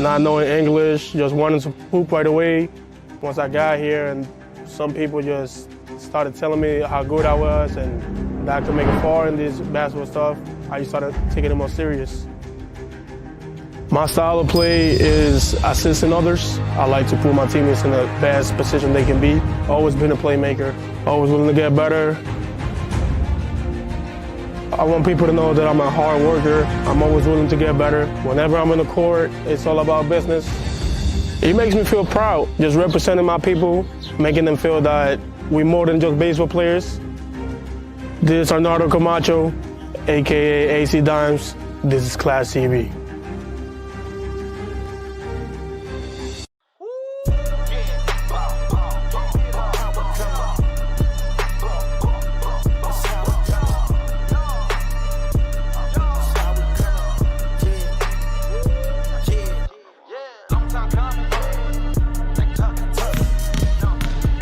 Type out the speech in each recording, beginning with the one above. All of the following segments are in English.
not knowing English, just wanting to hoop right away. Once I got here, and some people just started telling me how good I was and that I could make it far in this basketball stuff, I started taking it more serious. My style of play is assisting others. I like to put my teammates in the best position they can be. Always been a playmaker, always willing to get better. I want people to know that I'm a hard worker. I'm always willing to get better. Whenever I'm in the court, it's all about business. It makes me feel proud, just representing my people, making them feel that we're more than just baseball players. This is Arnaldo Camacho, AKA AC Dimes. This is ClashTV.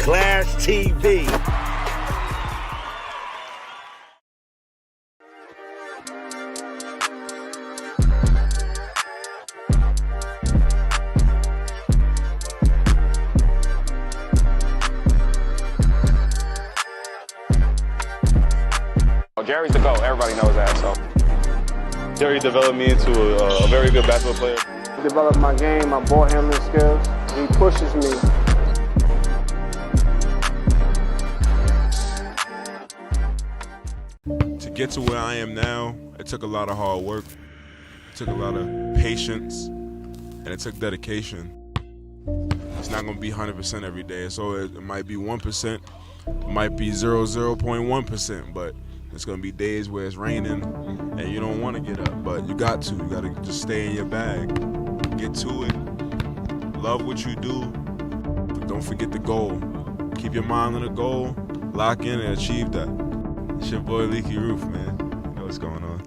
ClashTV. Jerry's the GOAT, everybody knows that, so. Jerry developed me into a very good basketball player. He developed my game, my ball handling skills. He pushes me. To get to where I am now, it took a lot of hard work. It took a lot of patience, and it took dedication. It's not gonna be 100% every day, so it might be 1%, it might be 0.1%, but it's gonna be days where it's raining and you don't wanna get up, but you gotta just stay in your bag, get to it, love what you do, but don't forget the goal. Keep your mind on the goal, lock in and achieve that. It's your boy Leaky Roof, man. You know what's going on.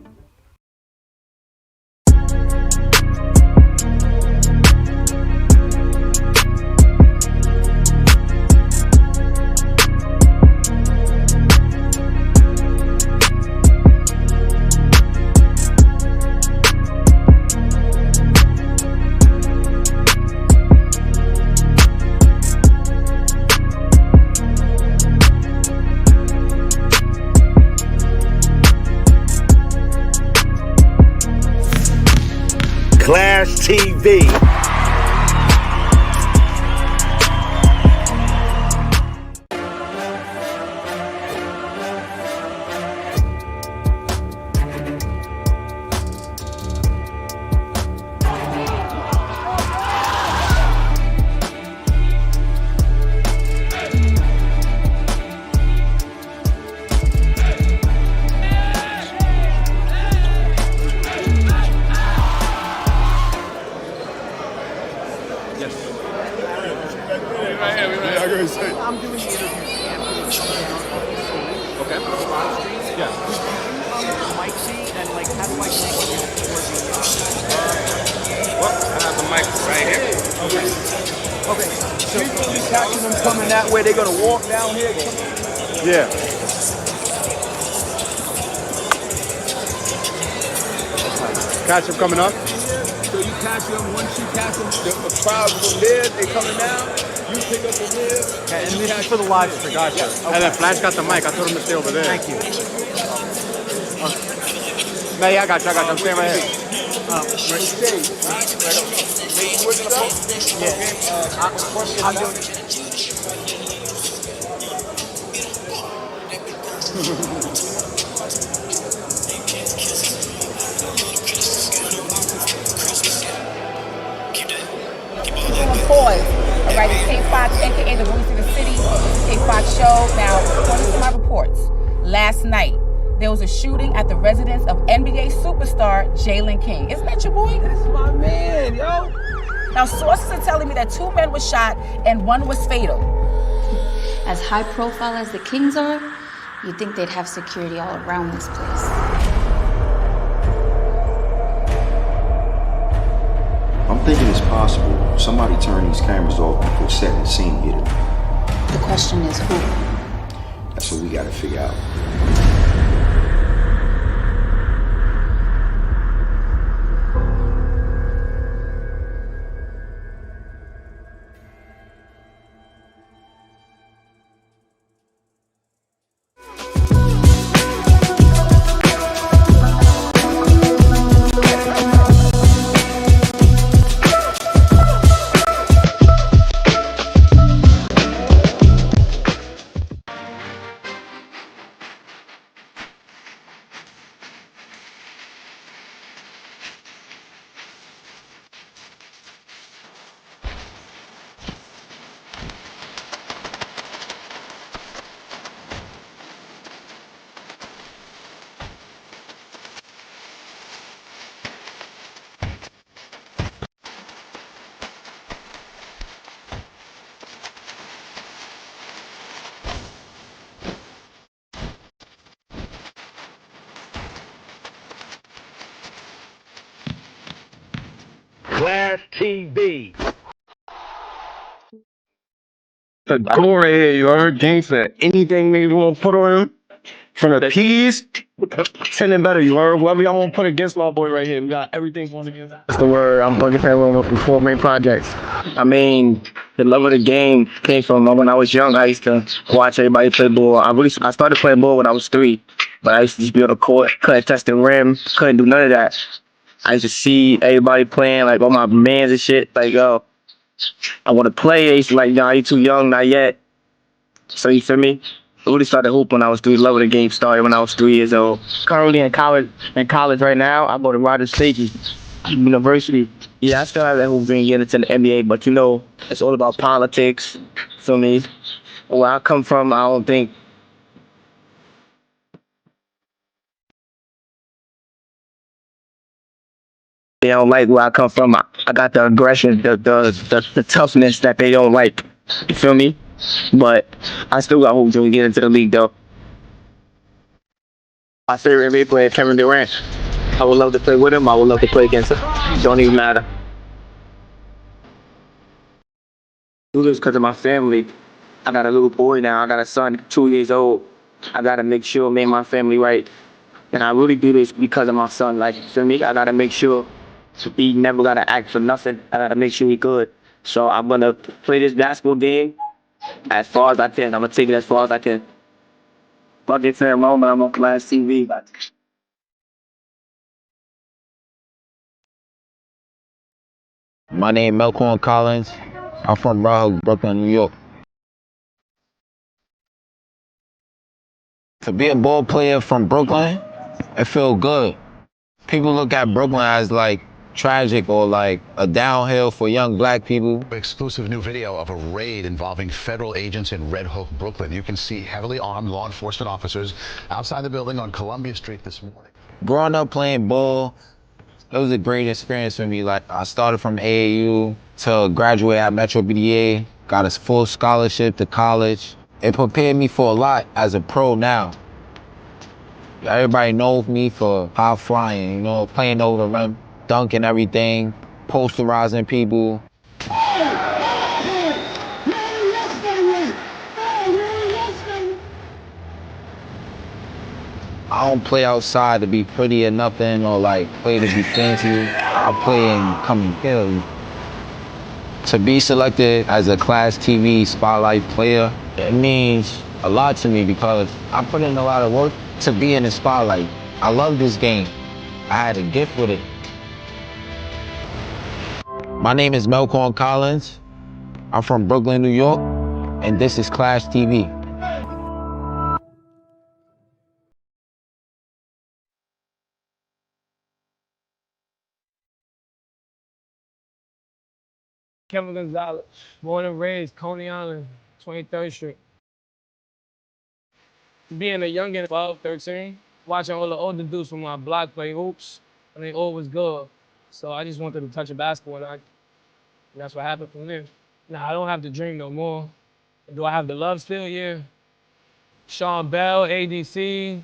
ClashTV. I'm doing the interview. Okay. Yeah. Mic seat and like how do I take it towards the Well, I have the mic right here. Okay. So you catching them coming that way, they're gonna walk down here? Yeah. Catch him coming up. So you catch them, once you catch them, the crowd from there, they coming down, you pick up from there. Okay, and this is for the live stream. Gotcha. Okay. And then Flash got the mic. I told him to stay over there. Thank you. No, yeah, I got you. I'm staying right here. I'm doing Pause. All right, it's K-Fox, aka the voice of the city. K-Fox show. Now, according to my reports, last night there was a shooting at the residence of NBA superstar Jalen King. Isn't that your boy? That's my man, yo. Now, sources are telling me that 2 men were shot and 1 was fatal. As high profile as the Kings are, you'd think they'd have security all around this place. I'm thinking it's possible somebody turned these cameras off before setting the scene here. The question is who? That's what we gotta figure out. ClashTV. The door right here, you heard? Gangsta. Anything niggas want to put on him, from the P's, send it better, you heard? Whoever y'all want to put against my boy right here, we got everything going against. That's the word. I'm looking for everyone with 4 main projects. I mean, the love of the game came from when I was young. I used to watch everybody play ball. I started playing ball when I was 3, but I used to just be on the court, couldn't touch the rim, couldn't do none of that. I used to see everybody playing, like all my mans and shit, like, yo, I want to play. They used to like, nah, you too young, not yet. So you feel me? I really started hooping when I was 3. Love of the game started when I was 3 years old. Currently in college right now, I go to Rogers State University. Yeah, I still have that hoop dream getting into the NBA, but you know, it's all about politics. Feel me? Where I come from, I don't think they don't like where I come from. I got the aggression, the toughness that they don't like. You feel me? But I still got hope to get into the league though. My favorite NBA player, Kevin Durant. I would love to play with him. I would love to play against him. Don't even matter. Do this because of my family. I got a little boy now. I got a son, 2 years old. I gotta make sure me and my family right. And I really do this because of my son. Like, feel me? I gotta make sure he never gotta act for nothing. I gotta make sure he good. So I'm gonna play this basketball game as far as I can. I'm gonna take it as far as I can. Fuck it, fair moment. I'm on Class TV. My name is Melcorn Collins. I'm from Rockville, Brooklyn, New York. To be a ball player from Brooklyn, it feels good. People look at Brooklyn as like tragic or like a downhill for young black people. Exclusive new video of a raid involving federal agents in Red Hook, Brooklyn. You can see heavily armed law enforcement officers outside the building on Columbia Street this morning. Growing up playing ball, it was a great experience for me. Like, I started from AAU to graduate at Metro BDA, got a full scholarship to college. It prepared me for a lot as a pro now. Everybody knows me for high flying, you know, playing over the rim, dunking everything, posterizing people. I don't play outside to be pretty or nothing, or like play to be fancy. I play and come and kill you. To be selected as a Clash TV Spotlight player, it means a lot to me because I put in a lot of work to be in the spotlight. I love this game. I had a gift with it. My name is Melcorn Collins. I'm from Brooklyn, New York, and this is Clash TV. Kevin Gonzalez, born and raised, Coney Island, 23rd Street. Being a youngin', 12, 13, watching all the older dudes from my block play hoops, and they all was good. So I just wanted to touch a basketball, and that's what happened from there. Now, I don't have the dream no more. Do I have the love still? Yeah. Sean Bell, ADC,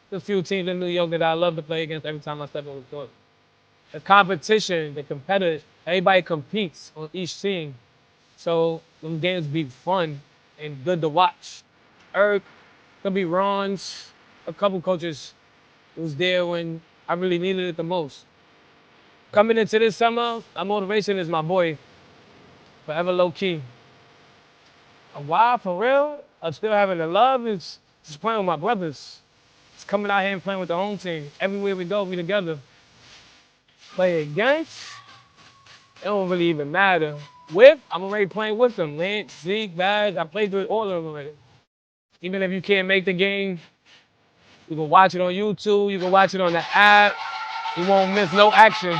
there's a few teams in New York that I love to play against every time I step on the court. The competition, the competitors, everybody competes on each team. So them games be fun and good to watch. Eric, could be Ron's, a couple coaches was there when I really needed it the most. Coming into this summer, my motivation is my boy, forever low key. Why, for real? I'm still having the love is just playing with my brothers. It's coming out here and playing with the home team. Everywhere we go, we together. Play against, it don't really even matter. With, I'm already playing with them. Lance, Zeke, Baz, I played with all of them already. Even if you can't make the game, you can watch it on YouTube, you can watch it on the app. You won't miss no action.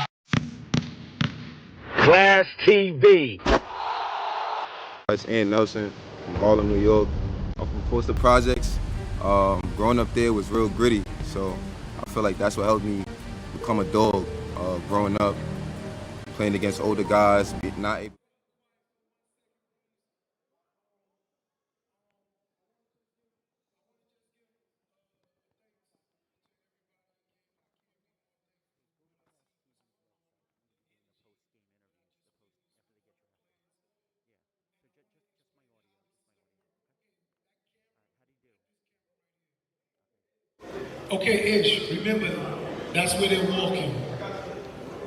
Clash TV. It's Ian Nelson from Harlem, New York. I'm from Poster Projects. Growing up there was real gritty, so I feel like that's what helped me become a dog. Growing up, playing against older guys, not able. Okay, Ish, remember, that's where they're walking.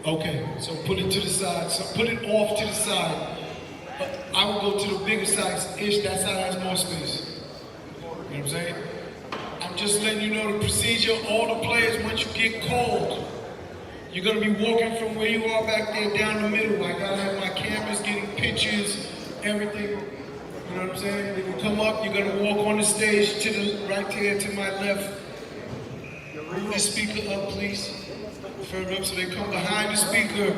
Okay, so put it to the side. So put it off to the side. I will go to the bigger side. Ish, that side has more space. You know what I'm saying? I'm just letting you know the procedure. All the players, once you get called, you're gonna be walking from where you are back there down the middle. I gotta have my cameras getting pictures, everything. You know what I'm saying? When you come up, you're gonna walk on the stage to the right here to my left. Move the speaker up, please. Further up so they come behind the speaker.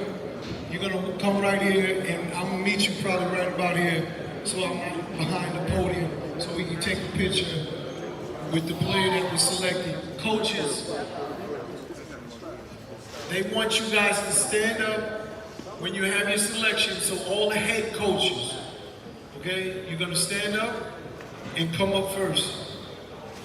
You're gonna come right here and I'm gonna meet you probably right about here. So I'm behind the podium so we can take a picture with the player that we selected. Coaches, they want you guys to stand up when you have your selection, so all the head coaches, okay, you're gonna stand up and come up first.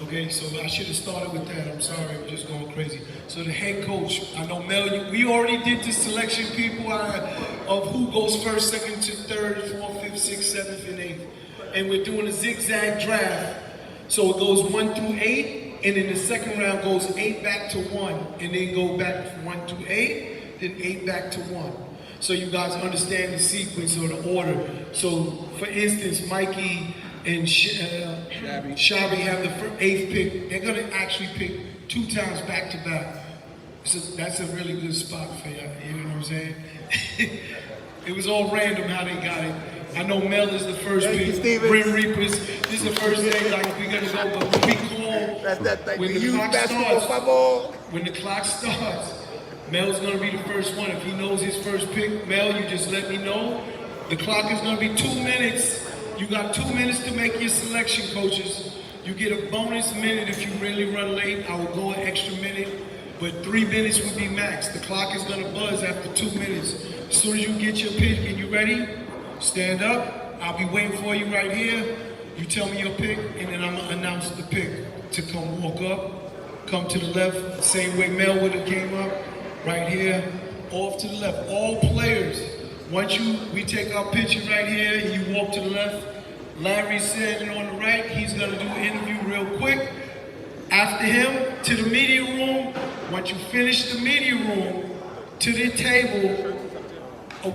Okay, so I should have started with that. I'm sorry, I'm just going crazy. So the head coach, I know Mel, we already did the selection, people, of who goes first, second to third, fourth, fifth, sixth, seventh, and eighth. And we're doing a zigzag draft. So it goes 1 through 8, and then the second round goes 8 back to 1, and then go back from 1 through 8, then 8 back to 1. So you guys understand the sequence or the order. So for instance, Mikey and Sheababy have the 8th pick. They're gonna actually pick 2 times back to back. So that's a really good spot for you. You know what I'm saying? It was all random how they got it. I know Mel is the first pick. Grim Reapers. This is the first day like we're gonna go, but when we call, when the clock starts, Mel's gonna be the first one. If he knows his first pick, Mel, you just let me know. The clock is gonna be 2 minutes. You got 2 minutes to make your selection, coaches. You get a bonus minute if you really run late. I will go an extra minute, but 3 minutes would be max. The clock is gonna buzz after 2 minutes. As soon as you get your pick and you ready, stand up. I'll be waiting for you right here. You tell me your pick, and then I'm gonna announce the pick to come walk up, come to the left, same way Mel would have came up, right here, off to the left. All players. Once we take our picture right here, and you walk to the left, Larry's standing on the right, he's gonna do an interview real quick. After him, to the media room. Once you finish the media room, to the table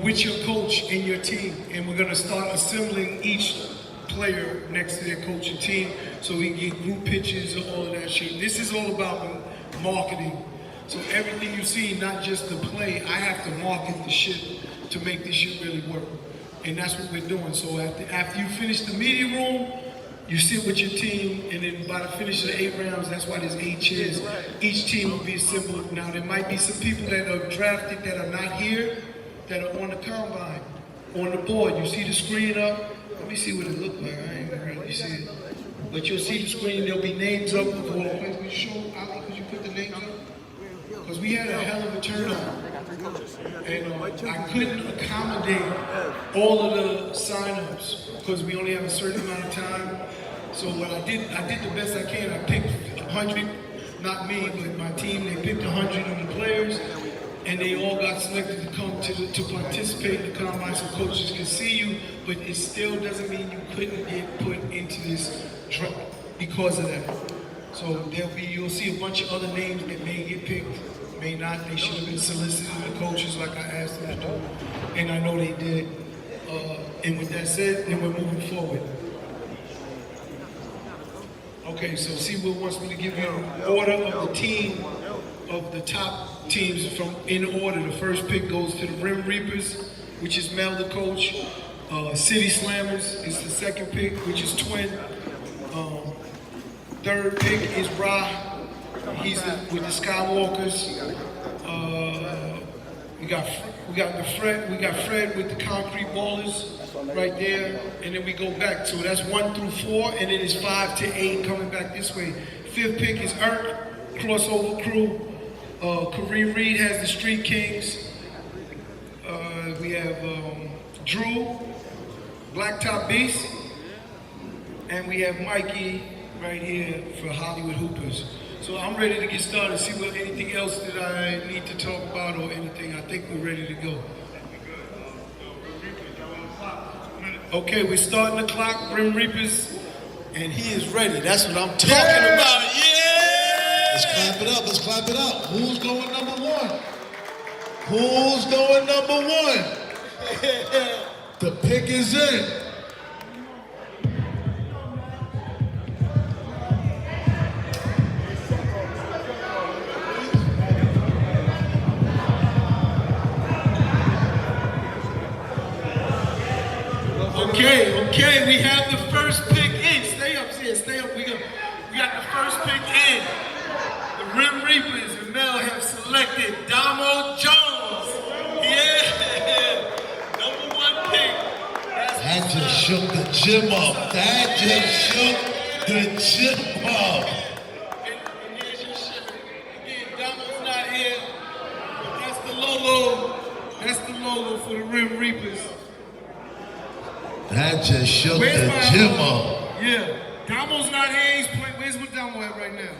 with your coach and your team. And we're gonna start assembling each player next to their coach and team so we can get group pictures and all of that shit. This is all about marketing. So everything you see, not just the play, I have to market the shit to make this shit really work. And that's what we're doing. So after you finish the media room, you sit with your team, and then by the finish of the 8 rounds, that's why there's 8 chairs. Each team will be assembled. Now there might be some people that are drafted that are not here, that are on the combine, on the board. You see the screen up? Let me see what it looks like. I ain't gonna really see it. But you'll see the screen, there'll be names up of all the players. Could you show, Ali, could you put the names up? Because we had a hell of a turnout. And I couldn't accommodate all of the sign-ups because we only have a certain amount of time. So what I did the best I can. I picked 100, not me, but my team. They picked 100 of the players, and they all got selected to come to participate in the combine so coaches can see you. But it still doesn't mean you couldn't get put into this draft because of that. So you'll see a bunch of other names that may get picked. May not. They should have been solicited to the coaches like I asked them to do, and I know they did. And with that said, then we're moving forward. Okay, so Seawood wants me to give you an order of the team, of the top teams from in order. The first pick goes to the Rim Reapers, which is Mel, the coach. City Slammers is the second pick, which is Twin. Third pick is Ra. He's with the Skywalkers. We got Fred with the Concrete Ballers right there, and then we go back. So that's 1 through 4, and then it's 5 to 8 coming back this way. Fifth pick is Erk, crossover crew. Kareem Reed has the Street Kings. We have Drew, Blacktop Beast, and we have Mikey right here for Hollywood Hoopers. So I'm ready to get started, see what anything else that I need to talk about or anything. I think we're ready to go. Okay, we're starting the clock, Rim Reapers, and he is ready. That's what I'm talking about. Yeah! Let's Clap it up. Let's clap it up. Who's going number one? Who's going number one? The pick is in. Okay, we have the first pick in. Stay up here, stay up. We got the first pick in. The Rim Reapers and Mel have selected Damo Jones. Yeah, number one pick. That just shook the gym up. That just shook the gym up. And here's your shirt. Again, Damo's not here, but that's the logo. That's the logo for the Rim Reapers. That just shook the gym up. Yeah. Damo's not here. He's playing. Where's Damo at right now?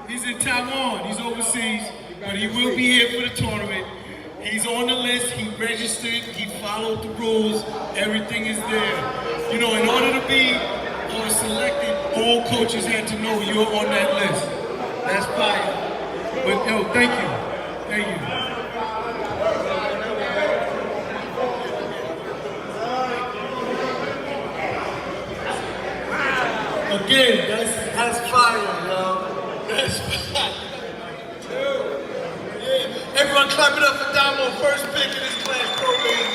He's in Taiwan. He's overseas. But he will be here for the tournament. He's on the list. He registered. He followed the rules. Everything is there. You know, in order to be selected, all coaches had to know you're on that list. That's fire. But, yo, thank you. Thank you. Again, that's fire, yo. That's fire. Yeah. Everyone clap it up for Damo, first pick in this Clash Pro League,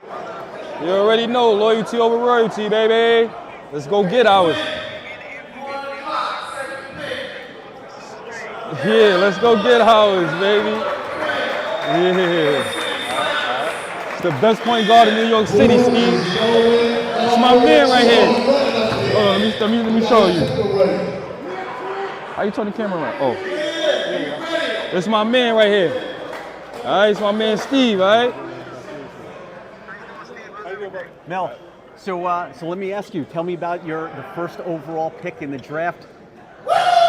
man. You already know, loyalty over royalty, baby. Let's go get ours. Yeah, let's go get ours, baby. Yeah. The best point guard in New York City, Steve. It's my man right here. Hold on, let me show you. How you turn the camera around? Oh. It's my man right here. All right, it's my man Steve, all right? Mel, so let me ask you, tell me about the first overall pick in the draft.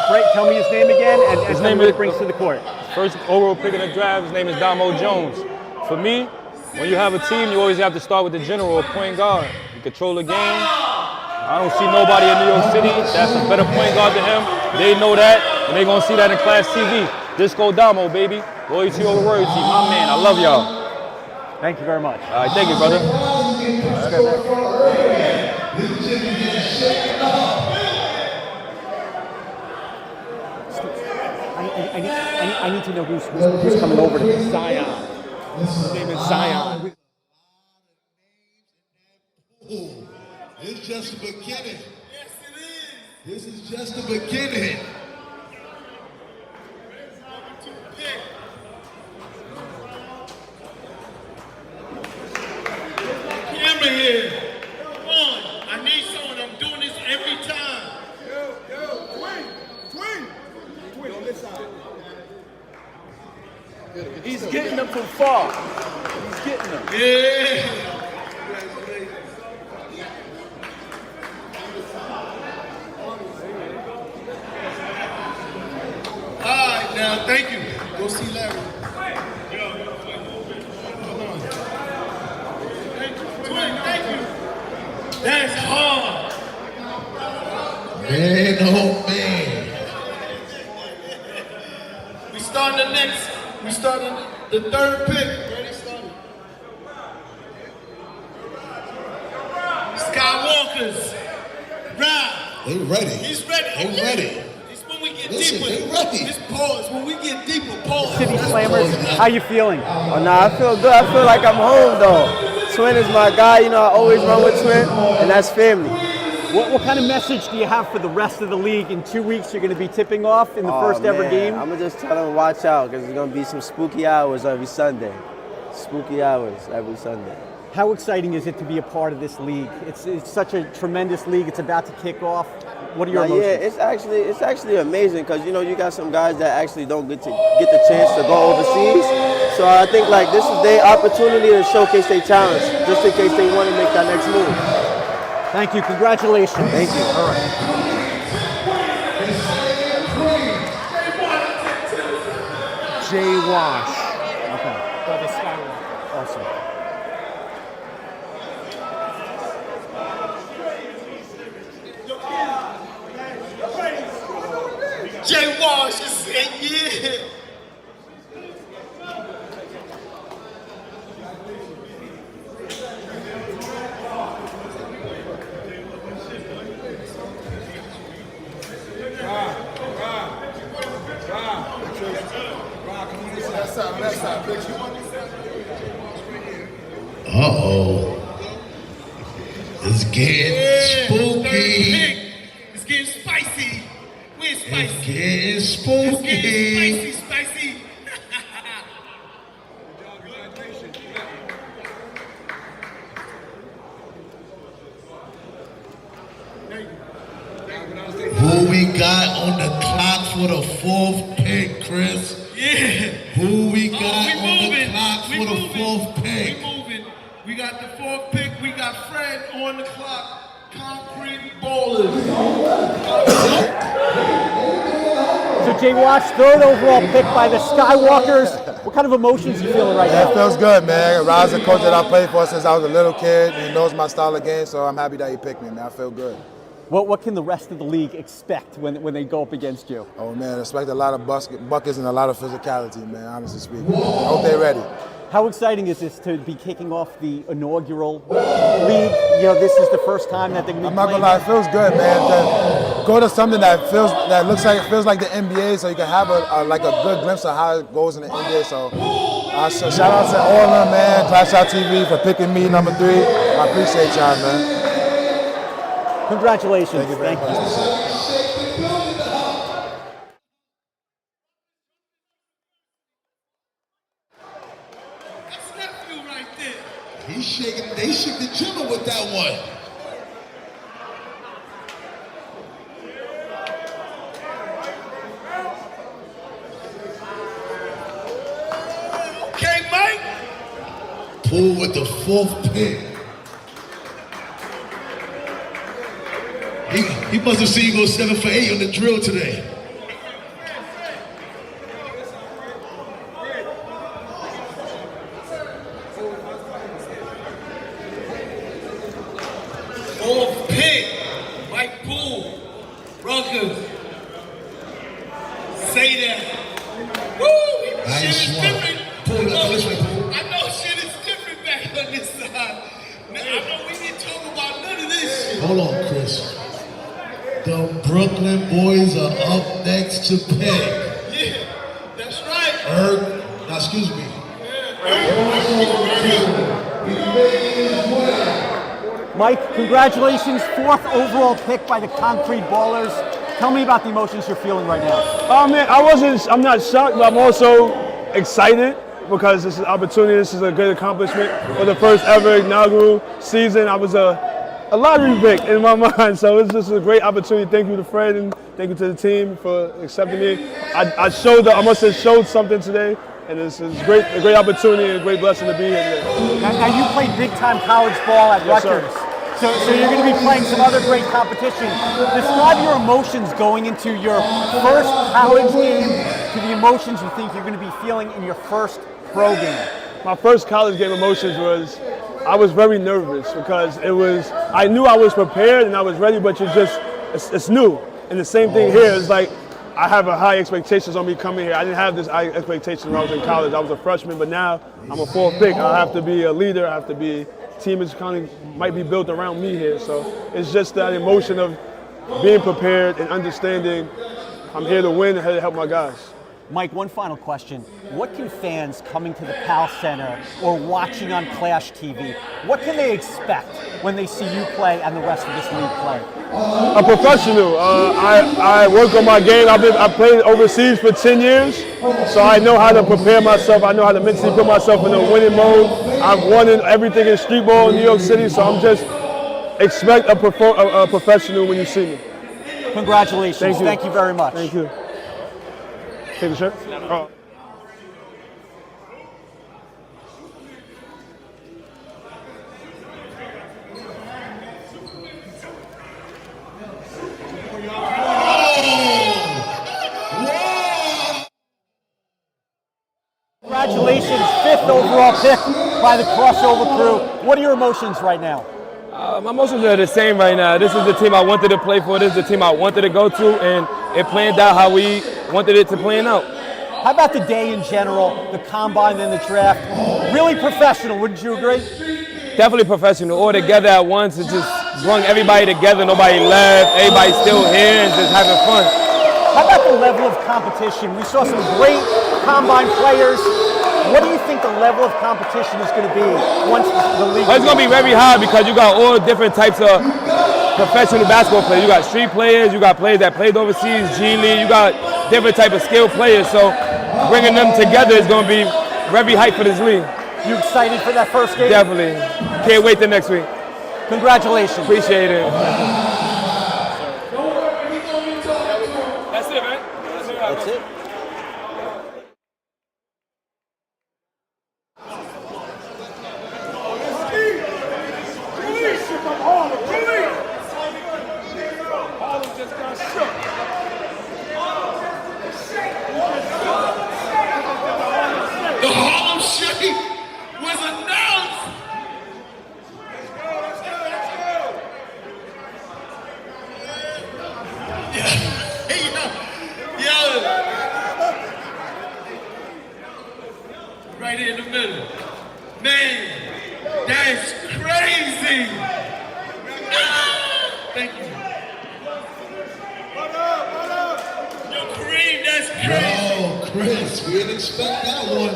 Great, tell me his name again and his name what it brings to the court. First overall pick in the draft, his name is Damo Jones. For me, when you have a team, you always have to start with the general, point guard. You control the game. I don't see nobody in New York City that's a better point guard than him. They know that, and they're going to see that in Clash TV. Disco Damo, baby. Loyalty over royalty. My man, I love y'all. Thank you very much. All right, thank you, brother. I need to know who's coming over to me. Zion. His name is Zion. It's just the beginning. Yes, it is. This is just the beginning. Camera here. Come on. I need someone. I'm doing this every time. Twin on this side. He's getting them from far. He's getting them. Yeah. All right, now, thank you. Go see Larry. Come on. Thank you. That's hard. Man, oh man. We starting the third pick. Ready, started. Skywalkers. Rob. They ready. He's ready. They ready. It's when we get deeper. They ready. It's pause. When we get deeper, pause. City Slammers, how you feeling? Oh, nah, I feel good. I feel like I'm home, though. Twin is my guy. You know, I always run with Twin, and that's family. What kind of message do you have for the rest of the league? In 2 weeks, you're going to be tipping off in the first ever game? I'm going to just tell them to watch out because there's going to be some spooky hours every Sunday. Spooky hours every Sunday. How exciting is it to be a part of this league? It's such a tremendous league. It's about to kick off. What are your emotions? Yeah, it's actually amazing because, you know, you got some guys that actually don't get the chance to go overseas. So I think, like, this is their opportunity to showcase their talents just in case they want to make that next move. Thank you. Congratulations. Thank you. All right. Jay Wash. Okay. Brother Skywalker. Awesome. right, yeah. Uh-oh. It's getting spooky. It's getting spicy. Where's spicy? It's getting spooky. It's getting spicy. Who we got on the clock for the 4th pick, Chris? Yeah. Who we got on the clock for the 4th pick? We moving. We got the 4th pick. We got Fred on the clock. Concrete ballers. So Jay Watts, 3rd overall pick by the Skywalkers. What kind of emotions are you feeling right now? It feels good, man. Rod's a coach that I played for since I was a little kid. He knows my style of game, so I'm happy that he picked me, man. I feel good. What can the rest of the league expect when they go up against you? Oh, man, expect a lot of buckets and a lot of physicality, man, honestly speaking. I hope they're ready. How exciting is this to be kicking off the inaugural league? You know, this is the first time that they're going to be I'm not going to lie, it feels good, man, to go to something that feels like the NBA, so you can have a good glimpse of how it goes in the NBA. So shout out to all of them, man, ClashTV for picking me number 3. I appreciate y'all, man. Congratulations. Thank you very much. That's nephew right there. He's shaking, they shook the dribble with that one. Okay, Mike. Poole with the 4th pick. He must have seen you go 7 for 8 on the drill today. Fourth pick, Mike Poole, Rutgers. Say that. Woo! Nice Shit is one. different. Poole, this way, Poole. I know shit is different back on this side. Man, I know we didn't talk about none of this shit. Hold on, Chris. The Brooklyn boys are up next to pick. Yeah, that's right. Now, excuse me. Mike, congratulations, 4th overall pick by the Concrete Ballers. Tell me about the emotions you're feeling right now. Oh man, I'm not shocked, but I'm also excited because this is an opportunity. This is a good accomplishment for the first ever inaugural season. I was a lottery pick in my mind, so it's just a great opportunity. Thank you to Fred and thank you to the team for accepting me. I must have showed something today, and it's a great opportunity and a great blessing to be here today. Now you played big-time college ball at Yes, Rutgers, sir. so you're going to be playing some other great competition. Describe your emotions going into your first college game to the emotions you think you're going to be feeling in your first pro game. My first college game emotions was, I was very nervous because I knew I was prepared and I was ready, but it's new. And the same thing here is like, I have a high expectations on me coming here. I didn't have this high expectations when I was in college. I was a freshman, but now I'm a 4th pick. I have to be a leader. I have to be, team is might be built around me here. So it's just that emotion of being prepared and understanding I'm here to win and here to help my guys. Mike, one final question. What can fans coming to the PAL Center or watching on ClashTV, what can they expect when they see you play and the rest of this league play? A professional. I work on my game. I played overseas for 10 years, so I know how to prepare myself. I know how to mentally put myself in a winning mode. I've won in everything in street ball in New York City, so I'm just expect a professional when you see me. Congratulations. Thank you very much. Thank you. Take the shirt? Oh. Congratulations, 5th overall pick by the crossover crew. What are your emotions right now? My emotions are the same right now. This is the team I wanted to play for. This is the team I wanted to go to, and it planned out how we wanted it to plan out. How about the day in general, the combine and the draft? Really professional, wouldn't you agree? Definitely professional. All together at once. It just brought everybody together. Nobody left. Everybody's still here and just having fun. How about the level of competition? We saw some great combine players. What do you think the level of competition is going to be once the league? Well, it's going to be very high because you got all different types of professional basketball players. You got street players, you got players that played overseas, G League, you got different type of skilled players. So bringing them together is going to be very hype for this league. You excited for that first game? Definitely. Can't wait till next week. Congratulations. Appreciate it. That's it, man. That's it. The Harlem Shake was announced. Right here in the middle. Man, that's crazy. Thank you. Yo, Kareem, that's crazy. Yo, Chris, we didn't expect that one.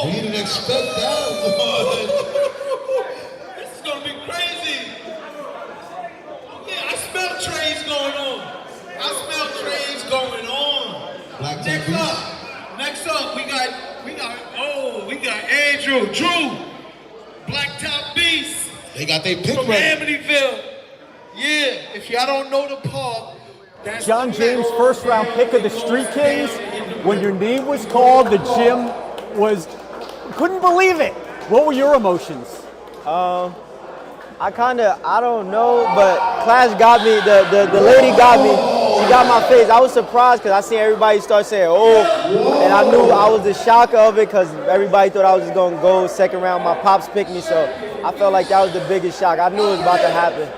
We didn't expect that one. This is gonna be crazy. Yeah, I smell trades going on. Next up, we got Andrew, Drew, Blacktop Beast. They got their pick from ready. Amityville. Yeah, if y'all don't know the park, that's John James, first round pick of the Street Kings. When your name was called, the gym couldn't believe it. What were your emotions? I don't know, but Clash got me, the lady got me. She got my face. I was surprised because I seen everybody start saying, oh, and I knew I was the shocker of it because everybody thought I was just going to go second round. My pops picked me, so I felt like that was the biggest shock. I knew it was about to happen.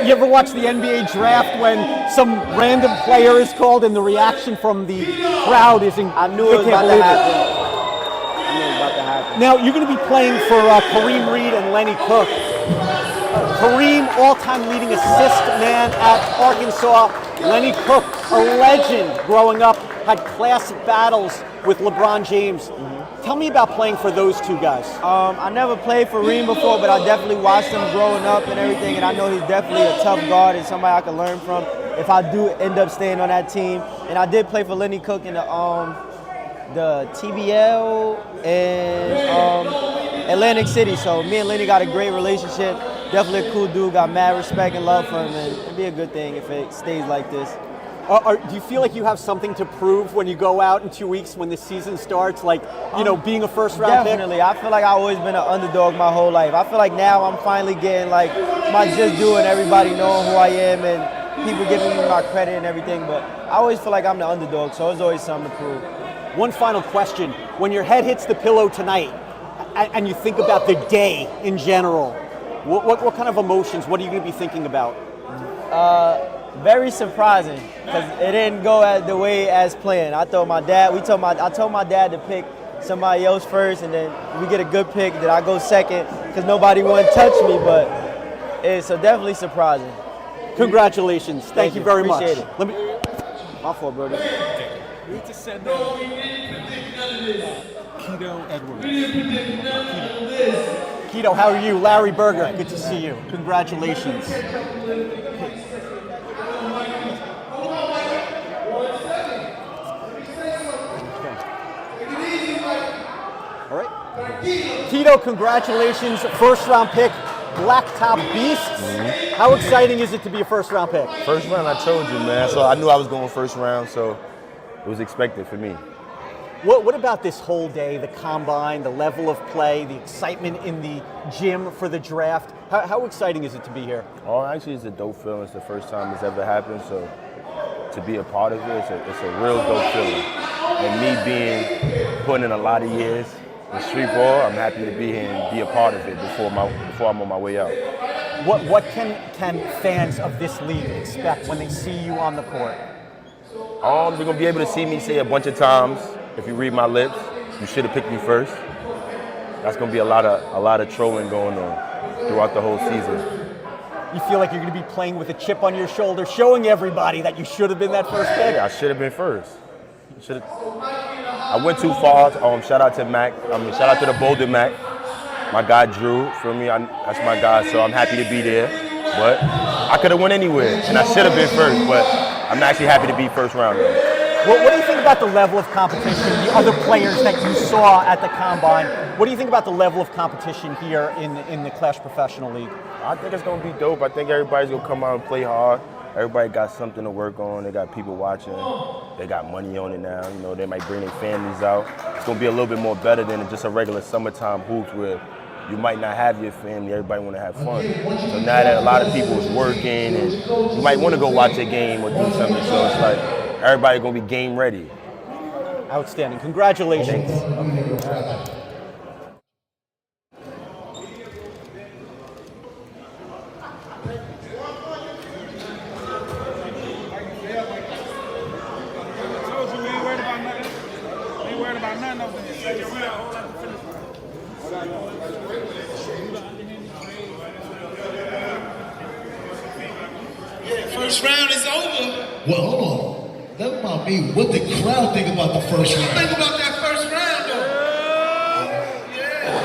You ever watch the NBA draft when some random player is called and the reaction from the crowd isn't? I knew it was about to happen. Now, you're going to be playing for Kareem Reed and Lenny Cook. Kareem, all-time leading assist man at Arkansas. Lenny Cook, a legend growing up, had classic battles with LeBron James. Tell me about playing for those two guys. I never played for Reem before, but I definitely watched him growing up and everything, and I know he's definitely a tough guard and somebody I can learn from if I do end up staying on that team. And I did play for Lenny Cook in the TBL in Atlantic City, so me and Lenny got a great relationship. Definitely a cool dude, got mad respect and love for him, and it'd be a good thing if it stays like this. Do you feel like you have something to prove when you go out in 2 weeks when the season starts, like, being a first-round pick? Definitely. I feel like I've always been an underdog my whole life. I feel like now I'm finally getting, like, my just due and everybody knowing who I am and people giving me my credit and everything, but I always feel like I'm the underdog, so it's always something to prove. One final question. When your head hits the pillow tonight and you think about the day in general, what kind of emotions, what are you going to be thinking about? Very surprising, because it didn't go the way as planned. I told my dad to pick somebody else first, and then we get a good pick, then I go second, because nobody wouldn't touch me, but it's definitely surprising. Congratulations. Thank you very much. Appreciate it. My fault, brother. Need to send Keto Edwards. Keto, how are you? Larry Berger, good to see you. Congratulations. All right. Keto, congratulations. First round pick, Blacktop Beasts. How exciting is it to be a first round pick? First round, I told you, man. So I knew I was going first round, so it was expected for me. What about this whole day, the combine, the level of play, the excitement in the gym for the draft? How exciting is it to be here? Oh, actually, it's a dope feeling. It's the first time it's ever happened, so to be a part of it, it's a real dope feeling. And me putting in a lot of years in street ball, I'm happy to be here and be a part of it before I'm on my way out. What can fans of this league expect when they see you on the court? You're gonna be able to see me say a bunch of times, if you read my lips, you should have picked me first. That's gonna be a lot of trolling going on throughout the whole season. You feel like you're going to be playing with a chip on your shoulder, showing everybody that you should have been that first pick? Yeah, I should have been first. I went too far. Shout out to Mac. Shout out to the Boulder Mac. My guy Drew, feel me? That's my guy, so I'm happy to be there. But I could have went anywhere, and I should have been first, but I'm actually happy to be first round. What do you think about the level of competition, the other players that you saw at the Combine? What do you think about the level of competition here in the Clash Professional League? I think it's going to be dope. I think everybody's going to come out and play hard. Everybody got something to work on. They got people watching. They got money on it now. You know, they might bring their families out. It's going to be a little bit more better than just a regular summertime hoops where you might not have your family. Everybody want to have fun. So now that a lot of people is working and you might want to go watch a game or do something. So it's like everybody going to be game ready. Outstanding. Congratulations. First round is over. Well, hold on. Never mind me. What the crowd think about the first round? Think about that first round, though.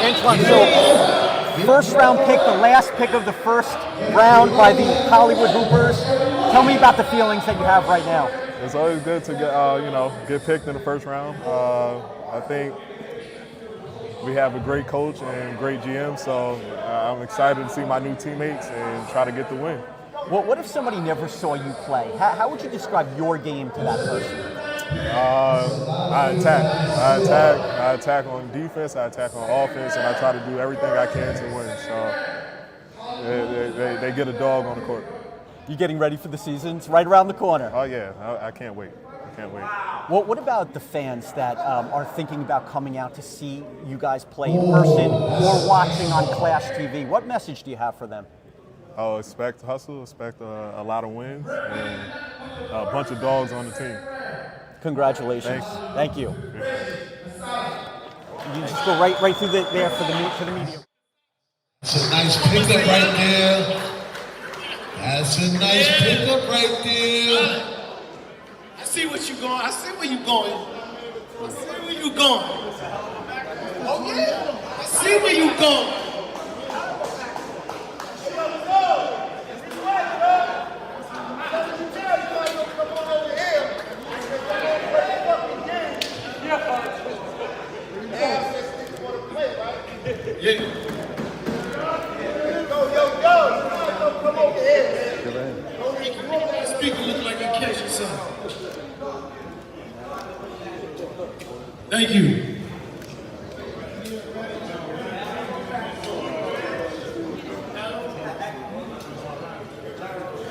Antoine, so first round pick, the last pick of the first round by the Hollywood Hoopers. Tell me about the feelings that you have right now. It's always good to get picked in the first round. I think we have a great coach and great GM, so I'm excited to see my new teammates and try to get the win. Well, what if somebody never saw you play? How would you describe your game to that person? I attack on defense, I attack on offense, and I try to do everything I can to win. So they get a dog on the court. You getting ready for the season? It's right around the corner. Oh yeah, I can't wait. I can't wait. Well, what about the fans that are thinking about coming out to see you guys play in person or watching on Clash TV? What message do you have for them? Oh, expect hustle, expect a lot of wins, and a bunch of dogs on the team. Congratulations. Thanks. Thank you. You just go right through there for the media. That's a nice pickup right there. That's a nice pickup right there. I see what you're going. I see where you're going. I see where you're going. Oh yeah. I see where you're going. Yeah. Come over here, man. Speaker look like you're catching something. Thank you.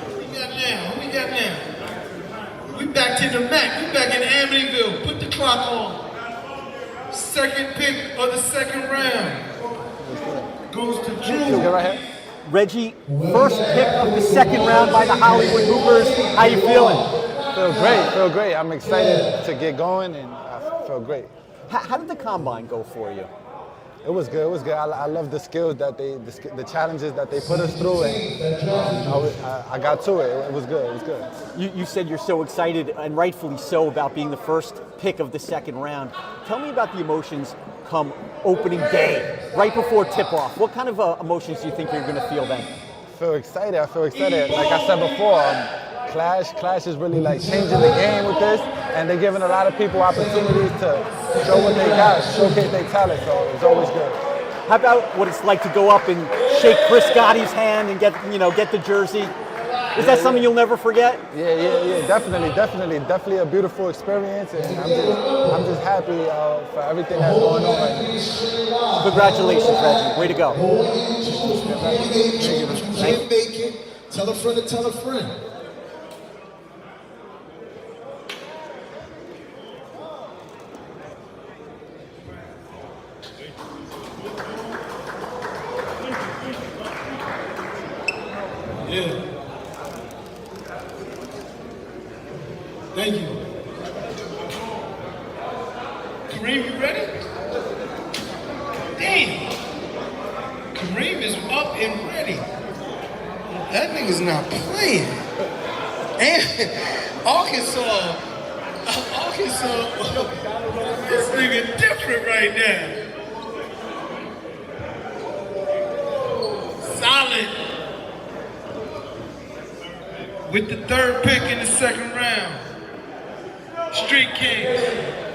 What we got now? We back to the Mac. We back in Amityville. Put the clock on. Second pick of the second round goes to Drew. Reggie, first pick of the second round by the Hollywood Hoopers. How you feeling? Feel great. I'm excited to get going, and I feel great. How did the Combine go for you? It was good. I love the skills that the challenges that they put us through, and I got to it. It was good. You said you're so excited, and rightfully so, about being the first pick of the second round. Tell me about the emotions come opening day, right before tip-off. What kind of emotions do you think you're going to feel then? I feel excited. Like I said before, Clash is really like changing the game with this, and they're giving a lot of people opportunities to show what they got, showcase their talent, so it's always good. How about what it's like to go up and shake Chris Gotti's hand and get the jersey? Is that something you'll never forget? Yeah, definitely a beautiful experience, and I'm just happy for everything that's going on right now. Congratulations, Reggie. Way to go. Thank you. Tell a friend to tell a friend. Yeah. Thank you. niggas not playing. And Arkansas, this nigga different right now. Solid. With the 3rd pick in the 2nd round, Street Kings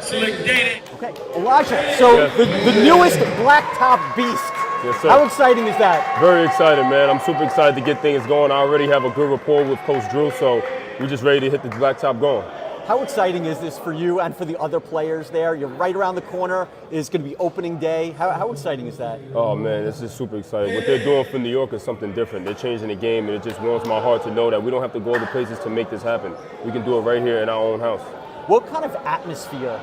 select Data. Okay, Elijah, so the newest blacktop beast. Yes, sir. How exciting is that? Very excited, man. I'm super excited to get things going. I already have a good rapport with Coach Drew, so we're just ready to hit the blacktop going. How exciting is this for you and for the other players there? You're right around the corner. It's going to be opening day. How exciting is that? Oh, man, this is super exciting. What they're doing for New York is something different. They're changing the game, and it just warms my heart to know that we don't have to go to places to make this happen. We can do it right here in our own house. What kind of atmosphere?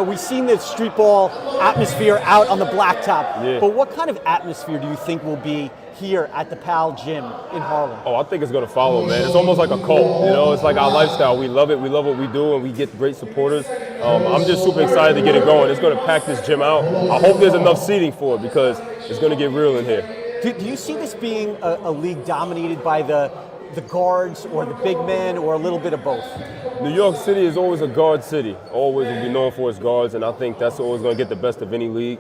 We've seen the street ball atmosphere out on the blacktop, but what kind of atmosphere do you think will be here at the PAL gym in Harlem? Oh, I think it's going to follow, man. It's almost like a cult, It's like our lifestyle. We love it. We love what we do, and we get great supporters. I'm just super excited to get it going. It's going to pack this gym out. I hope there's enough seating for it because it's going to get real in here. Do you see this being a league dominated by the guards or the big men or a little bit of both? New York City is always a guard city. Always will be known for its guards, and I think that's always going to get the best of any league.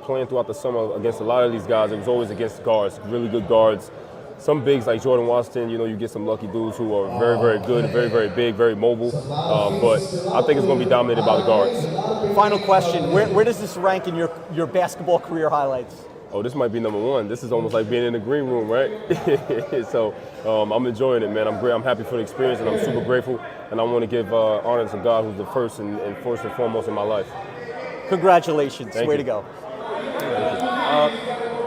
Playing throughout the summer against a lot of these guys, it was always against guards, really good guards. Some bigs like Jordan Washington, you get some lucky dudes who are very, very good, very, very big, very mobile. But I think it's going to be dominated by the guards. Final question, where does this rank in your basketball career highlights? Oh, this might be number 1. This is almost like being in the green room, right? So I'm enjoying it, man. I'm great. I'm happy for the experience, and I'm super grateful. And I want to give honor to God, who's the first and foremost in my life. Congratulations. Way to go.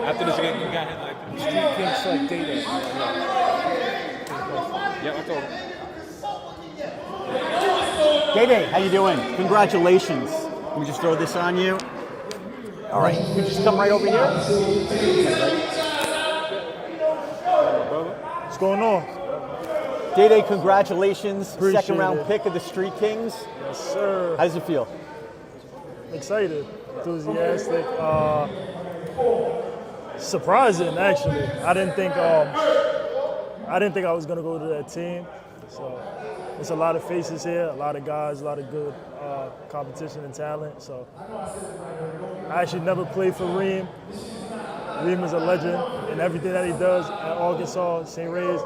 After this game, you got hit like Street Kings select Data. Yeah, I told him. Day, how you doing? Congratulations. Let me just throw this on you. All right, you just come right over here. What's going on? Day, congratulations. Appreciate 2nd round it. pick of the Street Kings. Yes, sir. How does it feel? Excited, enthusiastic, surprising actually. I didn't think I was gonna go to that team. So it's a lot of faces here, a lot of guys, a lot of good competition and talent. So I actually never played for Reem. Reem is a legend, and everything that he does at Arkansas, St. Ray's,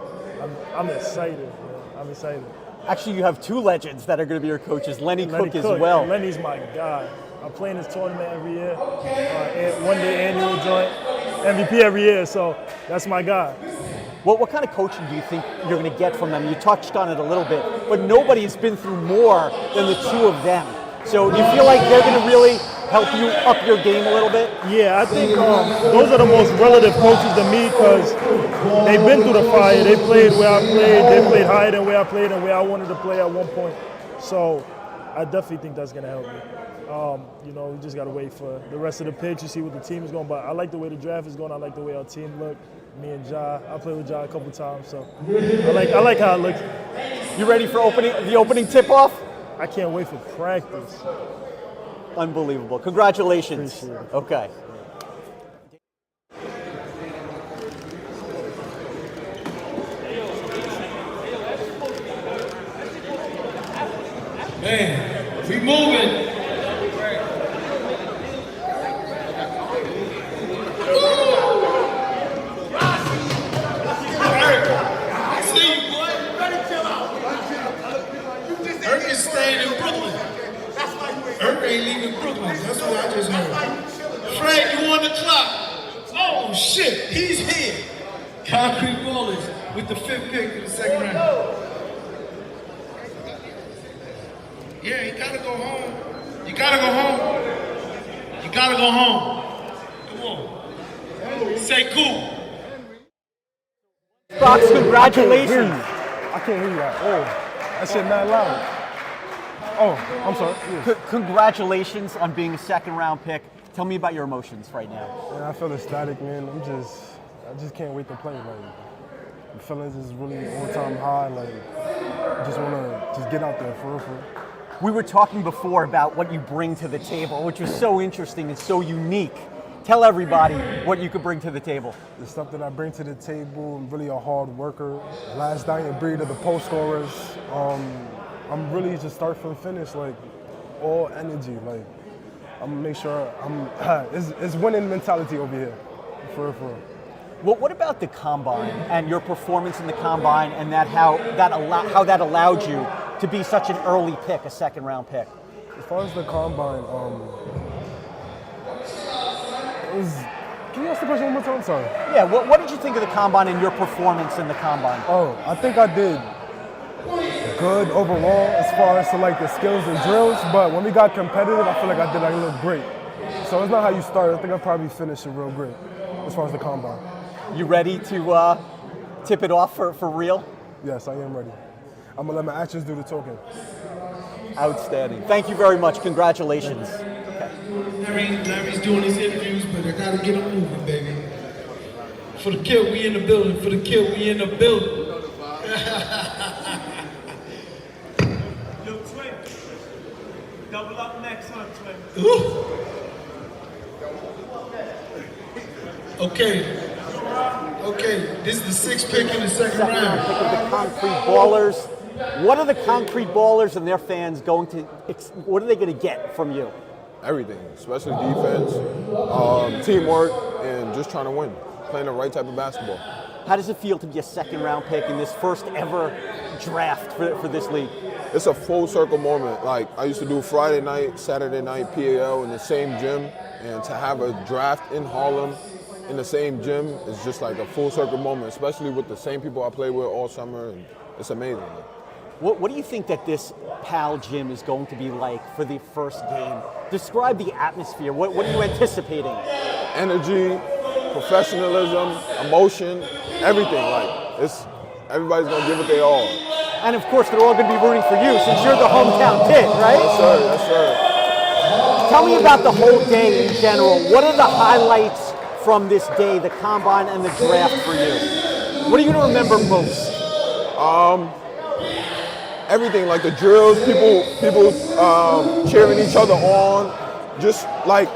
I'm excited. Man. I'm excited. Actually, you have 2 legends that are going to be your coaches, Lenny Cook as well. Lenny's my guy. I play in this tournament every year, one-day annual joint, MVP every year, so that's my guy. What kind of coaching do you think you're going to get from them? You touched on it a little bit, but nobody has been through more than the 2 of them. So do you feel like they're going to really help you up your game a little bit? Yeah, I think those are the most relative coaches to me because they've been through the fire. They played where I played. They played higher than where I played and where I wanted to play at one point. So I definitely think that's going to help me. We just got to wait for the rest of the picks. You see what the team is going. But I like the way the draft is going. I like the way our team look. Me and Ja, I played with Ja a couple times, so I like how it looks. You ready for the opening tip-off? I can't wait for practice. Unbelievable. Congratulations. Appreciate it. Okay. Man, we moving. Staying in Brooklyn. Irk ain't leaving Brooklyn. That's what I just heard. Fred, you on the clock. Oh shit, he's here. Concrete Ballers with the 5th pick in the 2nd round. Yeah, you gotta go home. You gotta go home. You gotta go home. Come on. Say cool. Fox, congratulations. I can't hear you that. Oh, that shit not loud. Oh, I'm sorry. Congratulations on being a 2nd round pick. Tell me about your emotions right now. Man, I feel ecstatic, man. I just can't wait to play. Like, the feelings is really all-time high. Like, I just want to get out there for real. We were talking before about what you bring to the table, which was so interesting and so unique. Tell everybody what you could bring to the table. The stuff that I bring to the table, I'm really a hard worker. Last dying breed of the post scorers. I'm really just start from finish, like all energy. Like I'm gonna make sure it's winning mentality over here, for real. Well, what about the combine and your performance in the combine, and how that allowed you to be such an early pick, a second-round pick? As far as the combine, can you ask the question one more time? Sorry. Yeah. What did you think of the combine and your performance in the combine? Oh, I think I did good overall as far as like the skills and drills, but when we got competitive, I feel like I did like a little great. So it's not how you start. I think I probably finished it real great as far as the combine. You ready to tip it off for real? Yes, I am ready. I'm gonna let my actions do the talking. Outstanding. Thank you very much. Congratulations. Larry's doing his interviews, but I gotta get him moving, baby. For the kid, we in the building. For the kid, we in the building. Yo, Twin. Double up next one, Twin. Okay, this is the sixth pick in the second round. Pick of the Concrete Ballers. What are the Concrete Ballers and their fans going to? What are they going to get from you? Everything, especially defense, teamwork, and just trying to win, playing the right type of basketball. How does it feel to be a second-round pick in this first ever draft for this league? It's a full circle moment. Like I used to do Friday night, Saturday night PAL in the same gym, and to have a draft in Harlem in the same gym is just like a full circle moment, especially with the same people I played with all summer, and it's amazing. What do you think that this PAL gym is going to be like for the first game? Describe the atmosphere. What are you anticipating? Energy, professionalism, emotion, everything. Like everybody's gonna give it their all. And of course, they're all going to be rooting for you since you're the hometown kid, right? Yes, sir. Yes, sir. Tell me about the whole day in general. What are the highlights from this day, the combine and the draft for you? What are you going to remember most? Everything, like the drills, people cheering each other on. Just like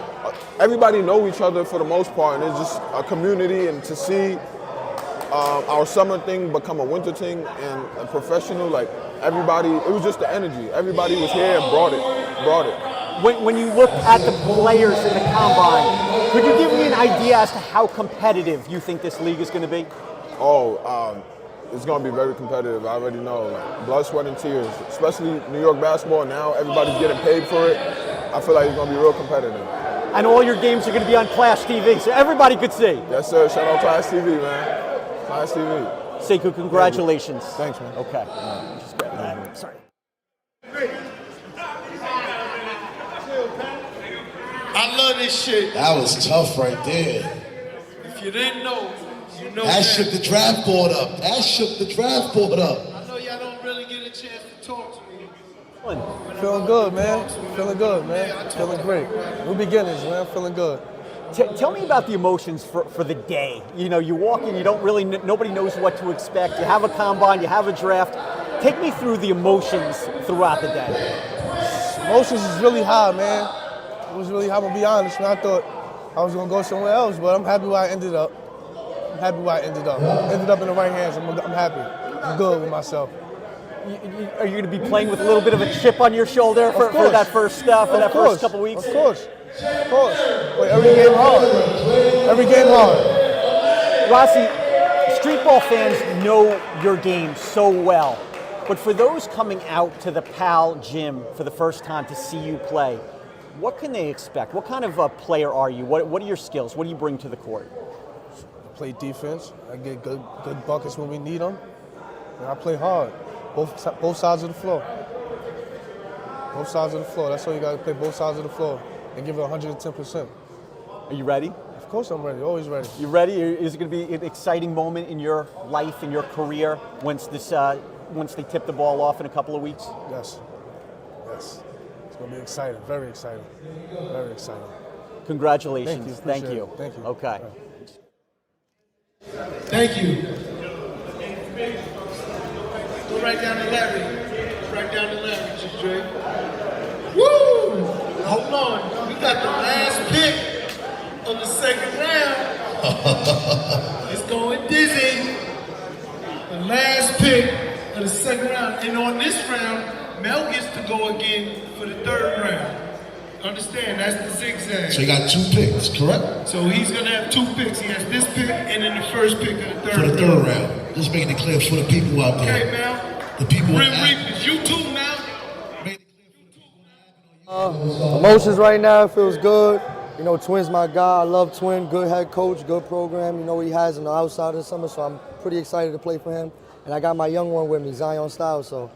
everybody know each other for the most part, and it's just a community. And to see our summer thing become a winter thing and a professional, like everybody, it was just the energy. Everybody was here and brought it. When you look at the players in the combine, could you give me an idea as to how competitive you think this league is going to be? It's going to be very competitive. I already know. Like, blood, sweat, and tears, especially New York basketball. Now everybody's getting paid for it. I feel like it's going to be real competitive. And all your games are going to be on ClashTV, so everybody could see. Yes, sir. Shout out ClashTV, man. ClashTV. Sekou, congratulations. Thanks, man. Okay. Just grab that. Sorry. I love this shit. That was tough right there. If you didn't know, you know That shook the draft board up. I know y'all don't really get a chance to talk to me. Feeling good, man. Feeling good, man. Feeling great. New beginnings, man. Feeling good. Tell me about the emotions for the day. You know, you walk in, you don't really, nobody knows what to expect. You have a combine, you have a draft. Take me through the emotions throughout the day. Emotions is really high, man. It was really high, I'm gonna be honest, man. I thought I was gonna go somewhere else, but I'm happy where I ended up. Ended up in the right hands. I'm happy. I'm good with myself. Are you going to be playing with a little bit of a chip on your shoulder for that first couple weeks? Of course. Wait, every game hard. Rossi, street ball fans know your game so well, but for those coming out to the PAL gym for the first time to see you play, what can they expect? What kind of a player are you? What are your skills? What do you bring to the court? I play defense. I get good buckets when we need them. And I play hard. Both sides of the floor. That's all you got to play, both sides of the floor, and give it 110%. Are you ready? Of course I'm ready. Always ready. You ready? Is it going to be an exciting moment in your life, in your career, once they tip the ball off in a couple of weeks? Yes. It's going to be exciting. Very exciting. Congratulations. Thank you. Okay. Thank you. Go right down to Larry. Dre. Woo! Hold on. We got the last pick of the second. It's going dizzy. The last pick of the second round. And on this round, Mel gets to go again for the third round. Understand, that's the zigzag. So you got 2 picks, correct? So he's gonna have 2 picks. He has this pick and then the first pick of the third round. For the third round. Just making it clear for the people out there. Okay, Mel. The people Rim Reapers, you too, Mel. Emotions right now, feels good. You know, Twin's my guy. I love Twin. Good head coach, good program. You know what he has in the outside of the summer, so I'm pretty excited to play for him. And I got my young one with me, Zion Styles, so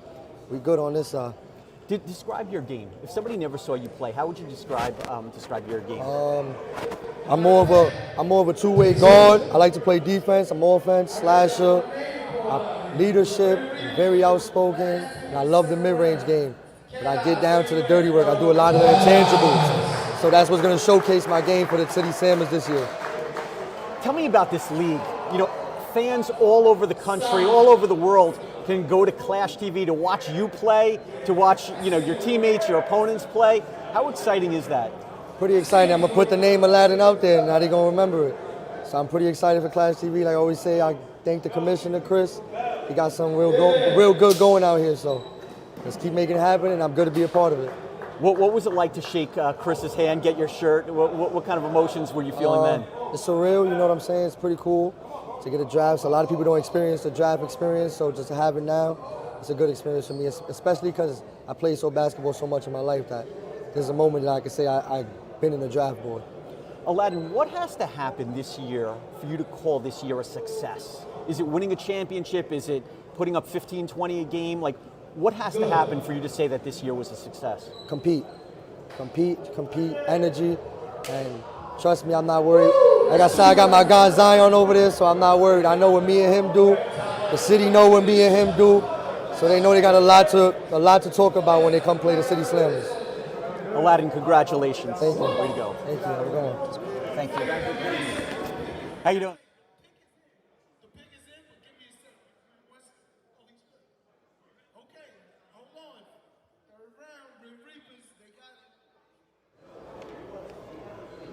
we good on this side. Describe your game. If somebody never saw you play, how would you describe your game? I'm more of a two-way guard. I like to play defense. I'm offense, slasher, leadership, very outspoken, and I love the mid-range game. But I get down to the dirty work. I do a lot of the intangibles. So that's what's going to showcase my game for the City Sammers this year. Tell me about this league. You know, fans all over the country, all over the world can go to Clash TV to watch you play, to watch, you know, your teammates, your opponents play. How exciting is that? Pretty exciting. I'm going to put the name Aladdin out there, and now they're going to remember it. So I'm pretty excited for Clash TV. Like I always say, I thank the commissioner, Chris. He got something real good going out here, so let's keep making it happen, and I'm good to be a part of it. What was it like to shake Chris's hand, get your shirt? What kind of emotions were you feeling then? It's surreal, you know what I'm saying? It's pretty cool to get a draft. So a lot of people don't experience the draft experience, so just to have it now, it's a good experience for me, especially because I played basketball so much in my life that there's a moment that I can say I've been in the draft board. Aladdin, what has to happen this year for you to call this year a success? Is it winning a championship? Is it putting up 15, 20 a game? Like, what has to happen for you to say that this year was a success? Compete, energy, and trust me, I'm not worried. Like I said, I got my guy Zion over there, so I'm not worried. I know what me and him do. The city know what me and him do, so they know they got a lot to talk about when they come play the City Slammers. Aladdin, congratulations. Thank you. Way to go. Thank you. How you doing? Thank you. How you doing?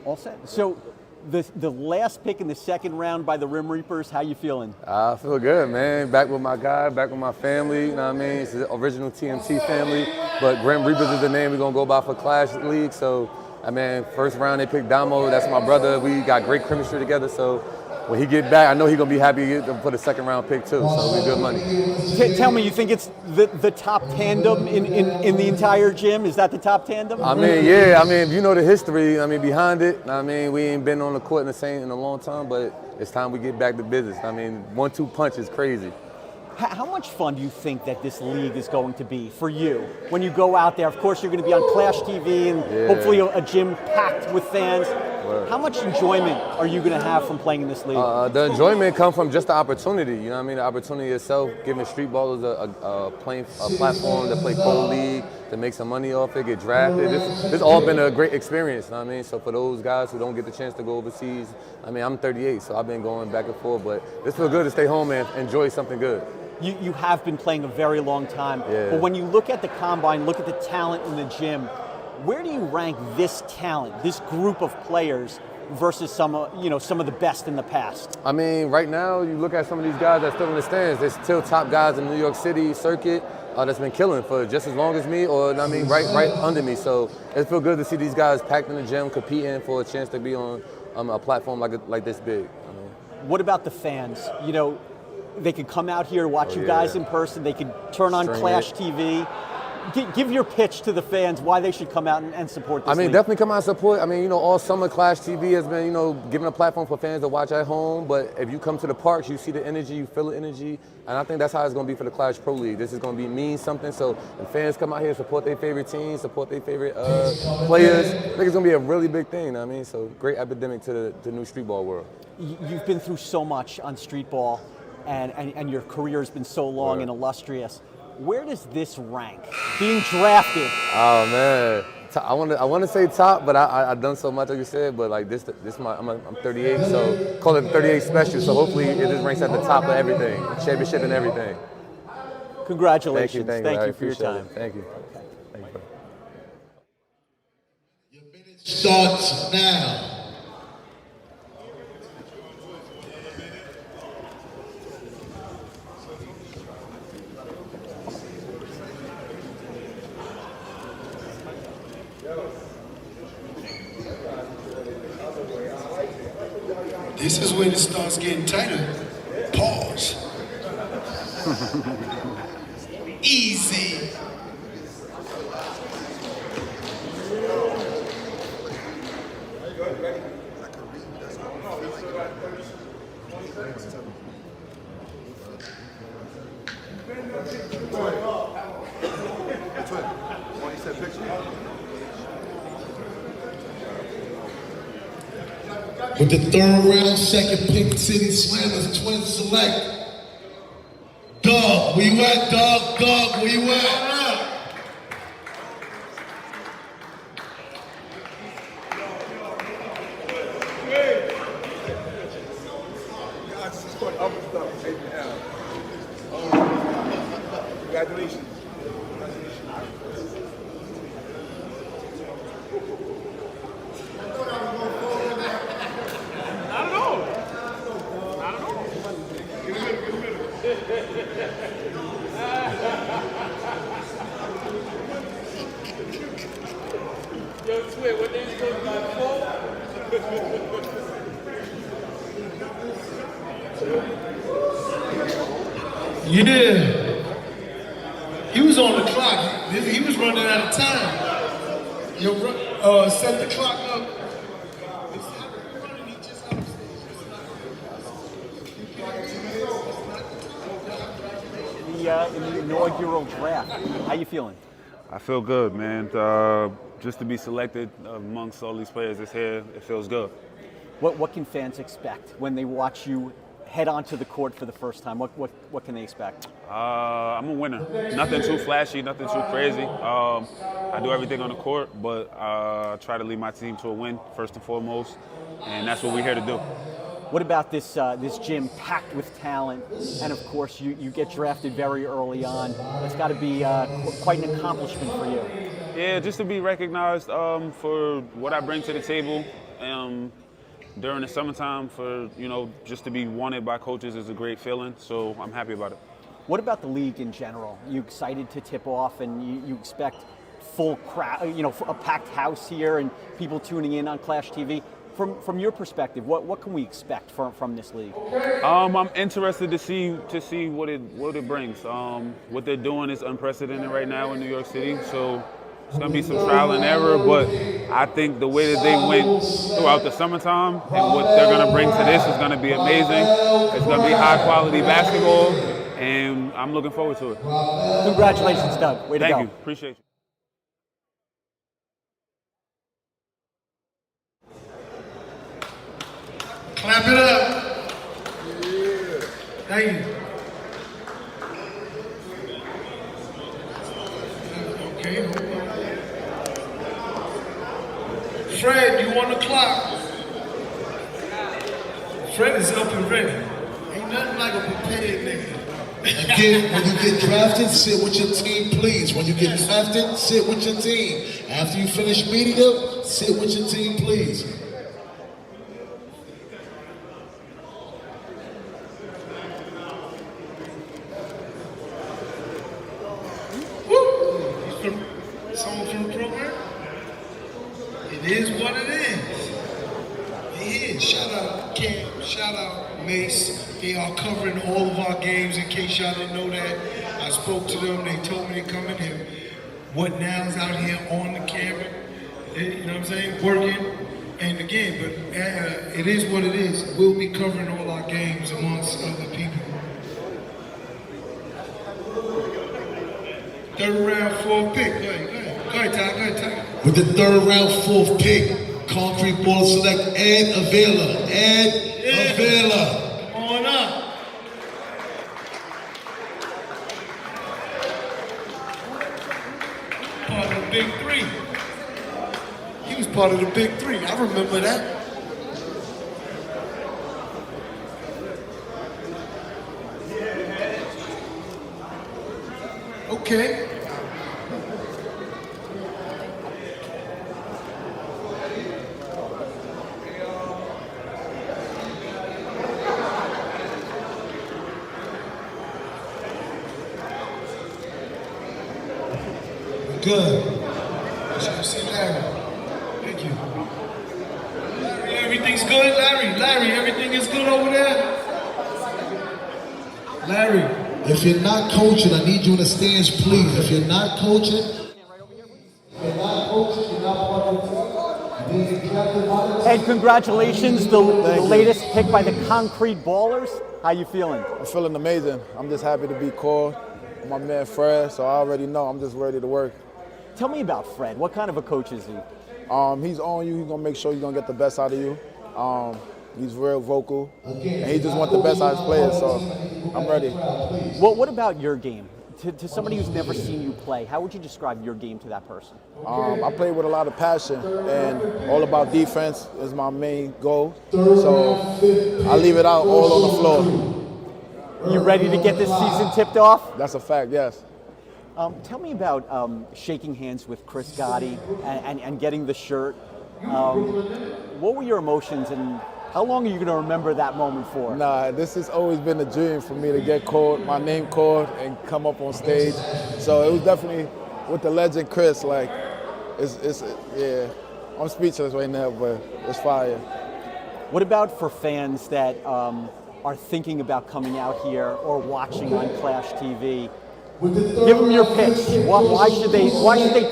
All set. So the last pick in the second round by the Rim Reapers, how you feeling? I feel good, man. Back with my guy, back with my family, you know what I mean? It's the original TMT family, but Rim Reapers is the name we're going to go by for Clash League. So, I mean, first round they picked Damo. That's my brother. We got great chemistry together. So when he get back, I know he's going to be happy to put a second round pick too. So we good money. Tell me, you think it's the top tandem in the entire gym? Is that the top tandem? I mean, yeah. I mean, you know the history. I mean, behind it. I mean, we ain't been on the court in a long time, but it's time we get back to business. I mean, 1-2 punch is crazy. How much fun do you think that this league is going to be for you when you go out there? Of course, you're going to be on Clash TV and hopefully a gym packed with fans. Word. How much enjoyment are you going to have from playing in this league? The enjoyment comes from just the opportunity. You know what I mean? The opportunity itself, giving streetballers a platform to play pro league, to make some money off it, get drafted. This all been a great experience. You know what I mean? So for those guys who don't get the chance to go overseas, I mean, I'm 38, so I've been going back and forth, but it feels good to stay home and enjoy something good. You have been playing a very long time, but when you look at the combine, look at the talent in the gym, where do you rank this talent, this group of players versus some of the best in the past? I mean, right now, you look at some of these guys that still in the stands, they're still top guys in the New York City circuit that's been killing for just as long as me, or I mean, right under me. So it feels good to see these guys packed in the gym, competing for a chance to be on a platform like this big. I mean. What about the fans? You know, they could come out here, watch you guys in person. They could turn on Clash TV. Give your pitch to the fans why they should come out and support this league. Definitely come out and support. I mean, all summer Clash TV has been, giving a platform for fans to watch at home. But if you come to the parks, you see the energy, you feel the energy. And I think that's how it's going to be for the Clash Pro League. This is going to mean something. So if fans come out here, support their favorite teams, support their favorite players, I think it's going to be a really big thing. You know what I mean? So great epidemic to the new street ball world. You've been through so much on street ball. And your career has been so long and illustrious. Where does this rank? Being drafted. Oh man, I want to say top, but I've done so much like you said. But like I'm 38, so call it 38 special. So hopefully it just ranks at the top of everything, championship and everything. Congratulations! Thank you for your time. Thank you. Starts now. This is when it starts getting tighter. Pause. Easy. With the third round, second pick, City Slammers, Twins select. Dog, where you at, dog? Dog, where you at? Congratulations. Yo, Twit, what they supposed to be Yeah. He was on the clock. He was running out of time. Yo, set the clock up. In the inaugural draft, how you feeling? I feel good, man. Just to be selected amongst all these players that's here, it feels good. What can fans expect when they watch you head onto the court for the first time? What can they expect? I'm a winner. Nothing too flashy, nothing too crazy. I do everything on the court, but I try to lead my team to a win first and foremost, and that's what we're here to do. What about this gym packed with talent, and of course you get drafted very early on? It's got to be quite an accomplishment for you. Yeah, just to be recognized for what I bring to the table during the summertime, just to be wanted by coaches is a great feeling. So I'm happy about it. What about the league in general? You excited to tip off, and you expect full crowd, a packed house here, and people tuning in on Clash TV? From your perspective, what can we expect from this league? I'm interested to see what it brings. What they're doing is unprecedented right now in New York City, so it's going to be some trial and error. But I think the way that they went throughout the summertime and what they're going to bring to this is going to be amazing. It's going to be high quality basketball, and I'm looking forward to it. Congratulations, Doug. Way to go. Thank you. Appreciate you. Clap it up. Thank you. Okay, hold on. Fred, you on the clock? Fred is up and ready. Ain't nothing like a prepared nigga. Again, when you get drafted, sit with your team, please. When you get drafted, sit with your team. After you finish media, sit with your team, please. Someone from the program? It is what it is. It is. Shout out Cam, shout out Mace. They are covering all of our games in case y'all didn't know that. I spoke to them, they told me they're coming here. What Now is out here on the camera, you know what I'm saying, working. And again, but it is what it is. We'll be covering all our games amongst other people. Third round, fourth pick. Go ahead, Ty. With the third round, fourth pick, Concrete Ball select AddVentures. AddVentures. Come on up. Part of the big three. He was part of the big three. I remember that. Okay. Good. Larry, everything Everything's good, Larry? Larry, everything is good over there? Larry. If you're not coaching, I need you in the stands, please. If you're not coaching, you're not part of the team. Ed, congratulations, the latest pick by the Concrete Ballers. How you feeling? I'm feeling amazing. I'm just happy to be called. My man Fred, so I already know I'm just ready to work. Tell me about Fred. What kind of a coach is he? He's on you. He's gonna make sure he's gonna get the best out of you. He's real vocal, and he just wants the best out of his players. So I'm ready. What about your game? To somebody who's never seen you play, how would you describe your game to that person? I play with a lot of passion, and all about defense is my main goal. So I leave it out all on the floor. You ready to get this season tipped off? That's a fact, yes. Tell me about shaking hands with Chris Gotti and getting the shirt. What were your emotions, and how long are you going to remember that moment for? Nah, this has always been a dream for me to get called, my name called, and come up on stage. So it was definitely with the legend Chris. Like, yeah, I'm speechless right now, but it's fire. What about for fans that are thinking about coming out here or watching on ClashTV? Give them your pitch. Why should they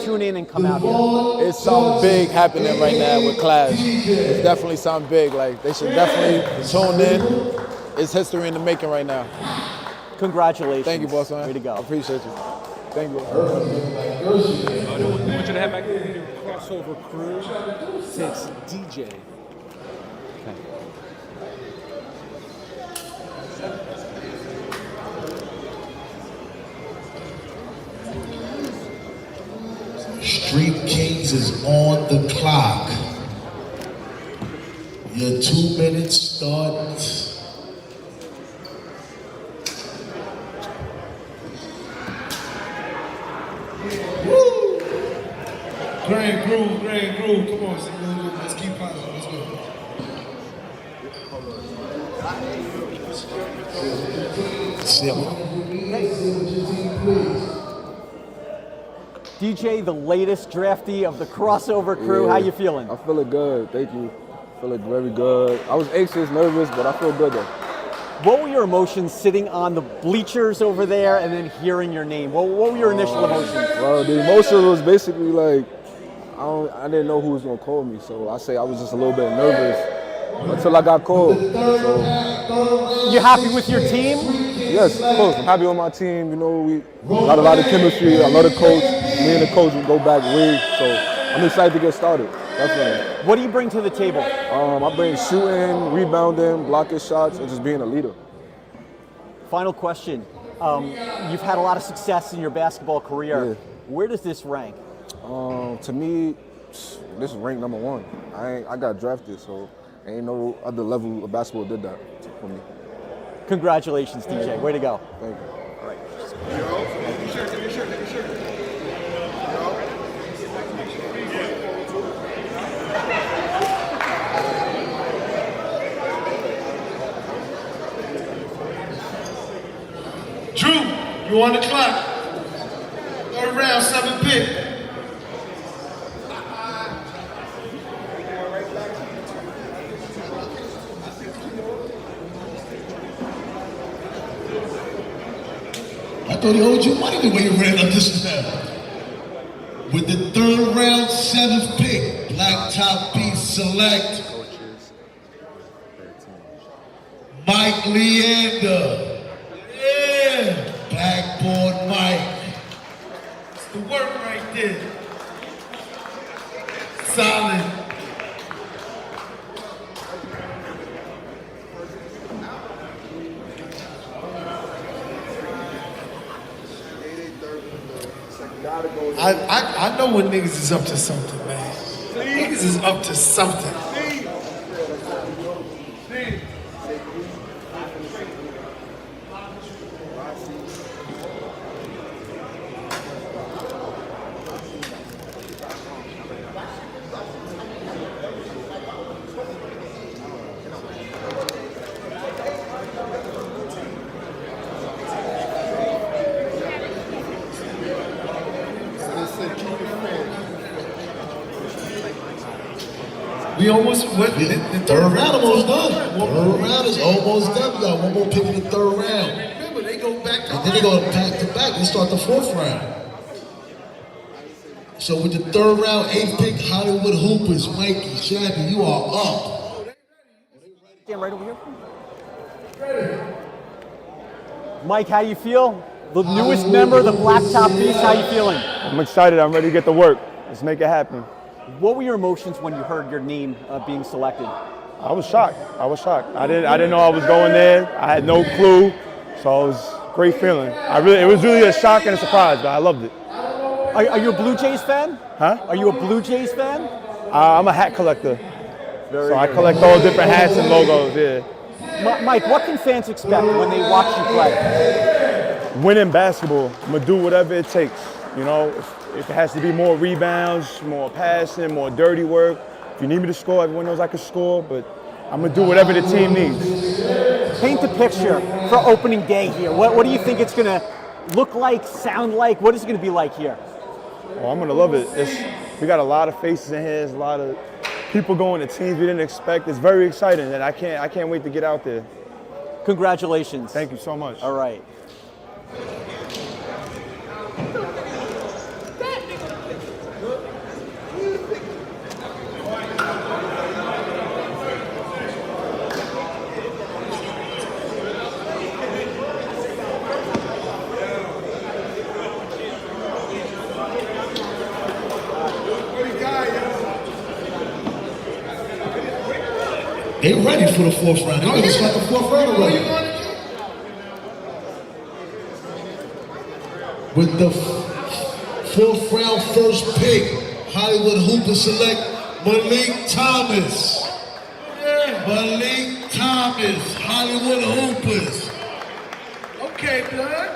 tune in and come out here? It's something big happening right now with Clash. It's definitely something big. Like, they should definitely tune in. It's history in the making right now. Congratulations. Thank you, boss man. Way to go. I appreciate you. Thank you. I want you to have back the crossover crew since DJ. Street Kings is on the clock. Your 2 minutes start. Woo! Grand groove. Come on, let's keep positive. Let's go. DJ, the latest draftee of the crossover crew. How you feeling? I'm feeling good, thank you. Feeling very good. I was anxious, nervous, but I feel good though. What were your emotions sitting on the bleachers over there and then hearing your name? What were your initial emotions? Well, the emotion was basically like, I didn't know who was gonna call me, so I say I was just a little bit nervous until I got called. So. You happy with your team? Yes, of course. I'm happy with my team. You know, we got a lot of chemistry. I love the coach. Me and the coach will go back way, so I'm excited to get started. Definitely. What do you bring to the table? I bring shooting, rebounding, blocking shots, and just being a leader. Final question. You've had a lot of success in your basketball career. Yeah. Where does this rank? To me, this is rank number 1. I got drafted, so ain't no other level of basketball did that for me. Congratulations, DJ. Way to go. Thank you. All right. Drew, you on the clock. Third round, 7th pick. I thought he owed you money the way he ran up this snap. With the 3rd round, 7th pick, Black Top Beat select Mike Leander. Yeah, backboard Mike. It's the work right there. Solid. I know when niggas is up to something, man. Niggas is up to something. We almost went. The third round almost done. Third round is almost done. We got one more pick in the third round. Remember, they go back to And then they go back to back. They start the fourth round. So with the third round, 8th pick, Hollywood Hoopers, Mikey, Shabby, you are up. Stand right over here. Mike, how you feel? The newest member of the Blacktop Beast, how you feeling? I'm excited. I'm ready to get to work. Let's make it happen. What were your emotions when you heard your name being selected? I was shocked. I didn't know I was going there. I had no clue. So it was a great feeling. It was really a shock and a surprise, but I loved it. Are you a Blue Jays fan? Huh? Are you a Blue Jays fan? I'm a hat collector. Very I good. collect all different hats and logos, yeah. Mike, what can fans expect when they watch you play? Winning basketball. I'm going to do whatever it takes. You know, if it has to be more rebounds, more passing, more dirty work. If you need me to score, everyone knows I can score, but I'm going to do whatever the team needs. Paint the picture for opening day here. What do you think it's going to look like, sound like? What is it going to be like here? Oh, I'm going to love it. We got a lot of faces in here. There's a lot of people going to teams we didn't expect. It's very exciting, and I can't wait to get out there. Congratulations. Thank you so much. All right. They ready for the fourth round. They ready to start the fourth round already. With the fourth round first pick, Hollywood Hoopers select Malik Thomas. Malik Thomas, Hollywood Hoopers. Okay, blood.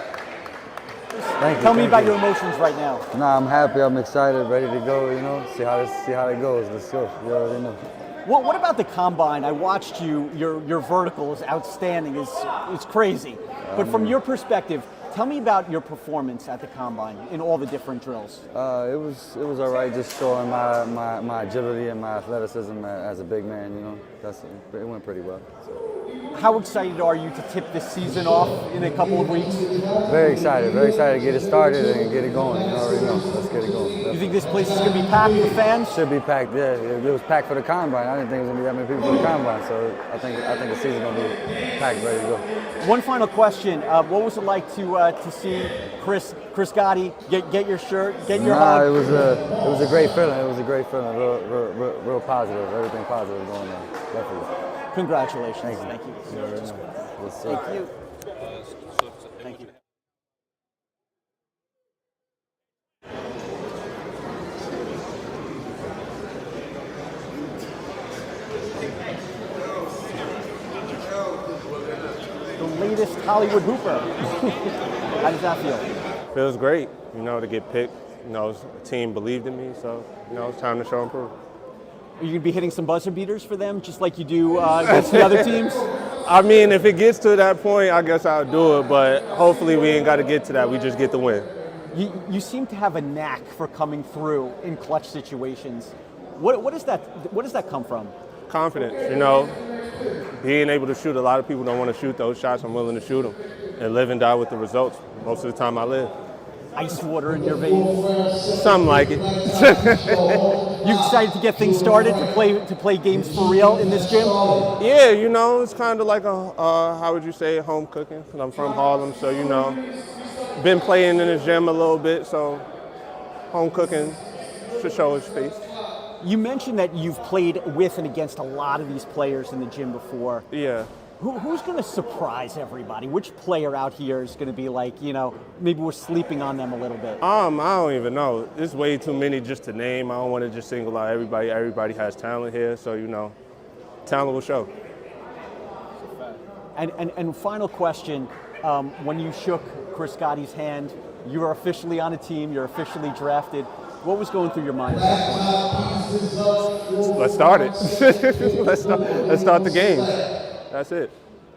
Tell me about your emotions right now. Nah, I'm happy. I'm excited, ready to go. You know, see how it goes. Let's go. You already know. What about the combine? I watched you. Your vertical is outstanding. It's crazy. But from your perspective, tell me about your performance at the combine in all the different drills. It was all right. Just showing my agility and my athleticism as a big man. You know, it went pretty well. How excited are you to tip this season off in a couple of weeks? Very excited to get it started and get it going. You already know. Let's get it going. You think this place is going to be packed with fans? Should be packed. Yeah, it was packed for the combine. I didn't think it was going to be that many people for the combine. So I think the season's going to be packed, ready to go. One final question: what was it like to see Chris Gotti get your shirt, get your hug? It was a great feeling. It was a great feeling. Real positive. Everything positive going on. Definitely. Congratulations. Thank you. Thank you. Yes, sir. Thank you. Thank you. The latest Hollywood Hooper. How does that feel? Feels great, you know, to get picked. You know, the team believed in me, so, you know, it's time to show and prove. Are you going to be hitting some buzzer beaters for them, just like you do against the other teams? I mean, if it gets to that point, I guess I'll do it, but hopefully we ain't got to get to that. We just get the win. You seem to have a knack for coming through in clutch situations. What does that come from? Confidence, you know, being able to shoot. A lot of people don't want to shoot those shots. I'm willing to shoot them and live and die with the results. Most of the time I live. Ice water in your veins? Something like it. You excited to get things started, to play games for real in this gym? Yeah, you know, it's kind of like how would you say, home cooking. I'm from Harlem, so, you know, been playing in the gym a little bit, so home cooking should show its face. You mentioned that you've played with and against a lot of these players in the gym before. Yeah. Who's going to surprise everybody? Which player out here is going to be like, you know, maybe we're sleeping on them a little bit? I don't even know. There's way too many just to name. I don't want to just single out everybody. Everybody has talent here, so, you know, talent will show. And final question, when you shook Chris Gotti's hand, you are officially on a team, you're officially drafted. What was going through your mind at that point? Let's start it. Let's start the game. That's it.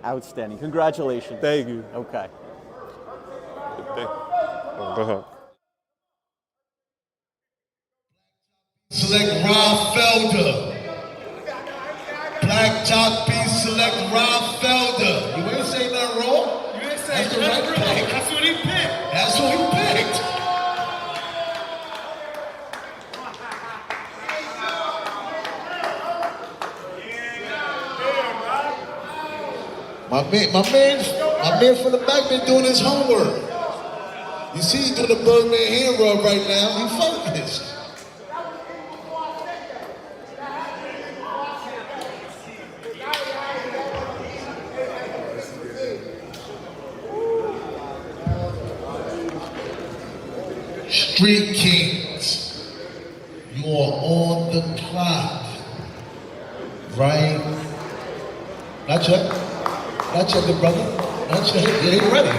Outstanding. Congratulations. Thank you. Okay. Go ahead. Select Rob Felder. Black Top Beast select Rob Felder. You ain't say nothing wrong. You ain't say That's the right nothing wrong. pick. That's what he picked. That's what he picked. My man from the back been doing his homework. You see, he's doing the Birdman hand rub right now. He focused. Street Kings, you are on the clock, right? Not yet. Not yet, good brother. Not yet. Yeah, he ready. I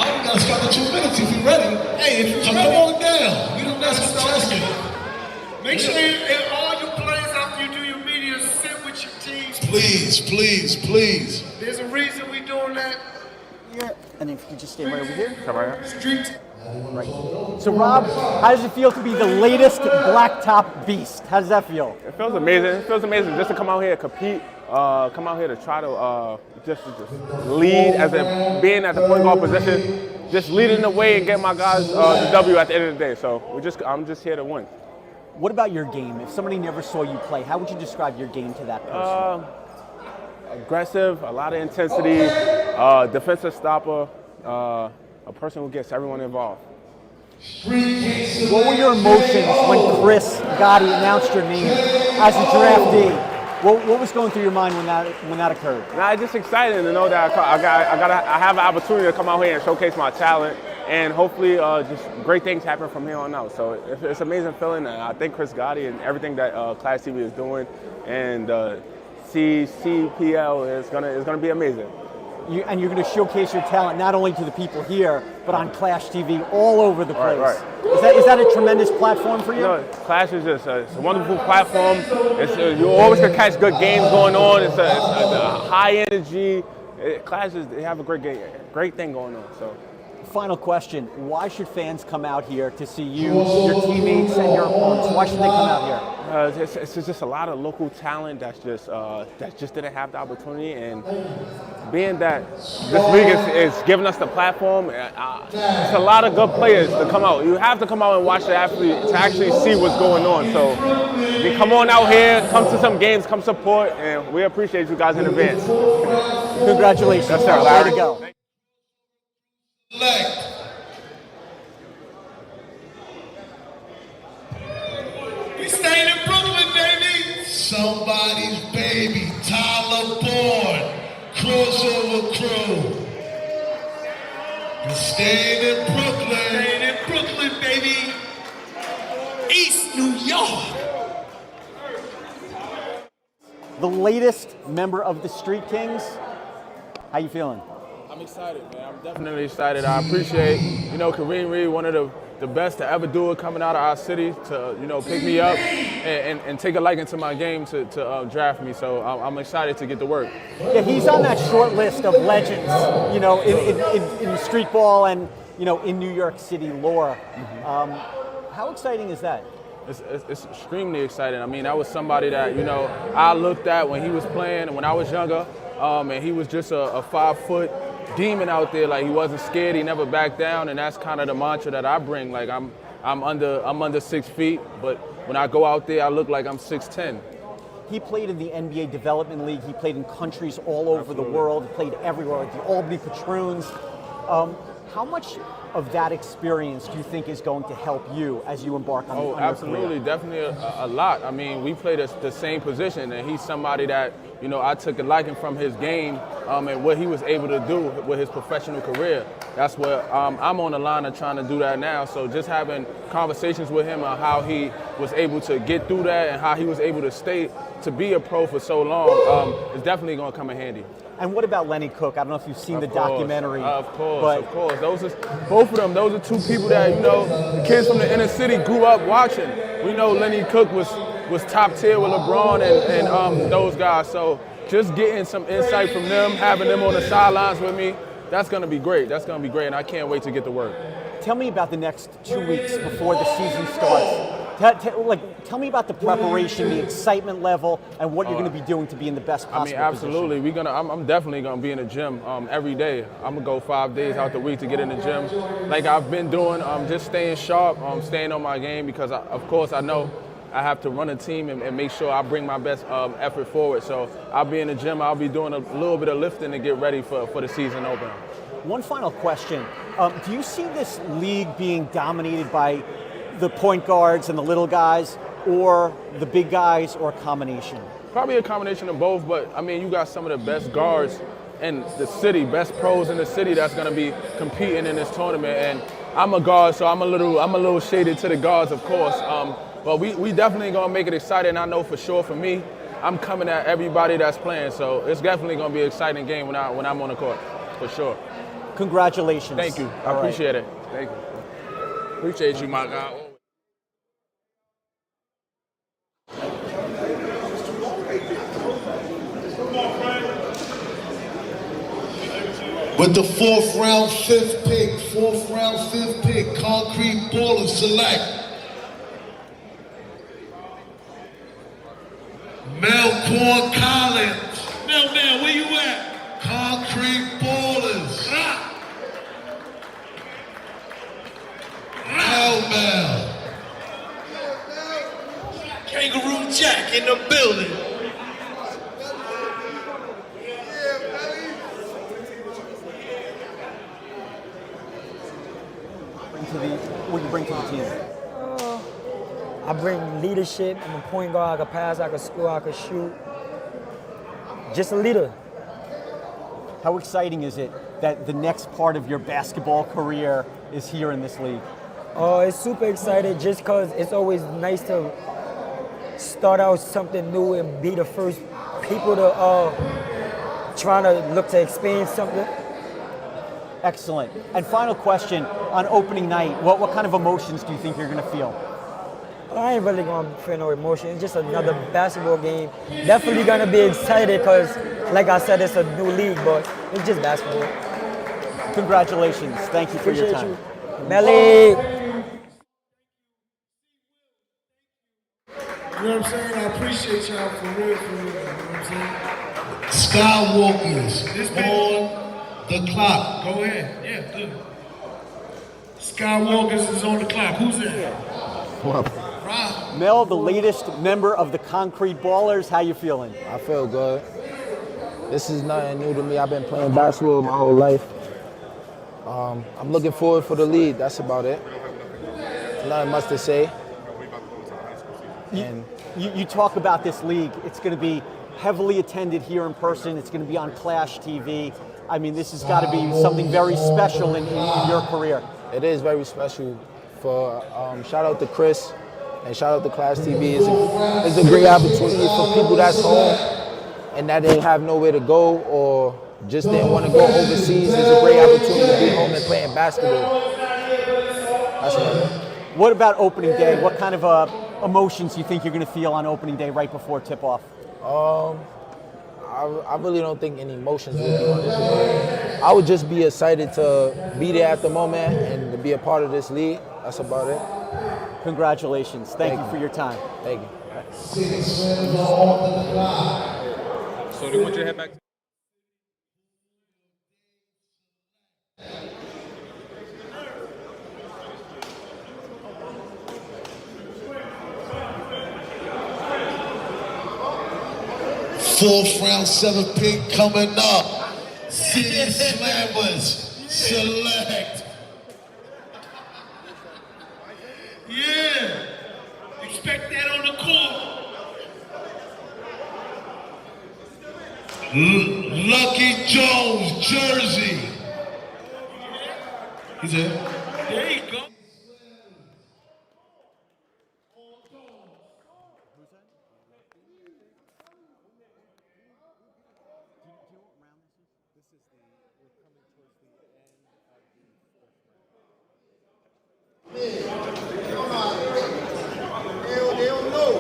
only got to start in 2 minutes if you're ready. Hey, if you're come on down. We don't have to test it. Make sure all your plays after you do your media sit with your teams. Please, please, please. There's a reason we doing that. Yeah, and if you could just stay right over here. Come right here. Street. Right. So Rob, how does it feel to be the latest blacktop beast? How does that feel? It feels amazing. It feels amazing just to come out here and compete. Come out here to try to just lead as being at the point guard position, just leading the way and get my guys the W at the end of the day. So I'm just here to win. What about your game? If somebody never saw you play, how would you describe your game to that person? Aggressive, a lot of intensity, defensive stopper, a person who gets everyone involved. What were your emotions when Chris Gotti announced your name as a draftee? What was going through your mind when that occurred? Nah, I'm just excited to know that I have an opportunity to come out here and showcase my talent, and hopefully just great things happen from here on out. So it's an amazing feeling, and I think Chris Gotti and everything that ClashTV is doing, and CPL is gonna be amazing. And you're going to showcase your talent not only to the people here, but on ClashTV all over the place. Right. Is that a tremendous platform for you? No, Clash is just it's a wonderful platform. You always can catch good games going on. It's a high energy. Clash they have a great thing going on. So. Final question, why should fans come out here to see you, your teammates, and your opponents? Why should they come out here? It's just a lot of local talent that just didn't have the opportunity, and being that this league is giving us the platform, it's a lot of good players to come out. You have to come out and watch the athlete to actually see what's going on. So you come on out here, come to some games, come support, and we appreciate you guys in advance. Congratulations. Yes, sir. Larry. Way to go. We staying in Brooklyn, baby. Somebody's baby, Tyler Bourne, crossover crew. We're staying in Brooklyn. Staying in Brooklyn, baby. East New York. The latest member of the Street Kings. How you feeling? I'm excited, man. I'm definitely excited. I appreciate, Kareem Reed, one of the best to ever do it coming out of our city to, pick me up and take a liking to my game to draft me. So I'm excited to get to work. Yeah, he's on that short list of legends, in street ball and, in New York City lore. How exciting is that? It's extremely exciting. I mean, that was somebody that, I looked at when he was playing and when I was younger, and he was just a 5-foot demon out there. Like, he wasn't scared, he never backed down, and that's kind of the mantra that I bring. Like, I'm under 6 feet, but when I go out there, I look like I'm 6'10". He played in the NBA Development League. He played in countries all over the world. He played everywhere, at the Albany Patroons. How much of that experience do you think is going to help you as you embark on your absolutely, career? definitely a lot. I mean, we play the same position, and he's somebody that, I took a liking from his game and what he was able to do with his professional career. That's what I'm on the line of trying to do that now. So just having conversations with him on how he was able to get through that and how he was able to stay to be a pro for so long is definitely going to come in handy. And what about Lenny Cook? I don't know if you've seen the documentary. Of course. Both of them, those are two people that, the kids from the inner city grew up watching. We know Lenny Cook was top tier with LeBron and those guys. So just getting some insight from them, having them on the sidelines with me, that's going to be great. That's going to be great, and I can't wait to get to work. Tell me about the next 2 weeks before the season starts. Tell me about the preparation, the excitement level, and what you're going to be doing to be in the best possible absolutely. position. I'm definitely gonna be in the gym every day. I'm gonna go 5 days out the week to get in the gym, like I've been doing. Just staying sharp, staying on my game, because of course I know I have to run a team and make sure I bring my best effort forward. So I'll be in the gym. I'll be doing a little bit of lifting to get ready for the season opener. One final question: do you see this league being dominated by the point guards and the little guys, or the big guys, or a combination? Probably a combination of both, but I mean, you got some of the best guards in the city, best pros in the city that's going to be competing in this tournament. And I'm a guard, so I'm a little shaded to the guards, of course. But we definitely going to make it exciting. I know for sure for me, I'm coming at everybody that's playing, so it's definitely going to be an exciting game when I'm on the court, for sure. Congratulations. Thank you. I appreciate it. Thank you. Appreciate you, my guy. With the fourth round, fifth pick, Concrete Ballers select Melcorn Collins. Mel, where you at? Concrete Ballers. Mel. Kangaroo Jack in the building. What do you bring to the team? I bring leadership. I'm a point guard. I can pass, I can score, I can shoot. Just a leader. How exciting is it that the next part of your basketball career is here in this league? Oh, it's super excited just because it's always nice to start out something new and be the first people to trying to look to expand something. Excellent. And final question, on opening night, what kind of emotions do you think you're going to feel? I ain't really going to feel no emotion. It's just another basketball game. Definitely going to be excited because, like I said, it's a new league, but it's just basketball. Congratulations. Thank you for your time. You. Melly. You know what I'm saying? I appreciate y'all for real, you know what I'm saying? Skywalkers on the clock. Go ahead. Yeah, good. Skywalkers is on the clock. Who's that? Mel, the latest member of the Concrete Ballers. How you feeling? I feel good. This is nothing new to me. I've been playing basketball my whole life. I'm looking forward for the league. That's about it. Nothing much to say. You talk about this league. It's going to be heavily attended here in person. It's going to be on ClashTV. I mean, this has got to be something very special in your career. It is very special. Shout out to Chris and shout out to ClashTV. It's a great opportunity for people that's home and that didn't have nowhere to go or just didn't want to go overseas. It's a great opportunity to be home and playing basketball. That's what I mean. What about opening day? What kind of emotions do you think you're going to feel on opening day right before tip-off? I really don't think any emotions will be on this day. I would just be excited to be there at the moment and to be a part of this league. That's about it. Congratulations. Thank you for your time. Thank you. So they want you to head back. Fourth round, seventh pick coming up. City Slammers select. Yeah. Expect that on the court. Lucky Jones, Jersey. He's there. There you go. They don't know.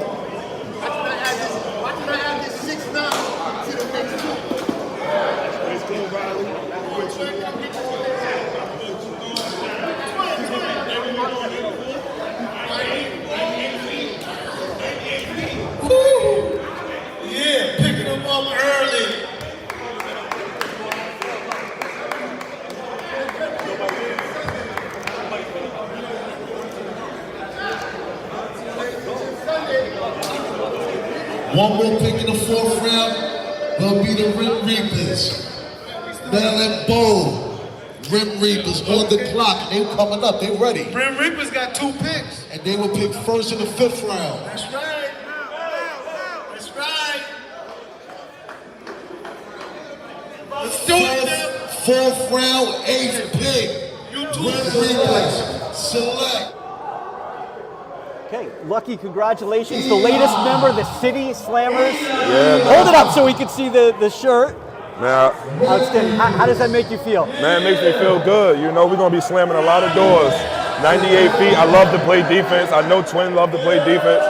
Why did I have this 6'9" to the next two? Let's go, Riley. One more pick in the 4th round will be the Rim Reapers. Bell and Bowl. Rim Reapers on the clock. They coming up. They ready. Rim Reapers got 2 picks. And they will pick first in the 5th round. That's right. That's right. Let's do it now. 4th round, 8th pick. Rim Reapers. Select. Okay, Lucky, congratulations. The latest member, the City Slammers. Yeah, man. Hold it up so we can see the shirt. Man, Outstanding. How does that make you feel? man, it makes me feel good. You know, we're going to be slamming a lot of doors. 98 feet, I love to play defense. I know Twin love to play defense.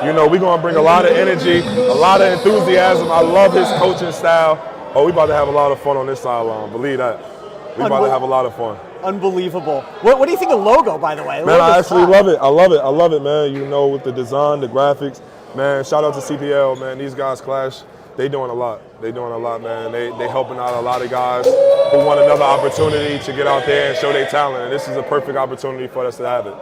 You know, we're going to bring a lot of energy, a lot of enthusiasm. I love his coaching style. Oh, we about to have a lot of fun on this sideline. Believe that. We about to have a lot of fun. Unbelievable. What do you think of the logo, by the way? Man, I actually love it. I love it. I love it, man. You know, with the design, the graphics. Man, shout out to CPL, man. These guys, Clash, they doing a lot. They doing a lot, man. They helping out a lot of guys who want another opportunity to get out there and show their talent. And this is a perfect opportunity for us to have it.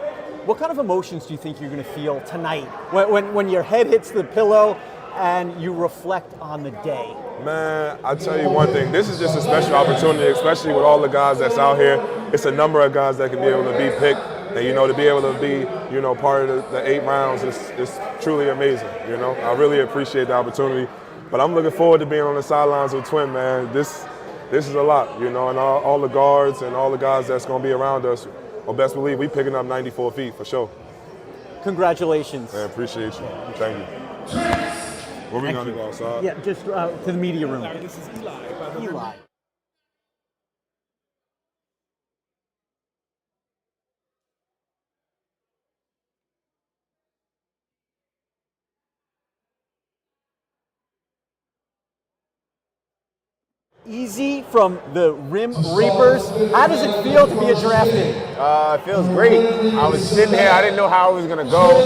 What kind of emotions do you think you're going to feel tonight when your head hits the pillow and you reflect on the day? Man, I tell you one thing, this is just a special opportunity, especially with all the guys that's out here. It's a number of guys that can be able to be picked, and you know, to be able to be, you know, part of the 8 rounds is truly amazing. You know, I really appreciate the opportunity, but I'm looking forward to being on the sidelines with Twin, man. This is a lot, you know, and all the guards and all the guys that's going to be around us. Well, best believe we picking up 94 feet for sure. Congratulations. Man, appreciate you. Thank you. Where we gonna go outside? Yeah, just to the media room. This is Eli. Eli. Easy from the Rim Reapers. How does it feel to be a draftee? It feels great. I was sitting here, I didn't know how it was gonna go.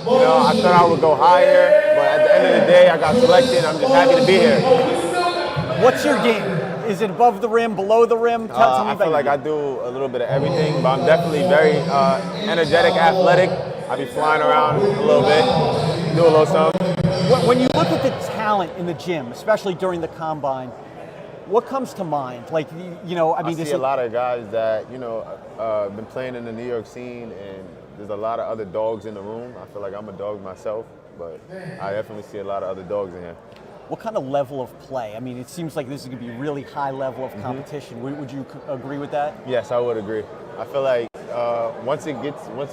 You know, I thought I would go higher, but at the end of the day, I got selected. I'm just happy to be here. What's your game? Is it above the rim, below the rim? Tell me I about feel like your I do a little bit of everything, but I'm definitely very energetic, athletic. I be flying around a little bit, do a little something. When you look at the talent in the gym, especially during the combine, what comes to mind? Like, you know, I mean, I see a lot of guys that, you know, been playing in the New York scene, and there's a lot of other dogs in the room. I feel like I'm a dog myself, but I definitely see a lot of other dogs in here. What kind of level of play? I mean, it seems like this is going to be really high level of competition. Would you agree with that? Yes, I would agree. I feel like once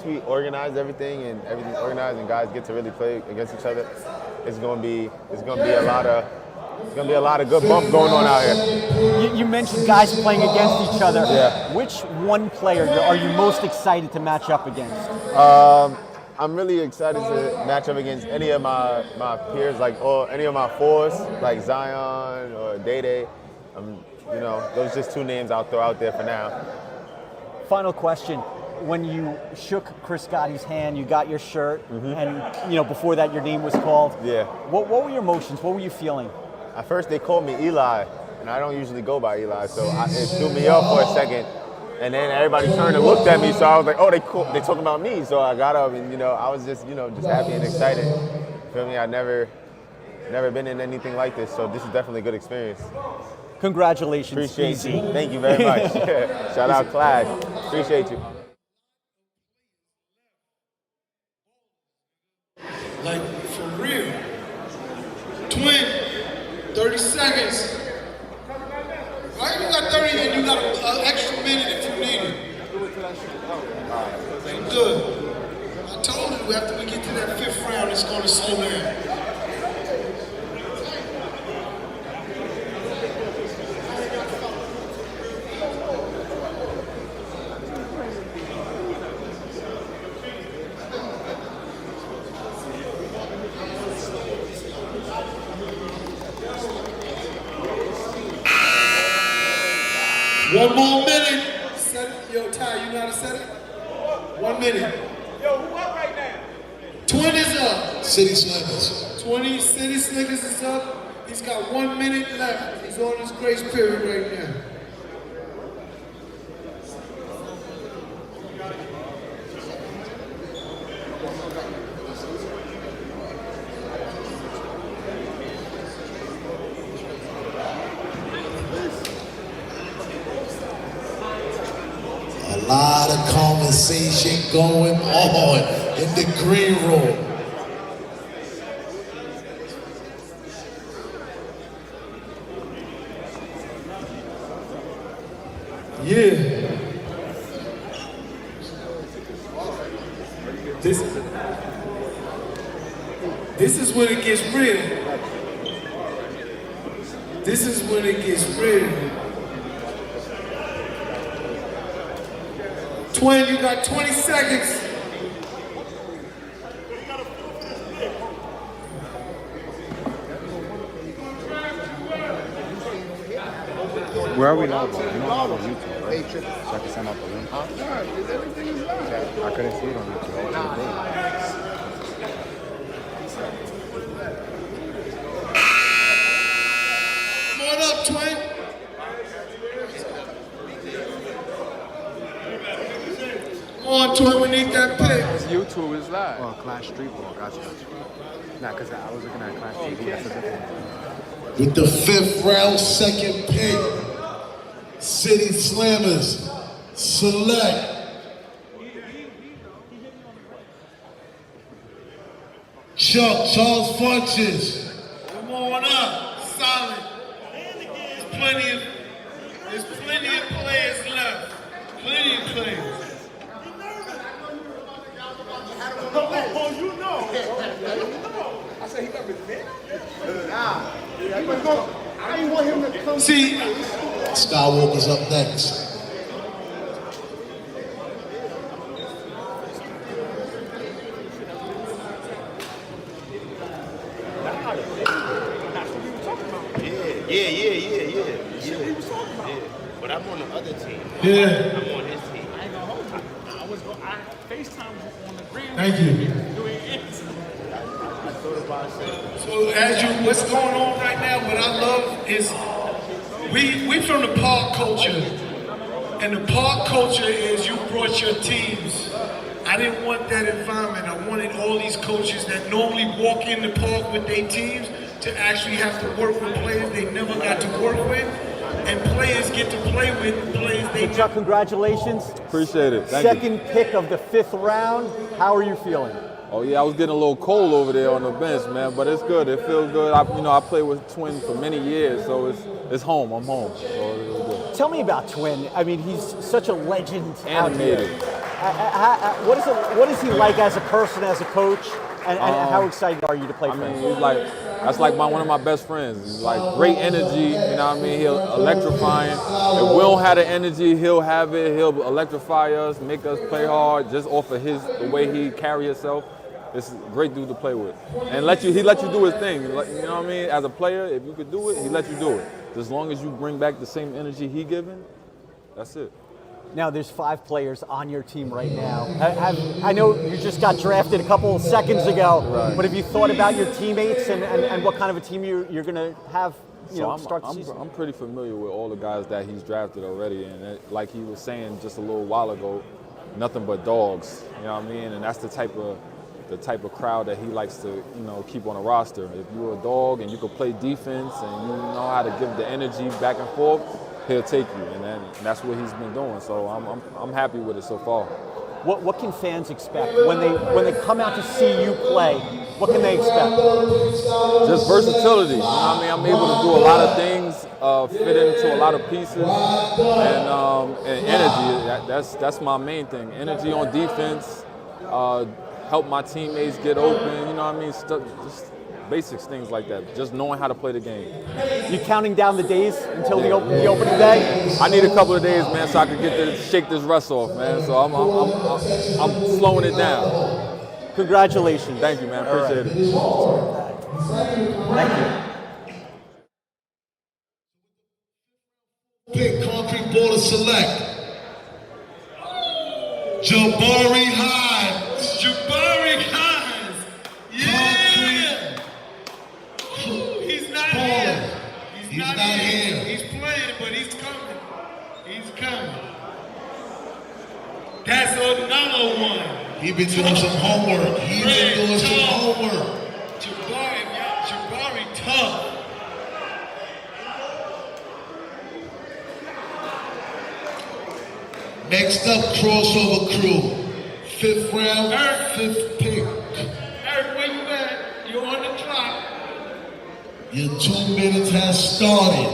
we organize everything and everything's organized and guys get to really play against each other, it's gonna be a lot of good bump going on out here. You mentioned guys playing against each other. Yeah. Which one player are you most excited to match up against? I'm really excited to match up against any of my peers, or any of my fours, like Zion or Day. You know, those are just 2 names I'll throw out there for now. Final question. When you shook Chris Gotti's hand, you got your shirt, and you know, before that your name was called. Yeah. What were your emotions? What were you feeling? At first they called me Eli, and I don't usually go by Eli, so it threw me off for a second. And then everybody turned and looked at me, so I was like, oh, they talking about me. So I got up, and you know, I was just happy and excited. Feel me? I've never been in anything like this, so this is definitely a good experience. Congratulations. Appreciate you. Thank you very much. Shout out Clash. Appreciate you. Like, for real. Twin, 30 seconds. Right? You got 30 and you got an extra minute if you need it. Good. I told you after we get to that 5th round, it's going to slow down. One more minute. Set it. Yo, Ty, you know how to set it? 1 minute. Yo, who up right now? Twin is up. City Slammers. 20 City Slickers is up. He's got 1 minute left. He's on his grace period right now. A lot of conversation going on in the green room. Yeah. This is when it gets real. This is when it gets real. Twin, you got 20 seconds. Where are we now, bro? We're not on YouTube, right? So I can send out the link. I couldn't see it on YouTube. Come on up, Twin. Come on, Twin, we need that pick. It's YouTube, it's live. Oh, Clash Streetball, gotcha. Nah, because I was looking at Clash TV. That's a different one. With the 5th round, second pick, City Slammers select Chuck, Charles Funches. Come on up, solid. There's plenty of players left. Plenty of players. Oh, you know. I said he got me fit. Nah. He was going, I didn't want him to come. See, Skywalker's up next. Yeah. But I'm on the other team. Yeah. I'm on his team. I ain't gonna hold you. I FaceTime on the grand. Thank you. So what's going on right now, what I love is we from the park culture. And the park culture is you brought your teams. I didn't want that environment. I wanted all these coaches that normally walk in the park with their teams to actually have to work with players they never got to work with. And players get to play with players they Chuck, congratulations. Appreciate it. Thank Second pick of the 5th round. How are you feeling? Oh yeah, I was getting a little cold over there on the bench, man, but it's good. It feels good. I played with Twin for many years, so it's home. I'm home. So it was good. Tell me about Twin. I mean, he's such a legend. Animated. What is he like as a person, as a coach, and how excited are you to play for him? He's like, that's like one of my best friends. He's like great energy, you know what I mean? He'll electrifying. If we don't have the energy, he'll have it. He'll electrify us, make us play hard, just off of the way he carry himself. It's a great dude to play with. And he let you do his thing. You know what I mean? As a player, if you could do it, he let you do it. As long as you bring back the same energy he giving, that's it. Now, there's 5 players on your team right now. I know you just got drafted a couple seconds ago, right, but have you thought about your teammates and what kind of a team you're going to have? Start the season? I'm pretty familiar with all the guys that he's drafted already, and like he was saying just a little while ago, nothing but dogs. You know what I mean? And that's the type of crowd that he likes to, keep on a roster. If you're a dog and you can play defense and you know how to give the energy back and forth, he'll take you, and that's what he's been doing. So I'm happy with it so far. What can fans expect when they come out to see you play? What can they expect? Just versatility. You know what I mean? I'm able to do a lot of things, fit into a lot of pieces, and energy. That's my main thing. Energy on defense. Help my teammates get open. You know what I mean? Just basics, things like that. Just knowing how to play the game. You counting down the days until the opening day? I need a couple of days, man, so I can shake this rust off, man. So I'm slowing it down. Congratulations. Thank you, man. Appreciate it. Thank you. Pick concrete baller select. Jabari Hines. Jabari Hines. Yeah. He's not here. He's not here. He's playing, but he's coming. He's coming. That's another one. He been doing some homework. Jabari tough. Next up, crossover crew. 5th round, 5th pick. Eric, where you at? You're on the clock. Your 2 minutes has started.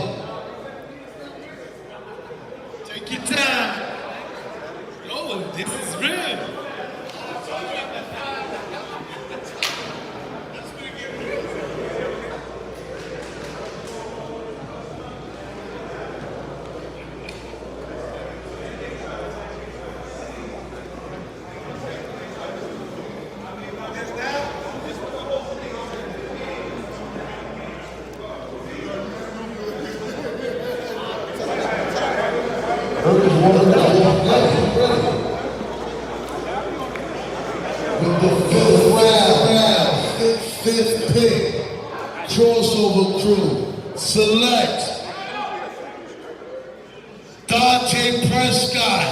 Take your time. Oh, this is real. With the 5th round, 5th pick, crossover crew, select Dante Prescott.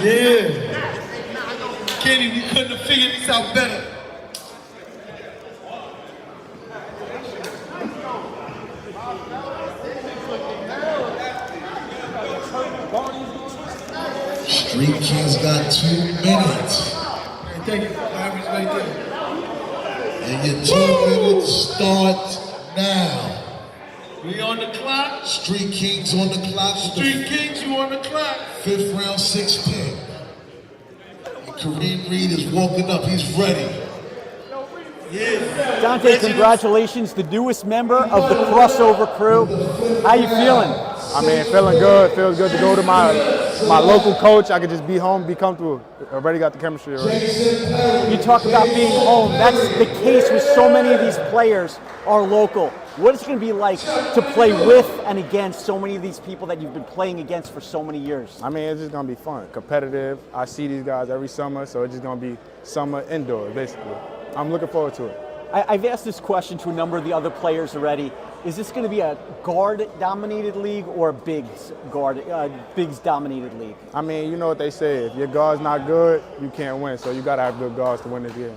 Yeah. Kenny, we couldn't have figured this out better. Street Kings got 2 minutes. Thank you. Right there. And your 2 minutes start now. We on the clock. Street Kings on the clock. Street Kings, you on the clock. 5th round, 6th pick. And Kareem Reed is walking up. He's ready. Yeah. Dante, congratulations, the newest member of the crossover crew. How you feeling? I mean, feeling good. Feels good to go to my local coach. I could just be home, be comfortable. Already got the chemistry already. You talk about being home. That's the case with so many of these players are local. What is it going to be like to play with and against so many of these people that you've been playing against for so many years? I mean, it's just going to be fun, competitive. I see these guys every summer, so it's just going to be summer indoor, basically. I'm looking forward to it. I've asked this question to a number of the other players already. Is this going to be a guard-dominated league or a bigs-dominated league? I mean, you know what they say. If your guard's not good, you can't win. So you got to have good guards to win this game.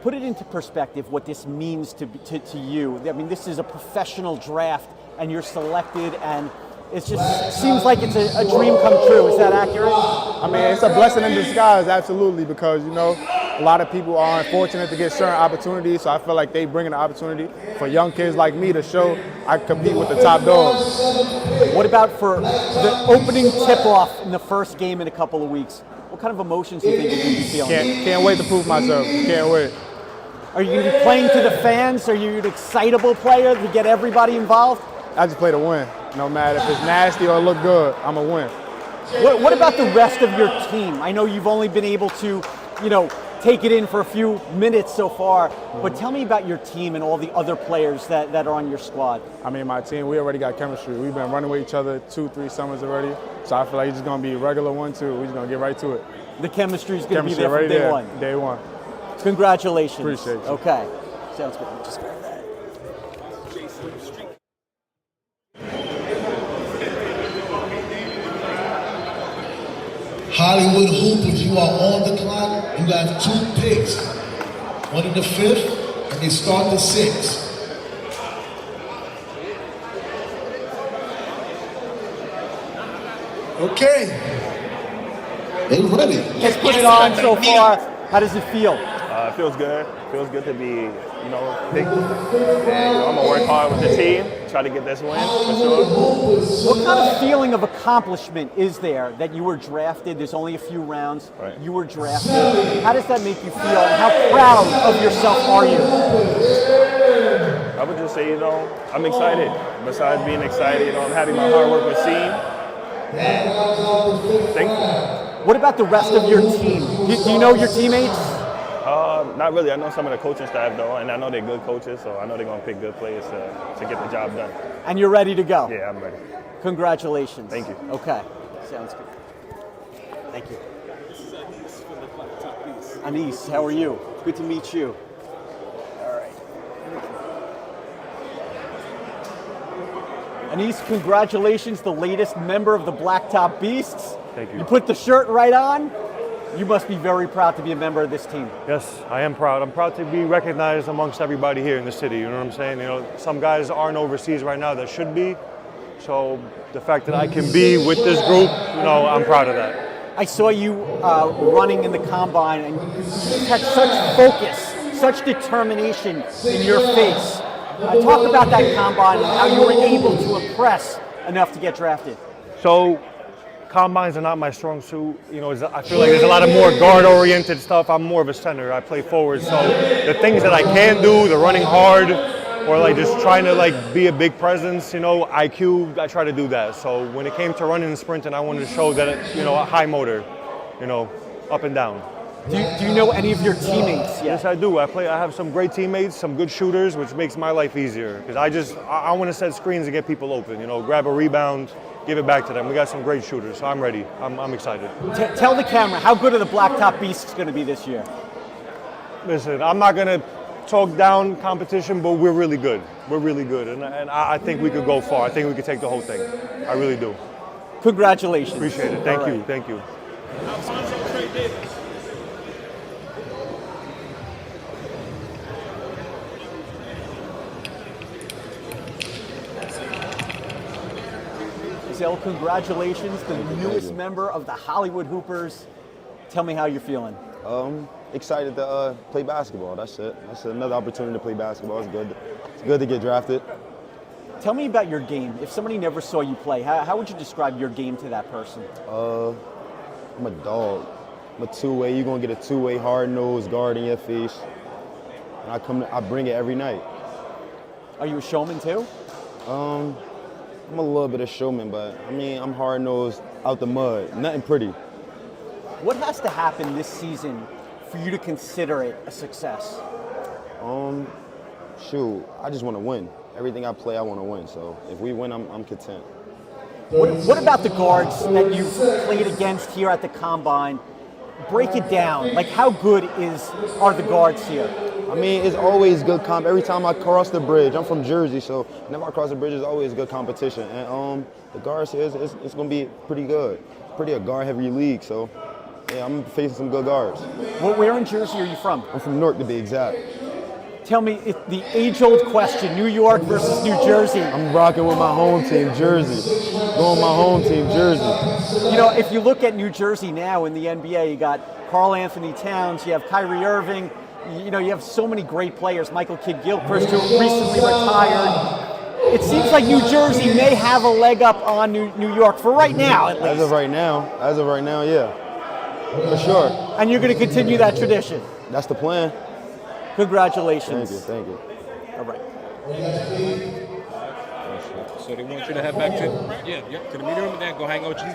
Put it into perspective what this means to you. I mean, this is a professional draft, and you're selected, and it just seems like it's a dream come true. Is that accurate? I mean, it's a blessing in disguise, absolutely, because, you know, a lot of people are unfortunate to get certain opportunities, so I feel like they bring an opportunity for young kids like me to show I compete with the top dogs. What about for the opening tip-off in the first game in a couple of weeks? What kind of emotions do you think you're going to be feeling? Can't wait to prove myself. Can't wait. Are you going to be playing to the fans? Are you an excitable player to get everybody involved? I just play to win. No matter if it's nasty or look good, I'm a win. What about the rest of your team? I know you've only been able to, take it in for a few minutes so far, but tell me about your team and all the other players that are on your squad. I mean, my team, we already got chemistry. We've been running with each other 2-3 summers already, so I feel like it's just going to be regular 1-2. We're just going to get right to it. The chemistry is going to be there from day one. Day one. Congratulations. Appreciate you. Okay. Sounds good. Just grab that. Hollywood Hoopers, you are on the clock. You have 2 picks. One in the 5th, and they start the 6th. Okay. They ready. Let's put it on so far. How does it feel? It feels good. It feels good to be, picked. And I'm going to work hard with the team, try to get this win, for sure. What kind of feeling of accomplishment is there that you were drafted? There's only a few rounds. Right. You were drafted. How does that make you feel? And how proud of yourself are you? I would just say, I'm excited. Besides being excited, I'm happy my hard work was seen. And thankful. What about the rest of your team? Do you know your teammates? Not really. I know some of the coaching staff, though, and I know they're good coaches, so I know they're going to pick good players to get the job done. And you're ready to go? Yeah, I'm ready. Congratulations. Thank you. Okay. Sounds good. Thank you. This is Anis from the Fly-Tye. Anis, how are you? Good to meet you. All right. Anise, congratulations, the latest member of the Blacktop Beasts. Thank you. You put the shirt right on. You must be very proud to be a member of this team. Yes, I am proud. I'm proud to be recognized amongst everybody here in the city. You know what I'm saying? You know, some guys aren't overseas right now that should be. So the fact that I can be with this group, you know, I'm proud of that. I saw you running in the combine, and you had such focus, such determination in your face. Talk about that combine and how you were able to impress enough to get drafted. So, combines are not my strong suit. You know, I feel like there's a lot of more guard-oriented stuff. I'm more of a center. I play forward. So the things that I can do, the running hard, or like just trying to like be a big presence, you know, IQ, I try to do that. So when it came to running and sprinting, I wanted to show that, you know, a high motor, you know, up and down. Do you know any of your teammates yet? Yes, I do. I have some great teammates, some good shooters, which makes my life easier. Because I want to set screens and get people open, you know, grab a rebound, give it back to them. We got some great shooters, so I'm ready. I'm excited. Tell the camera, how good are the Blacktop Beasts going to be this year? Listen, I'm not going to talk down competition, but we're really good. We're really good, and I think we could go far. I think we could take the whole thing. I really do. Congratulations. Appreciate it. Thank you. Thank you. Congratulations, the newest member of the Hollywood Hoopers. Tell me how you're feeling. Excited to play basketball. That's it. That's another opportunity to play basketball. It's good. It's good to get drafted. Tell me about your game. If somebody never saw you play, how would you describe your game to that person? I'm a dog. I'm a two-way. You're gonna get a two-way hard-nosed guard in your face. And I bring it every night. Are you a showman too? I'm a little bit of showman, but I mean, I'm hard-nosed out the mud. Nothing pretty. What has to happen this season for you to consider it a success? Shoot, I just want to win. Everything I play, I want to win. So if we win, I'm content. What about the guards that you've played against here at the Combine? Break it down. Like, how good are the guards here? I mean, it's always good comp. Every time I cross the bridge, I'm from Jersey, so whenever I cross the bridge, it's always good competition. And the guards here, it's going to be pretty good. Pretty a guard-heavy league, so yeah, I'm facing some good guards. Where in Jersey are you from? I'm from Newark, to be exact. Tell me, the age-old question, New York versus New Jersey. I'm rocking with my home team, Jersey. Going my home team, Jersey. You know, if you look at New Jersey now in the NBA, you got Karl Anthony Towns, you have Kyrie Irving, you know, you have so many great players, Michael Kidd-Gilchrist, who recently retired. It seems like New Jersey may have a leg up on New York for right now, at least. As of right now, yeah, for sure. And you're going to continue that tradition? That's the plan. Congratulations. Thank you. All right. So they want you to head back to to the meeting room and then go hang out with you.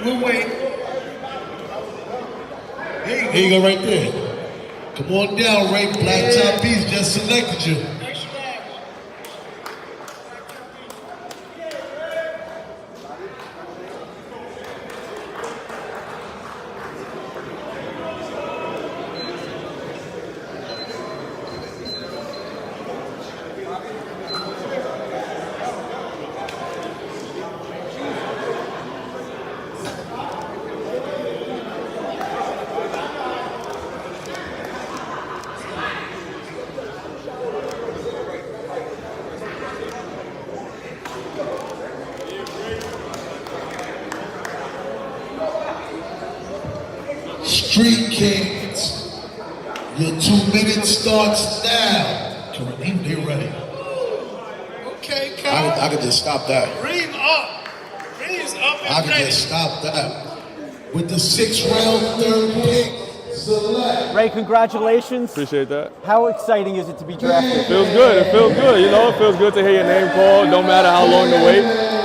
We'll wait. There you go, right there. Come on down, Ray. Blacktop Beast just selected you. Street Kings, your 2 minutes starts now. Kareem, they ready. Okay, Kern. I could just stop that. Kareem up. Kareem's up and I could just stop that. With the 6th round, 3rd pick, select. Ray, congratulations. Appreciate that. How exciting is it to be drafted? It feels good. It feels good. You know, it feels good to hear your name called. Don't matter how long the wait.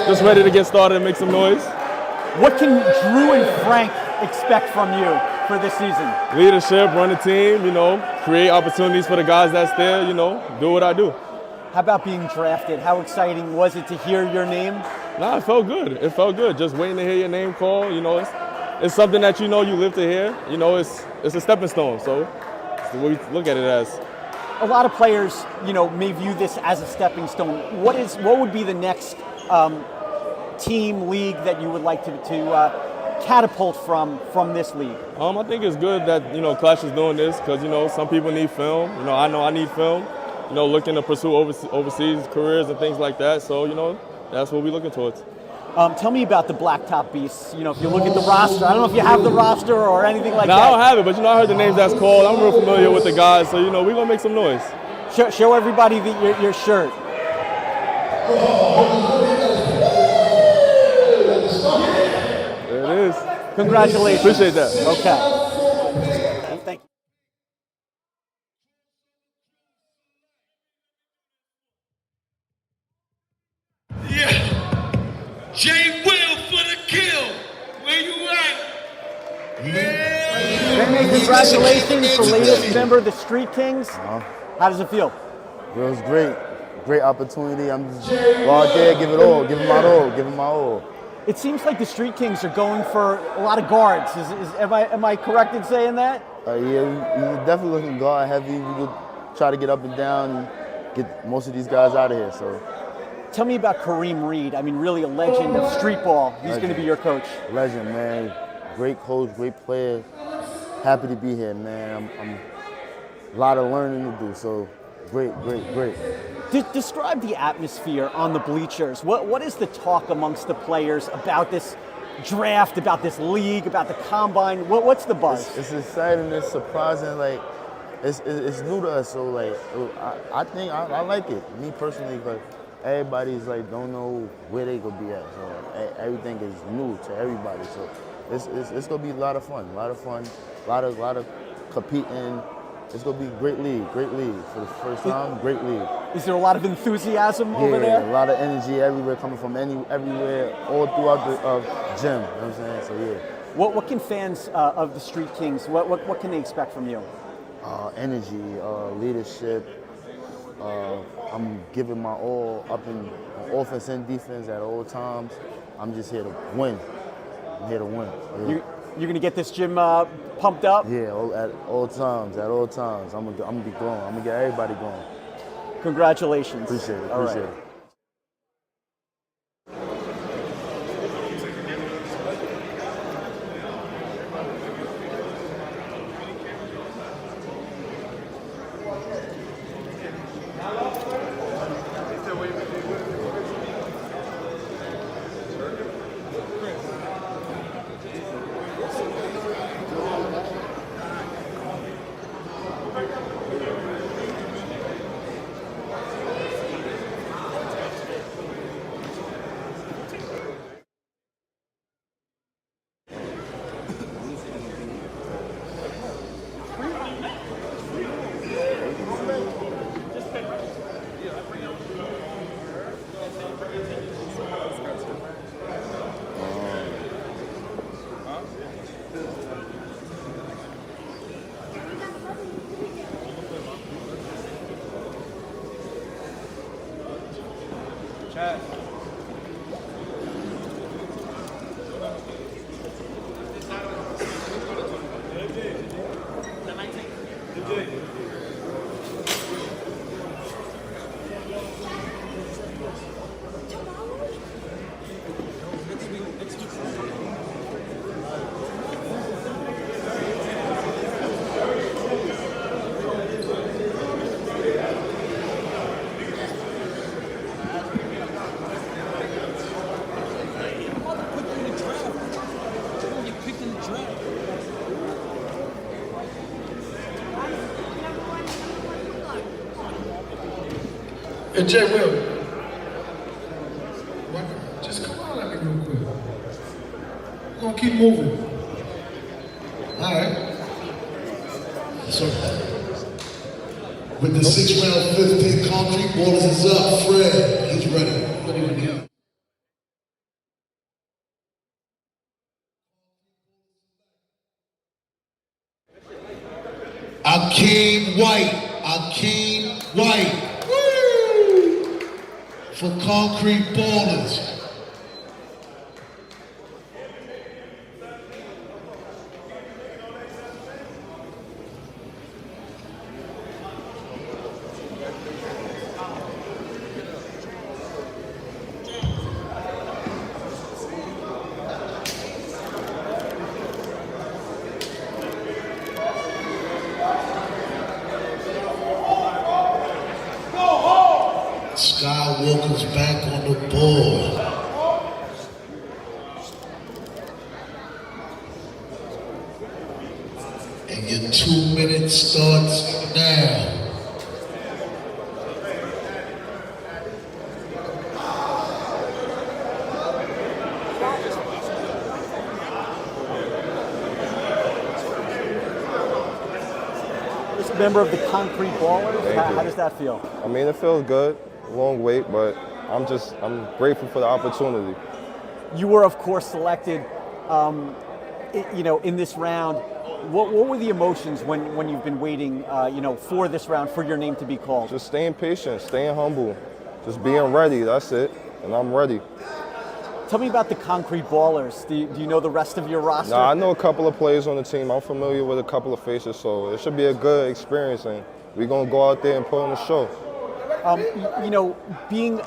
Just ready to get started and make some noise. What can Drew and Frank expect from you for this season? Leadership, run the team, you know, create opportunities for the guys that's there, you know, do what I do. How about being drafted? How exciting was it to hear your name? Nah, it felt good. It felt good. Just waiting to hear your name called, you know, it's something that you know you live to hear. You know, it's a stepping stone, so that's the way we look at it as. a lot of players, may view this as a stepping stone. What would be the next team league that you would like to catapult from this league? I think it's good that Clash is doing this because some people need film. I know I need film. Looking to pursue overseas careers and things like that. So that's what we're looking towards. Tell me about the Blacktop Beasts. If you look at the roster, I don't know if you have the roster or anything like that. I don't have it, but I heard the names that's called. I'm real familiar with the guys, so we're gonna make some noise. Show everybody your shirt. There it is. Congratulations. Appreciate that. Okay. Thank you. Jay Will for the kill. Where you at? Benny, congratulations, the latest member of the Street Kings. How does it feel? Feels great. Great opportunity. I'm just go out there, give it all, give them my all, give them my all. It seems like the Street Kings are going for a lot of guards. Am I correct in saying that? Yeah, we're definitely looking guard heavy. We could try to get up and down and get most of these guys out of here. So. Tell me about Kareem Reed. I mean, really a legend of street ball. He's going to be your coach. Legend, man. Great coach, great player. Happy to be here, man. I'm a lot of learning to do, so great. Describe the atmosphere on the bleachers. What is the talk amongst the players about this draft, about this league, about the combine? What's the buzz? It's exciting, it's surprising, it's new to us, so I think I like it. Me personally, everybody's don't know where they gonna be at. So everything is new to everybody. So it's gonna be a lot of fun. A lot of competing. It's gonna be a great league for the first time. Great league. Is there a lot of enthusiasm over there? Yeah, a lot of energy everywhere, coming from everywhere, all throughout the gym. You know what I'm saying? So yeah. What can fans of the Street Kings? What can they expect from you? Energy, leadership. I'm giving my all up in offense and defense at all times. I'm just here to win. I'm here to win. Yeah. You're gonna get this gym pumped up? Yeah, at all times. I'm gonna be going. I'm gonna get everybody going. Congratulations. Appreciate it. All right. Appreciate it. Hey, Jay Will. Just come on at me real quick. We're gonna keep moving. All right. So, with the 6th round, 15th concrete ballers is up. Fred, he's ready. Ready to go. Akeem White. Woo! For concrete ballers. Skywalker's back on the board. And your 2 minutes starts now. Member of the Concrete Ballers. How does that feel? I mean, it feels good. Long wait, but I'm grateful for the opportunity. You were, of course, selected, in this round. What were the emotions when you've been waiting, for this round, for your name to be called? Just staying patient, staying humble, just being ready. That's it, and I'm ready. Tell me about the Concrete Ballers. Do you know the rest of your roster? Nah, I know a couple of players on the team. I'm familiar with a couple of faces, so it should be a good experience, and we're gonna go out there and put on a show. Being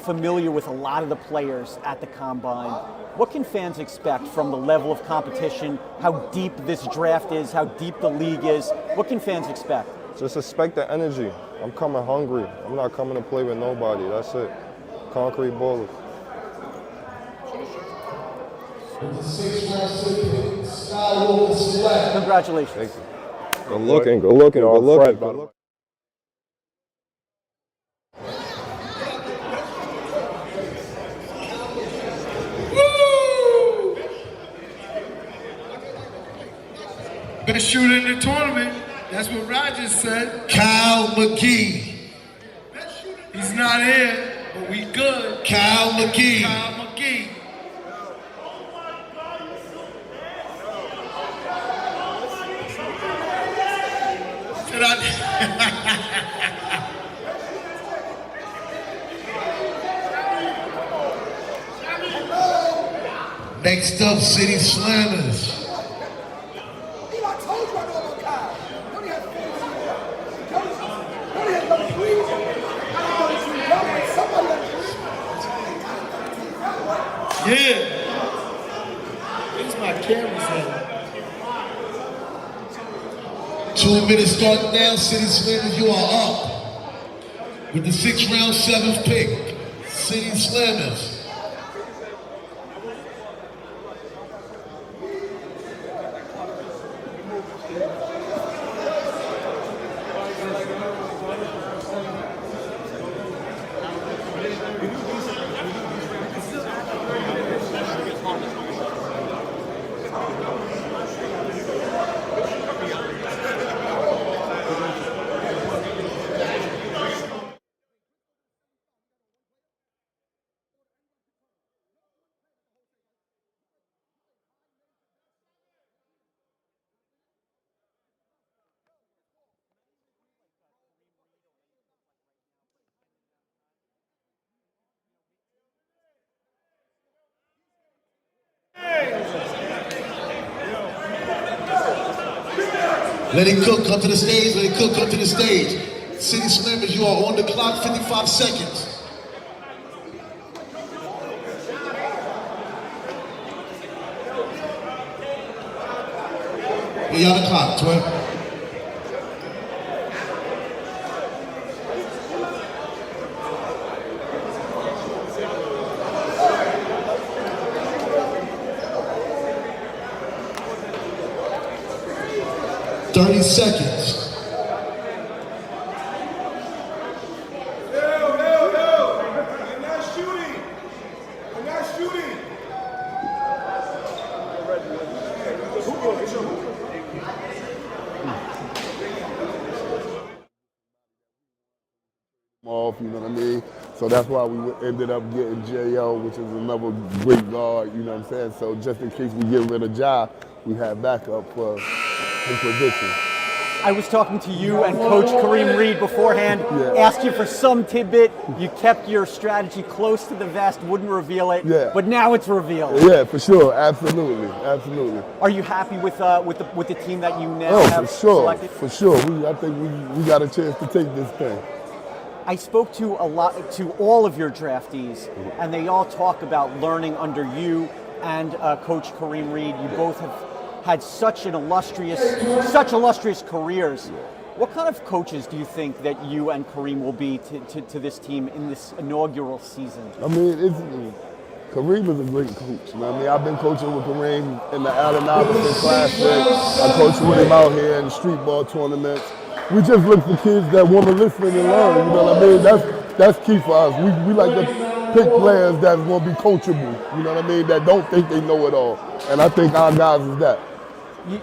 familiar with a lot of the players at the Combine, what can fans expect from the level of competition, how deep this draft is, how deep the league is? What can fans expect? Just expect the energy. I'm coming hungry. I'm not coming to play with nobody. That's it. Concrete Ballers. Congratulations. Thank you. Good looking, good looking, good looking. Good looking. Best shooter in the tournament. That's what Rogers said. Kyle McGee. He's not here, but we good. Kyle McGee. Kyle McGee. Next up, City Slammers. Yeah. It's my camera's head. 2 minutes start now, City Slammers, you are up. With the 6th round, 7th pick, City Slammers. Let it cook, come to the stage, let it cook, come to the stage. City Slammers, you are on the clock, 55 seconds. You're on the clock, 12. Seconds. I'm not shooting. I'm not shooting. Off, you know what I mean? So that's why we ended up getting J.O., which is another great guard, you know what I'm saying? So just in case we get rid of Ja, we have backup for his position. I was talking to you and Coach Kareem Reed beforehand, asked you for some tidbit. You kept your strategy close to the vest, wouldn't reveal it, but now it's revealed. Yeah, for sure, absolutely, absolutely. Are you happy with the team that you now have selected? For sure, I think we got a chance to take this thing. I spoke to all of your draftees, and they all talk about learning under you and Coach Kareem Reed. You both have had such illustrious careers. What kind of coaches do you think that you and Kareem will be to this team in this inaugural season? I mean, Kareem is a great coach. You know what I mean, I've been coaching with Kareem in the Manhattan Ave Classic. I coached with him out here in the street ball tournaments. We just look for kids that want to listen and learn. You know what I mean? That's key for us. We like to pick players that's going to be coachable. You know what I mean? That don't think they know it all. And I think our guys is that.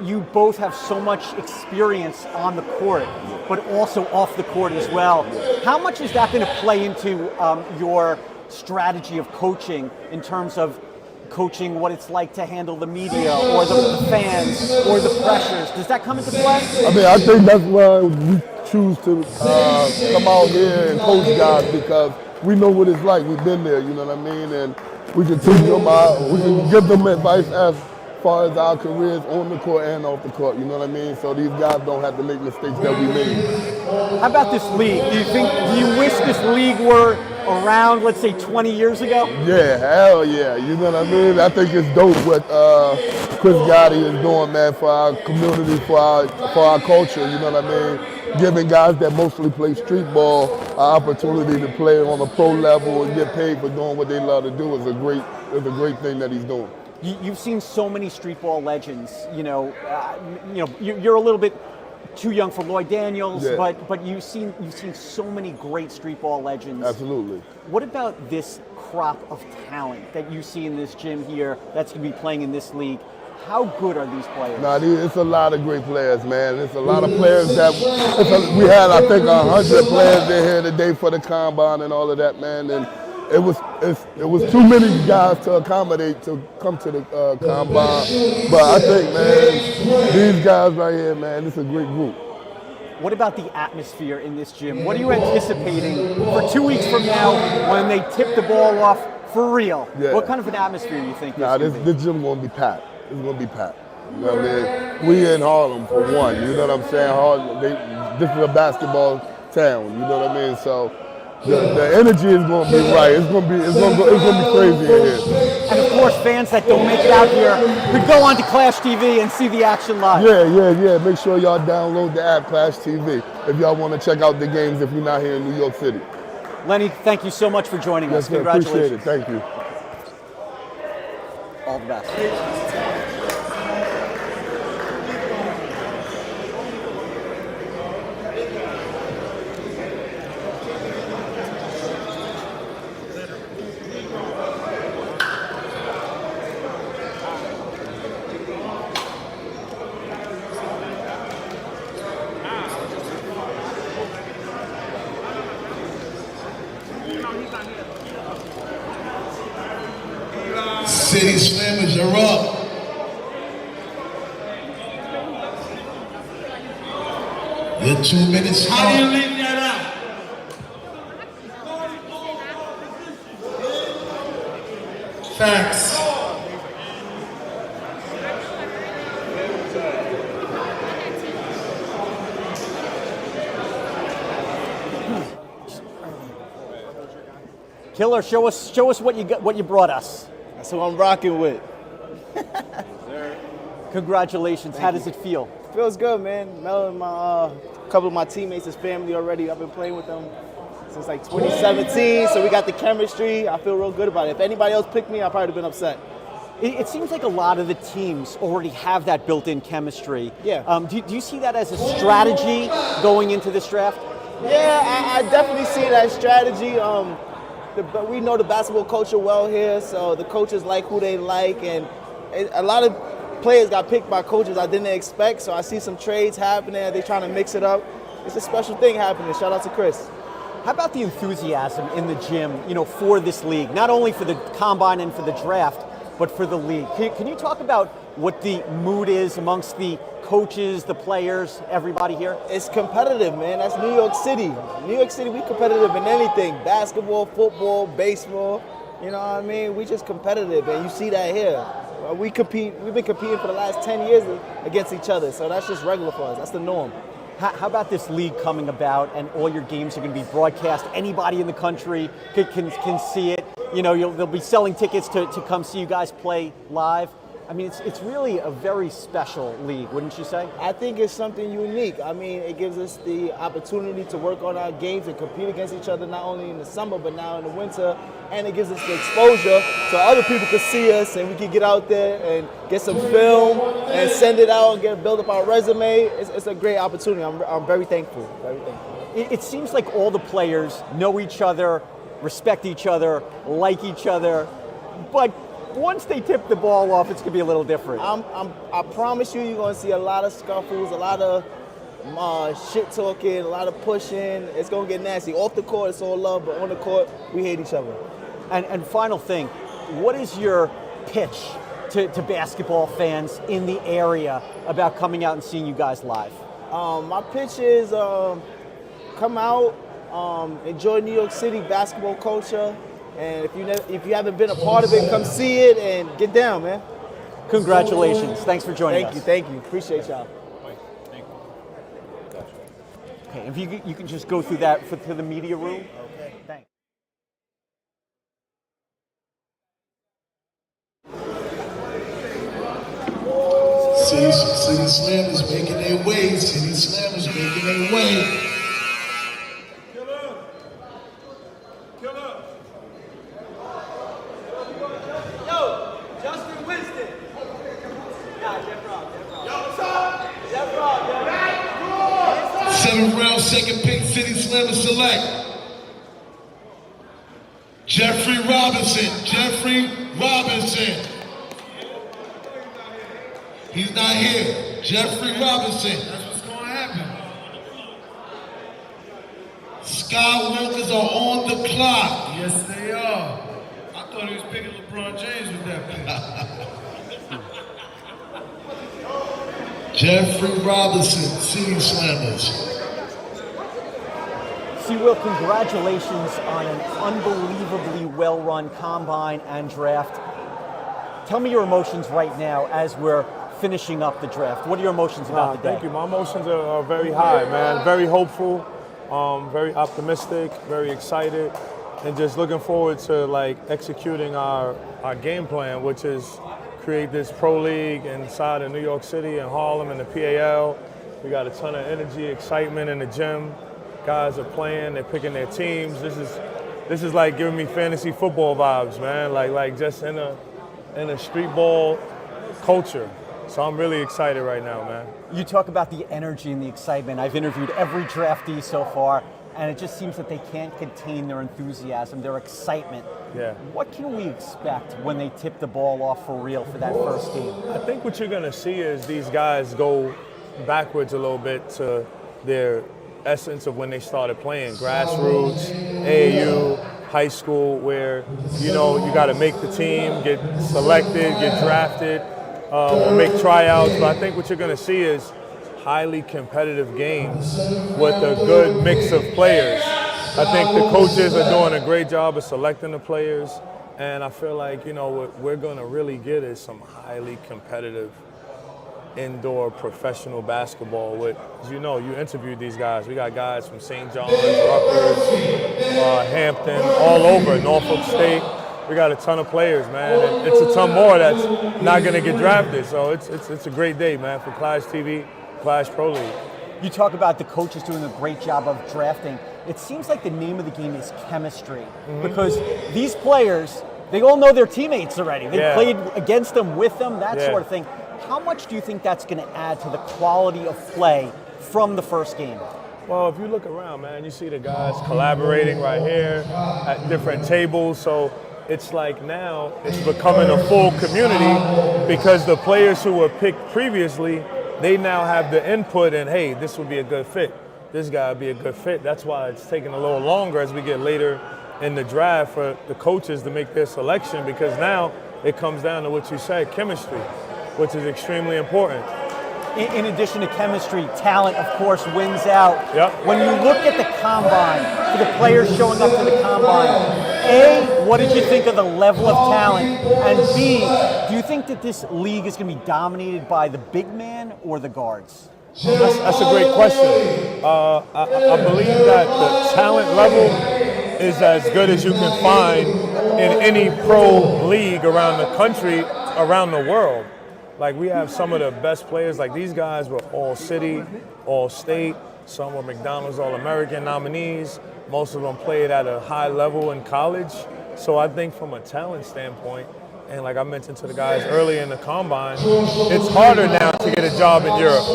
You both have so much experience on the court, but also off the court as well. How much is that going to play into your strategy of coaching in terms of coaching what it's like to handle the media or the fans or the pressures? Does that come into play? I mean, I think that's why we choose to come out here and coach guys, because we know what it's like. We've been there, you know what I mean? And we can teach them we can give them advice as far as our careers on the court and off the court, you know what I mean? So these guys don't have to make mistakes that we made. How about this league? Do you wish this league were around, let's say, 20 years ago? Yeah, hell yeah, you know what I mean? I think it's dope what Chris Gotti is doing, man, for our community, for our culture, you know what I mean? Giving guys that mostly play street ball an opportunity to play on a pro level and get paid for doing what they love to do is a great thing that he's doing. You've seen so many street ball legends. You're a little bit too young for Lloyd Daniels, yeah. but you've seen so many great street ball legends. Absolutely. What about this crop of talent that you see in this gym here that's going to be playing in this league? How good are these players? Nah, it's a lot of great players, man. It's a lot of players we had, I think, 100 players in here today for the combine and all of that, man. And it was too many guys to accommodate to come to the combine. But I think, man, these guys right here, man, it's a great group. What about the atmosphere in this gym? What are you anticipating for 2 weeks from now when they tip the ball off for real? Yeah. What kind of an atmosphere do you think this gym going to be packed. It's going to be packed. You know what I mean? We in Harlem for one. You know what I'm saying? Harlem, this is a basketball town. You know what I mean? So the energy is going to be right. It's going to be crazy in here. And of course, fans that don't make it out here could go on to ClashTV and see the action live. Yeah. Make sure y'all download the app ClashTV if y'all want to check out the games if you're not here in New York City. Lenny, thank you so much for joining us. Sir, Congratulations. appreciate it. Thank you. All the best. City Slammers are up. Your 2 minutes. How do you leave that out? Facts. Killer, show us what you brought us. That's what I'm rocking with. Congratulations. How does it feel? Feels good, man. Mel and a couple of my teammates is family already. I've been playing with them since like 2017, so we got the chemistry. I feel real good about it. If anybody else picked me, I'd probably have been upset. It seems like a lot of the teams already have that built-in chemistry. Yeah. Do you see that as a strategy going into this draft? Yeah, I definitely see that strategy. But we know the basketball culture well here, so the coaches like who they like, and a lot of players got picked by coaches I didn't expect, so I see some trades happening. They're trying to mix it up. It's a special thing happening. Shout out to Chris. How about the enthusiasm in the gym, for this league, not only for the combine and for the draft, but for the league? Can you talk about what the mood is amongst the coaches, the players, everybody here? It's competitive, man. That's New York City. New York City, we competitive in anything. Basketball, football, baseball. You know what I mean? We just competitive, and you see that here. We've been competing for the last 10 years against each other, so that's just regular for us. That's the norm. How about this league coming about and all your games are going to be broadcast? Anybody in the country can see it. They'll be selling tickets to come see you guys play live. I mean, it's really a very special league, wouldn't you say? I think it's something unique. I mean, it gives us the opportunity to work on our games and compete against each other, not only in the summer, but now in the winter. And it gives us the exposure so other people can see us and we can get out there and get some film and send it out and build up our resume. It's a great opportunity. I'm very thankful, very thankful. It seems like all the players know each other, respect each other, like each other, but once they tip the ball off, it's going to be a little different. I promise you, you're going to see a lot of scuffles, a lot of shit talking, a lot of pushing. It's going to get nasty. Off the court, it's all love, but on the court, we hate each other. And final thing, what is your pitch to basketball fans in the area about coming out and seeing you guys live? My pitch is come out, enjoy New York City basketball culture. And if you haven't been a part of it, come see it and get down, man. Congratulations. Thanks for joining us. Thank you. Appreciate y'all. Okay, if you can just go through that to the media room. Okay. Thanks. City Slammers making their way. City Slammers making their way. Round, second pick, City Slammer select. Jeffrey Robinson. He's not here. Jeffrey Robinson. That's what's going to happen. Skywalkers are on the clock. Yes, they are. I thought he was picking LeBron James with that pick. Jeffrey Robinson, City Slammers. See, Will, congratulations on an unbelievably well-run combine and draft. Tell me your emotions right now as we're finishing up the draft. What are your emotions about the day? Thank you. My emotions are very high, man. Very hopeful, very optimistic, very excited, and just looking forward to executing our game plan, which is create this pro league inside of New York City and Harlem and the PAL. We got a ton of energy, excitement in the gym. Guys are playing, they're picking their teams. This is like giving me fantasy football vibes, man. Like just in a street ball culture. So I'm really excited right now, man. You talk about the energy and the excitement. I've interviewed every draftee so far, and it just seems that they can't contain their enthusiasm, their excitement. Yeah. What can we expect when they tip the ball off for real for that first game? I think what you're gonna see is these guys go backwards a little bit to their essence of when they started playing, grassroots, AAU, high school, where you got to make the team, get selected, get drafted, or make tryouts. But I think what you're going to see is highly competitive games with a good mix of players. I think the coaches are doing a great job of selecting the players, and I feel like what we're going to really get is some highly competitive indoor professional basketball with, as you interviewed these guys. We got guys from St. John's, Rutgers, Hampton, all over, Norfolk State. We got a ton of players, man. And it's a ton more that's not going to get drafted. So it's a great day, man, for ClashTV, Clash Pro League. You talk about the coaches doing a great job of drafting. It seems like the name of the game is chemistry, because these players, they all know their teammates already. They played against them, with them, that sort of thing. How much do you think that's going to add to the quality of play from the first game? Well, if you look around, man, you see the guys collaborating right here at different tables. So it's like now it's becoming a full community because the players who were picked previously, they now have the input and, hey, this would be a good fit. This guy would be a good fit. That's why it's taking a little longer as we get later in the draft for the coaches to make their selection, because now it comes down to what you said, chemistry, which is extremely important. In addition to chemistry, talent, of course, wins out. Yep. When you look at the combine, for the players showing up to the combine, A, what did you think of the level of talent? And B, do you think that this league is going to be dominated by the big man or the guards? That's a great question. I believe that the talent level is as good as you can find in any pro league around the country, around the world. Like, we have some of the best players. Like, these guys were all city, all state. Some were McDonald's All-American nominees. Most of them played at a high level in college. So I think from a talent standpoint, and like I mentioned to the guys earlier in the combine, it's harder now to get a job in Europe.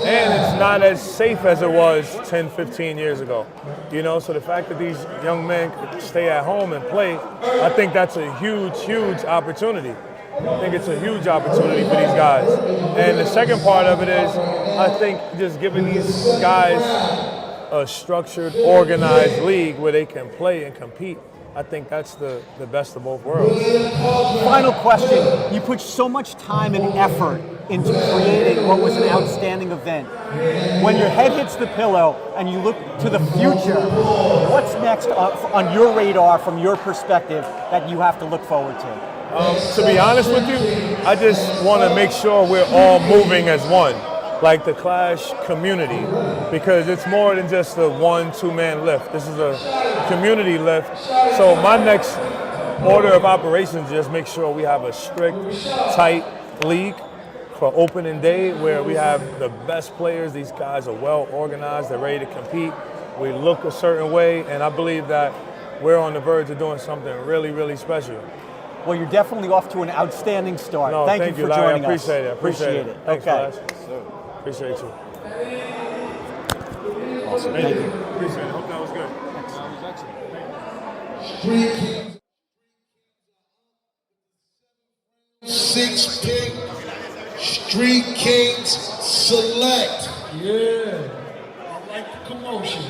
And it's not as safe as it was 10, 15 years ago. You know, so the fact that these young men could stay at home and play, I think that's a huge, huge opportunity. I think it's a huge opportunity for these guys. And the second part of it is, I think just giving these guys a structured, organized league where they can play and compete, I think that's the best of both worlds. Final question. You put so much time and effort into creating what was an outstanding event. When your head hits the pillow and you look to the future, what's next on your radar from your perspective that you have to look forward to? To be honest with you, I just want to make sure we're all moving as one, like the Clash community, because it's more than just a 1-2-man lift. This is a community lift. So my next order of operations is just make sure we have a strict, tight league for opening day where we have the best players. These guys are well organized, they're ready to compete. We look a certain way, and I believe that we're on the verge of doing something really, really special. Well, you're definitely off to an outstanding start. No, thank you for Larry. joining us. I appreciate it. Thanks, okay. Flash. Appreciate you. Awesome. Thank you. Appreciate it. Hope that was good. Street 6 pick, Street Kings select. Yeah, I like the commotion.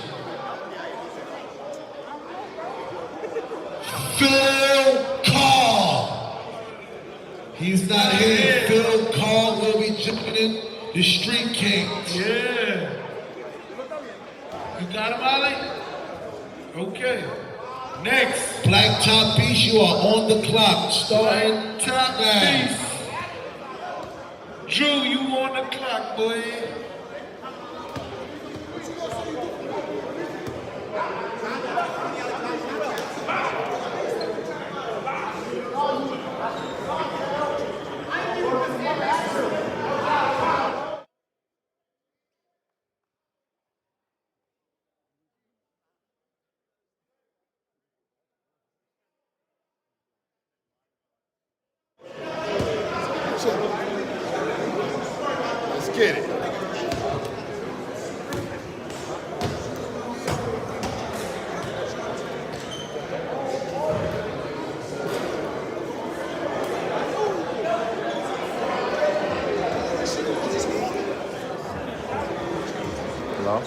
Phil Carl. He's not here. Phil Carl will be jumping in the Street Kings. Yeah. You got him, Ollie? Okay. Next. Black Top Beast, you are on the clock. Starting Top now. Beast. Drew, you on the clock, boy. Let's get it. Hello?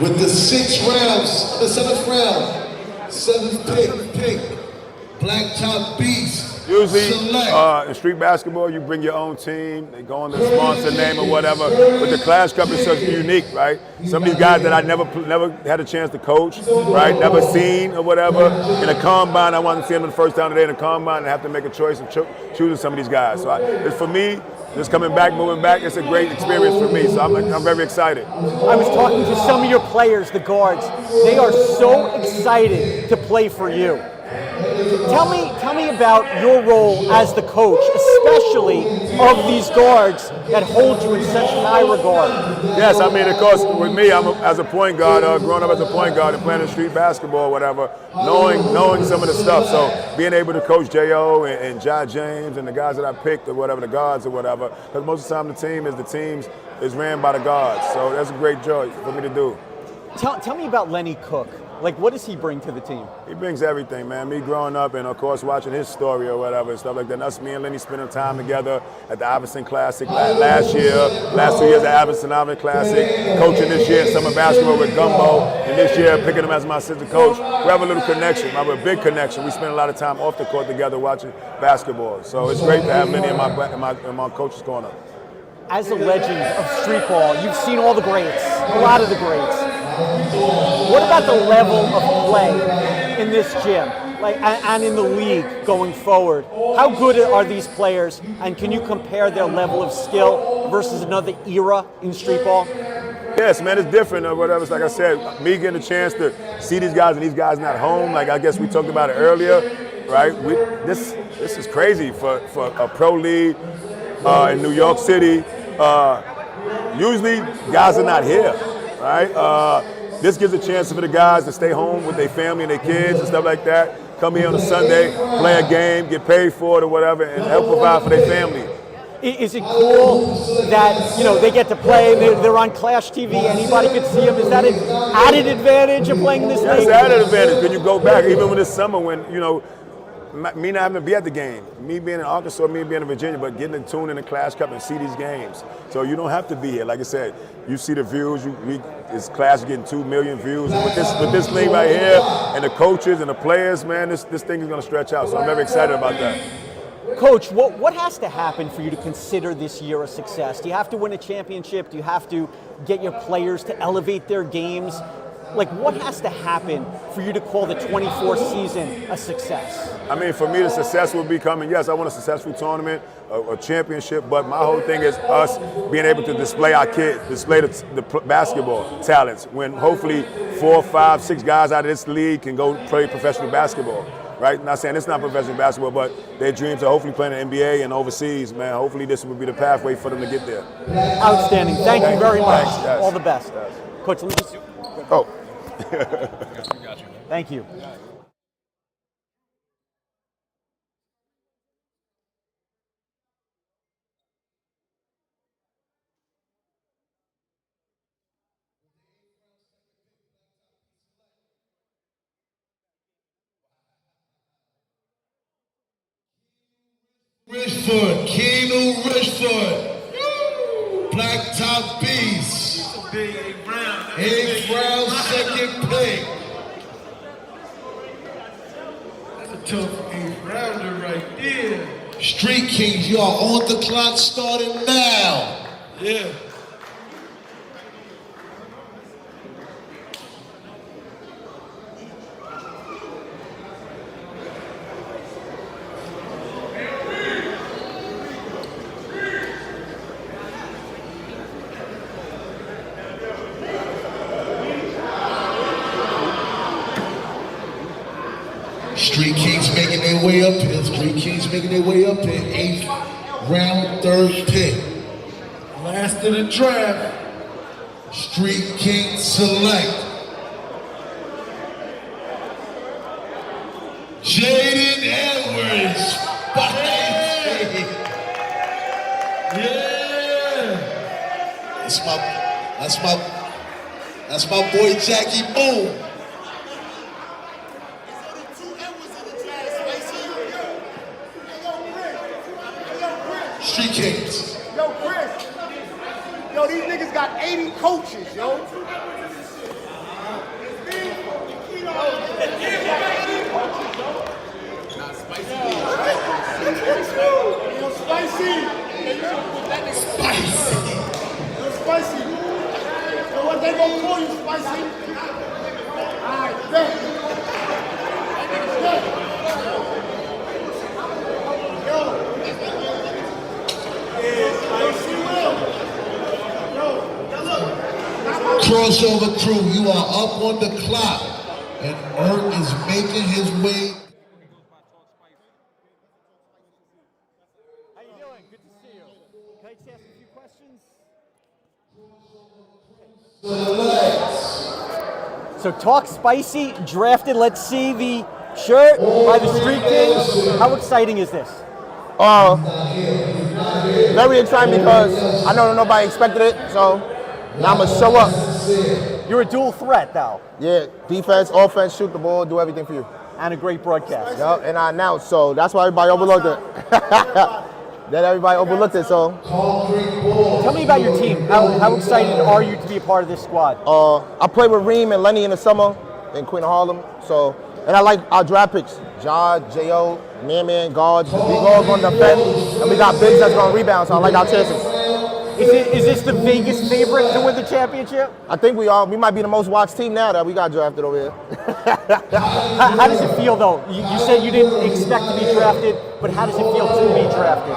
With the 6th round, the 7th round, 7th pick, Black Top Beast. Usually, in street basketball, you bring your own team. They go on the sponsor name or whatever. But the Clash Cup is such unique, right? Some of these guys that I never had a chance to coach, right? Never seen or whatever. In a combine, I wanted to see them the first time today in a combine and have to make a choice of choosing some of these guys. So it's for me. Just coming back, moving back, it's a great experience for me, so I'm very excited. I was talking to some of your players, the guards. They are so excited to play for you. Tell me about your role as the coach, especially of these guards that hold you in such high regard. Yes, I mean, of course, with me, as a point guard, growing up as a point guard and playing in street basketball or whatever, knowing some of the stuff. So being able to coach J.O. and John James and the guys that I picked or whatever, the guards or whatever, because most of the time the team is ran by the guards. So that's a great joy for me to do. Tell me about Lenny Cook. Like, what does he bring to the team? He brings everything, man. Me growing up and, of course, watching his story or whatever and stuff like that. And us, me and Lenny spending time together at the Iverson Classic last 2 years at Iverson Ave Classic, coaching this year in summer basketball with Gumbo, and this year picking him as my assistant coach. We have a little connection. We have a big connection. We spend a lot of time off the court together watching basketball. So it's great to have Lenny in my coach's corner. As a legend of street ball, you've seen all the greats, a lot of the greats. What about the level of play in this gym, and in the league going forward? How good are these players, and can you compare their level of skill versus another era in street ball? Yes, man, it's different or whatever. Like I said, me getting a chance to see these guys and these guys not home. Like I guess we talked about it earlier, right? This is crazy for a pro league in New York City. Usually, guys are not here. Right? This gives a chance for the guys to stay home with their family and their kids and stuff like that. Come here on a Sunday, play a game, get paid for it or whatever, and help provide for their family. Is it cool that they get to play? They're on ClashTV. Anybody can see them. Is that an added advantage of playing this league? That's an added advantage. When you go back, even when this summer, when me not having to be at the game, me being in Arkansas, me being in Virginia, but getting to tune in the Clash Cup and see these games. So you don't have to be here. Like I said, you see the views. This Clash getting 2 million views. And with this league right here, and the coaches and the players, man, this thing is going to stretch out. So I'm very excited about that. Coach, what has to happen for you to consider this year a success? Do you have to win a championship? Do you have to get your players to elevate their games? Like, what has to happen for you to call the 24th season a success? I mean, for me, the success will be coming. Yes, I want a successful tournament, a championship, but my whole thing is us being able to display our kids, display the basketball talents. When hopefully 4, 5, 6 guys out of this league can go play professional basketball. Right? Not saying it's not professional basketball, but their dreams are hopefully playing in the NBA and overseas, man. Hopefully this will be the pathway for them to get there. Outstanding. Thank you very much. Thanks, yes. All the best. Yes. Coach, let me just... Oh. Thank you. Richford, Keanu Richford, Black Top Beast, A. Brown, second pick. That's a tough 8th rounder right there. Street Kings, you are on the clock starting now. Yeah. Street Kings making their way up here. Street Kings making their way up here. 8th round, 3rd pick. Last of the draft. Street Kings select Jaden Edwards. Yeah. That's my boy Jackie Boone. Street Kings. Yo, Chris. Yo, these niggas got 80 coaches, yo. Not spicy. Yo, spicy. Spicy. Yo, spicy. Yo, what they gonna call you, spicy? Alright, bet. Crossover crew, you are up on the clock, and Earth is making his way. So talk spicy, drafted. Let's see the shirt by the Street Kings. How exciting is this? Very exciting because I know nobody expected it, so now I'm going to show up. You're a dual threat, though. Yeah, defense, offense, shoot the ball, do everything for you. And a great broadcast. Yep, and I announced, so that's why everybody overlooked it. That everybody overlooked it, so. Tell me about your team. How excited are you to be a part of this squad? I played with Reem and Lenny in the summer in Queen of Harlem, so, and I like our draft picks. Ja, J.O., Man, guards. We all going to defend, and we got bigs that's going to rebound, so I like our chances. Is this the Vegas favorite to win the championship? I think we are. We might be the most watched team now that we got drafted over here. How does it feel, though? You said you didn't expect to be drafted, but how does it feel to be drafted?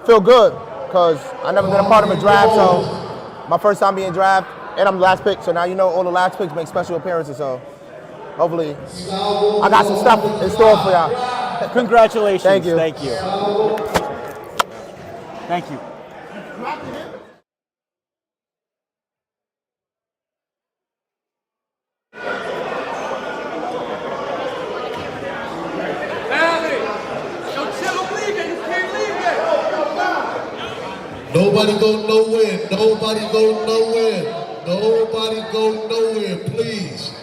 Feel good, because I never been a part of a draft, so my first time being drafted, and I'm the last pick, so now you know all the last picks make special appearances, so hopefully I got some stuff in store for y'all. Congratulations. Thank you. Thank you. Thank you. Nobody go nowhere. Nobody go nowhere. Nobody go nowhere, please.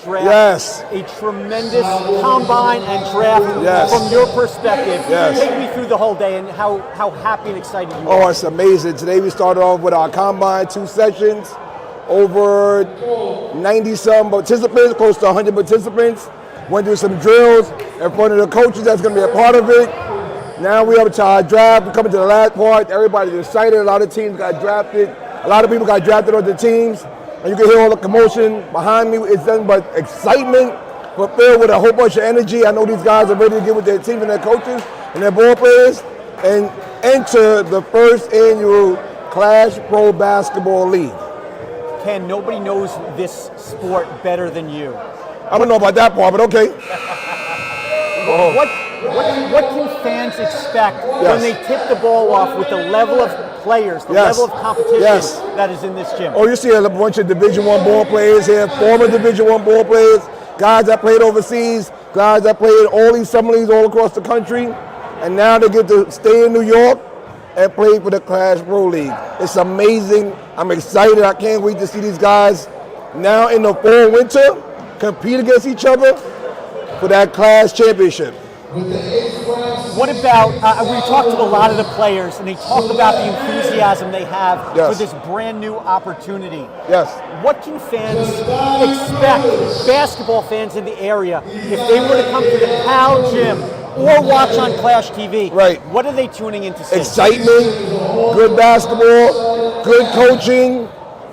Draft, yes. A tremendous combine and draft yes. from your perspective. Yes. Take me through the whole day and how happy and excited you are. Oh, it's amazing. Today we started off with our combine, 2 sessions, over 90-some participants, close to 100 participants. Went through some drills in front of the coaches that's going to be a part of it. Now we're up to our draft. We're coming to the last part. Everybody's excited. A lot of teams got drafted. A lot of people got drafted on the teams. And you can hear all the commotion behind me. It's nothing but excitement, but filled with a whole bunch of energy. I know these guys are ready to get with their team and their coaches and their ball players and enter the first annual Clash Pro Basketball League. Ken, nobody knows this sport better than you. I don't know about that part, but okay. What can fans expect when they tip the ball off with the level of players, the level of competition that is in this gym? Oh, you see a bunch of Division I ball players here, former Division I ball players, guys that played overseas, guys that played in all these summer leagues all across the country, and now they get to stay in New York and play for the Clash Pro League. It's amazing. I'm excited. I can't wait to see these guys now in the fall, winter, compete against each other for that Clash Championship. What about, we talked to a lot of the players, and they talk about the enthusiasm they have for this brand new opportunity. Yes. What can fans expect, basketball fans in the area, if they were to come to the PAL gym or watch on Clash TV? Right. What are they tuning in to see? Excitement, good basketball, good coaching,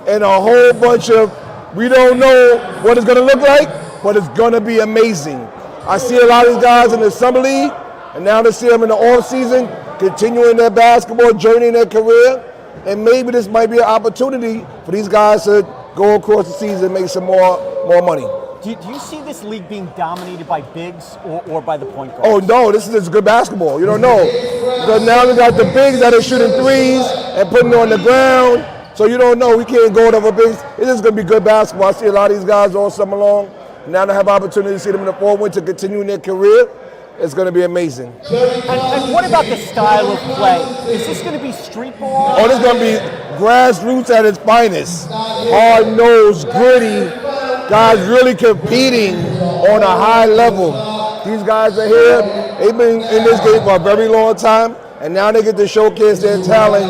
and a whole bunch of, we don't know what it's going to look like, but it's going to be amazing. I see a lot of these guys in the summer league, and now to see them in the off season, continuing their basketball journey in their career, and maybe this might be an opportunity for these guys to go across the season and make some more money. Do you see this league being dominated by bigs or by the point guards? Oh no, this is good basketball. You don't know. Because now we got the bigs that are shooting threes and putting it on the ground, so you don't know. We can't go over bigs. It is going to be good basketball. I see a lot of these guys all summer long. Now to have opportunity to see them in the fall, winter, continuing their career, it's going to be amazing. And what about the style of play? Is this going to be street ball? Oh, this is going to be grassroots at its finest. Hard-nosed, gritty, guys really competing on a high level. These guys are here. They've been in this game for a very long time, and now they get to showcase their talent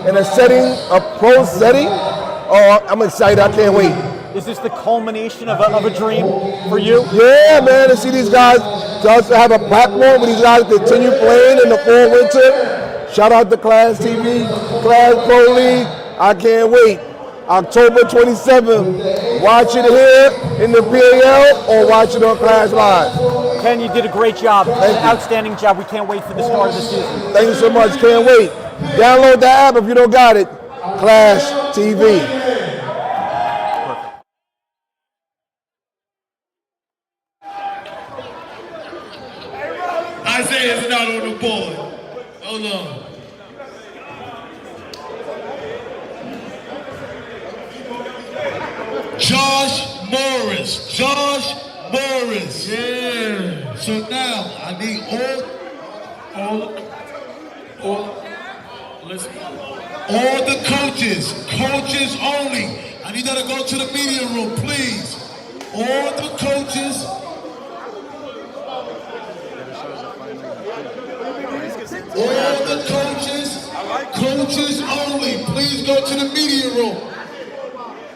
in a setting, a pro setting. Oh, I'm excited. I can't wait. Is this the culmination of a dream for you? Yeah, man, to see these guys, to also have a platform where these guys continue playing in the fall, winter. Shout out to Clash TV, Clash Pro League. I can't wait. October 27th. Watch it here in the PAL or watch it on Clash Live. Ken, you did a great job. Outstanding job. We can't wait for the start of the season. Thank you so much. Can't wait. Download the app if you don't got it. Clash TV. Isaiah's not on the board. Hold on. Josh Morris. Josh Morris. Yeah. So now I need all the coaches only. I need y'all to go to the media room, please. All the coaches. All the coaches only. Please go to the media room.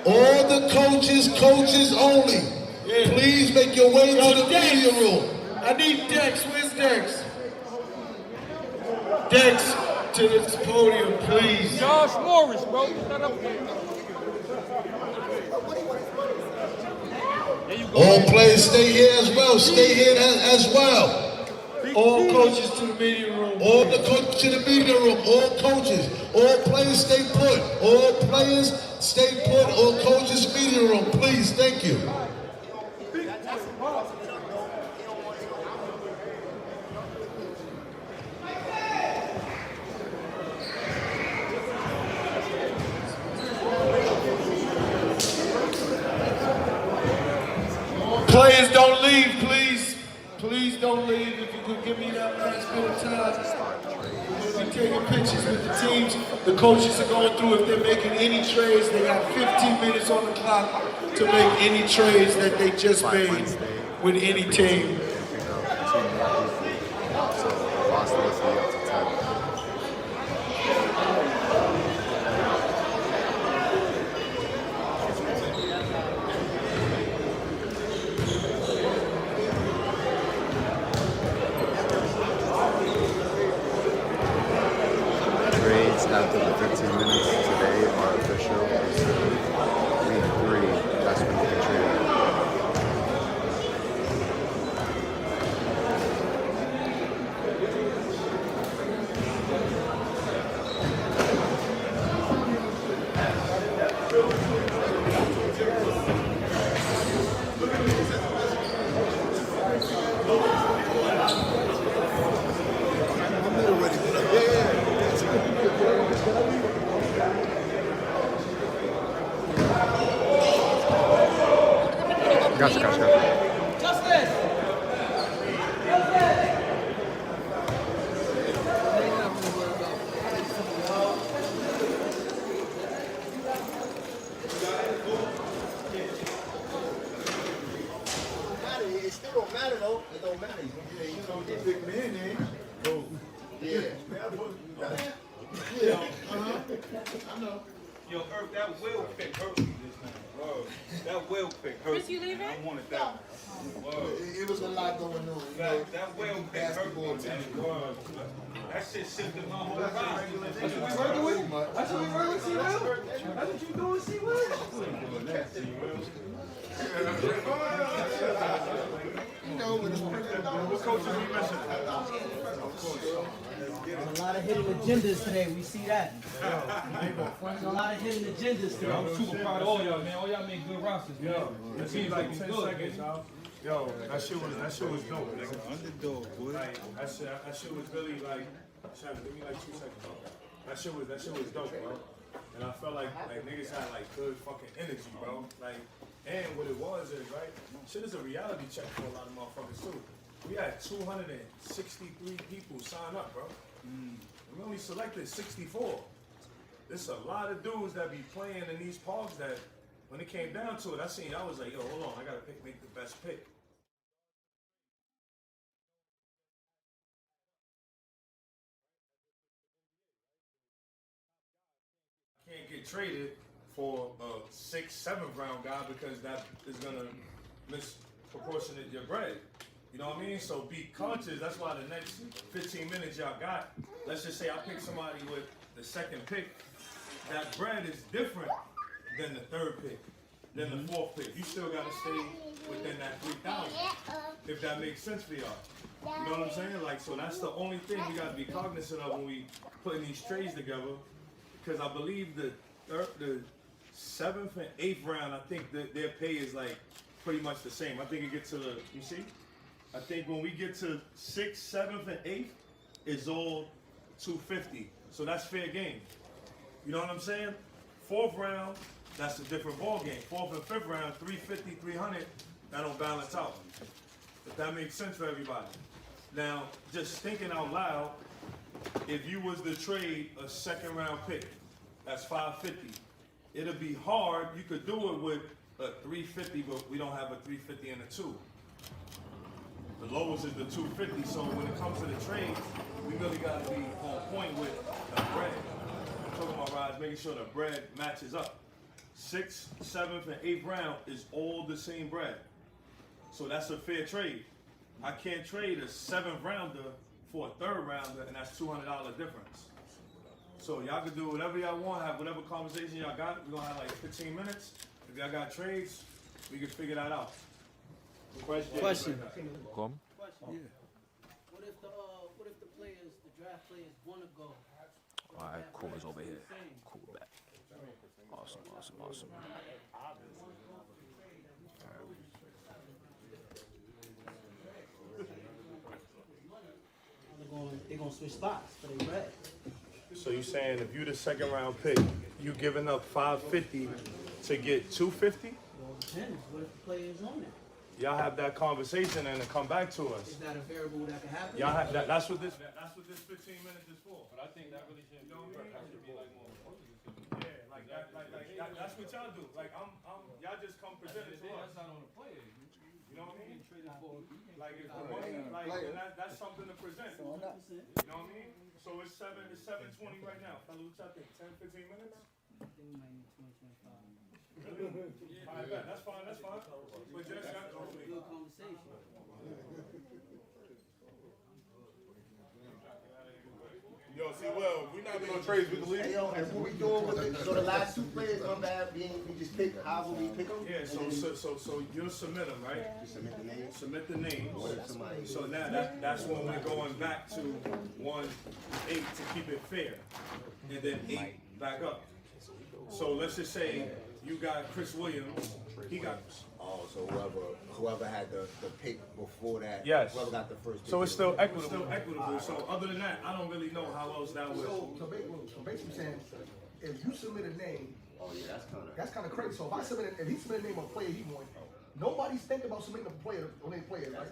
All the coaches only. Please make your way to the media room. I need Dex. Where's Dex? Dex, to this podium, please. Josh Morris, bro. Shut up. All players stay here as well. Stay here as well. All coaches to the media room. All the coaches to the media room. All coaches. All players stay put. All players stay put. All coaches media room. Please, thank you. Players, don't leave, please. Please don't leave. If you could give me that last bit of time. We'll be taking pictures with the teams. The coaches are going through if they're making any trades. They got 15 minutes on the clock to make any trades that they just made with any team. After the 15 minutes today are official. Week 3, that's when you can trade. Gotcha. It still don't matter though. It don't matter. You know, get Dyckman in. Yeah. Yeah. I know. Yo, Earth, that will pick hurt me this time. Whoa. That will pick hurt me. Chris, you leaving? I wanted that one. It was a lot going on. That will pick hurt me, man. Whoa. That shit shifted my whole life. That's what we working with? That's what we working with, C-Will? That's what you doing, C-Will? You know, what coaches we missing? There's a lot of hidden agendas today. We see that. There's a lot of hidden agendas today. I'm super proud of all y'all, man. All y'all made good rosters, man. It seems like 10 seconds, y'all. Yo, that shit was dope, nigga. Underdog, boy. Like, that shit was really like, Shannon, give me like 2 seconds, bro. That shit was dope, bro. And I felt like niggas had like good fucking energy, bro. Like, and what it was is, right, shit is a reality check for a lot of motherfuckers too. We had 263 people sign up, bro. We only selected 64. There's a lot of dudes that be playing in these parks that when it came down to it, I was like, yo, hold on, I gotta make the best pick. get traded for a 6th, 7th round guy because that is gonna misproportionate your bread. You know what I mean? So be conscious. That's why the next 15 minutes y'all got, let's just say I pick somebody with the 2nd pick, that bread is different than the 3rd pick, than the 4th pick. You still gotta stay within that 3,000, if that makes sense for y'all. You know what I'm saying? Like, so that's the only thing we gotta be cognizant of when we putting these trades together, because I believe the 7th and 8th round, I think that their pay is like pretty much the same. I think it gets to the, you see? I think when we get to 6th, 7th, and 8th, it's all 250. So that's fair game. You know what I'm saying? 4th round, that's a different ball game. 4th and 5th round, 350, 300, that don't balance out. If that makes sense for everybody. Now, just thinking out loud, if you was to trade a 2nd round pick, that's 550. It'll be hard. You could do it with a 350, but we don't have a 350 and a 2. The lowest is the 250, so when it comes to the trades, we really got to be on point with the bread. I'm talking about, Raj, making sure the bread matches up. 6th, 7th, and 8th round is all the same bread. So that's a fair trade. I can't trade a 7th rounder for a 3rd rounder, and that's $200 difference. So y'all can do whatever y'all want, have whatever conversation y'all got. We're gonna have like 15 minutes. If y'all got trades, we can figure that out. Question. Come. Yeah. What if the players, the draft players, want to go? All right, cool is over here. Cool back. Awesome. They're gonna switch spots for their bread. So you saying if you the 2nd round pick, you giving up 550 to get 250? Well, it depends. What if the player is on it? Y'all have that conversation and then come back to us. Is that a variable that can happen? Y'all have that. That's what this 15 minutes is for. But I think that really should, be like more. Yeah, like that. That's what y'all do. Like y'all just come present it to us. That's not on the player. You know what I mean? Like if the money, that's something to present. You know what I mean? So it's 7:20 right now. Fellas, what y'all think? 10, 15 minutes? I think we might need 20, 25. All right, that's fine. But just got good conversation. Yo, see, well, we're not doing trades with the league. Hey, yo, and what we doing with it? So the last 2 players, we just pick however we pick them? Yeah, so you'll submit them, right? You submit the names? Submit the names. What if somebody... So now that's when we're going back to 1, 8 to keep it fair. And then 8 back up. So let's just say you got Chris Williams. He got... Oh, so whoever had the pick before that, yes. Whoever got the first pick. So it's still equitable. So other than that, I don't really know how else that would. So basically saying, if you submit a name, oh yeah, that's kind of crazy. So if he submit a name of a player he won, nobody's thinking about submitting a player on any player, right?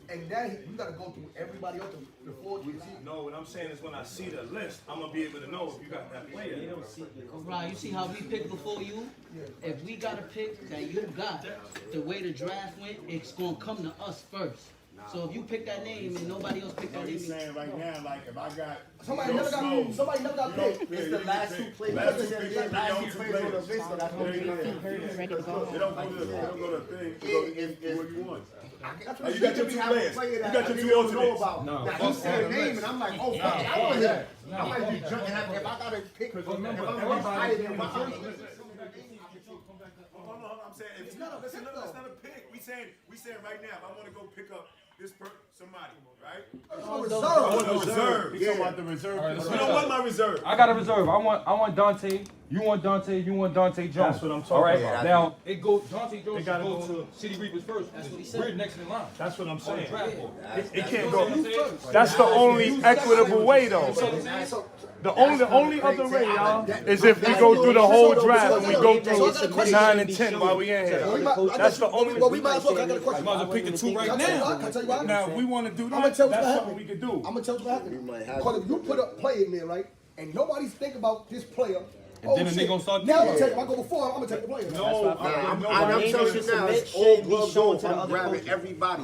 And then you gotta go through everybody else before you see. No, what I'm saying is when I see the list, I'm gonna be able to know if you got that player. Right, you see how we picked before you? If we got a pick that you got, the way the draft went, it's gonna come to us first. So if you pick that name and nobody else picked that name, He's saying right now, like if I got somebody never got picked. It's the last 2 players. Last 2 players on the list, so that's what we did. They don't go to the thing. If what you want. You got your 2 players. You got your 2 alternates. Now he said a name and I'm like, oh fuck, I want him. I might be jumping. If I gotta pick, if I'm higher than my I'm saying it's not a pick. We saying right now, if I want to go pick up this somebody, right? I want a reserve. He's talking about the reserve. Right, you don't want my reserve. I got a reserve. I want Dante. You want Dante. You want Dante Jones. That's what I'm talking about. All right. about. Now it goes. Dante Jones gotta goes go to City Reapers first. That's what he said. We're next in line. That's what I'm saying. It can't go. That's the only equitable way, though. The only other way, y'all, is if we go through the whole draft and we go through 9 and 10 while we in here. That's the only. Well, we might as well. I got a You question. might as well pick the 2 right now. Can I tell you what happened? Now, if we want to do I'm that, gonna tell you that's what something happened. we could do. I'm gonna tell you what happened. Because if you put a player in there, right, and nobody's thinking about this player, And then the nigga gonna start Now I'm thinking. gonna take. If I go before, I'm gonna take the player. No, I'm telling you now, it's all gloves on. I'm grabbing everybody.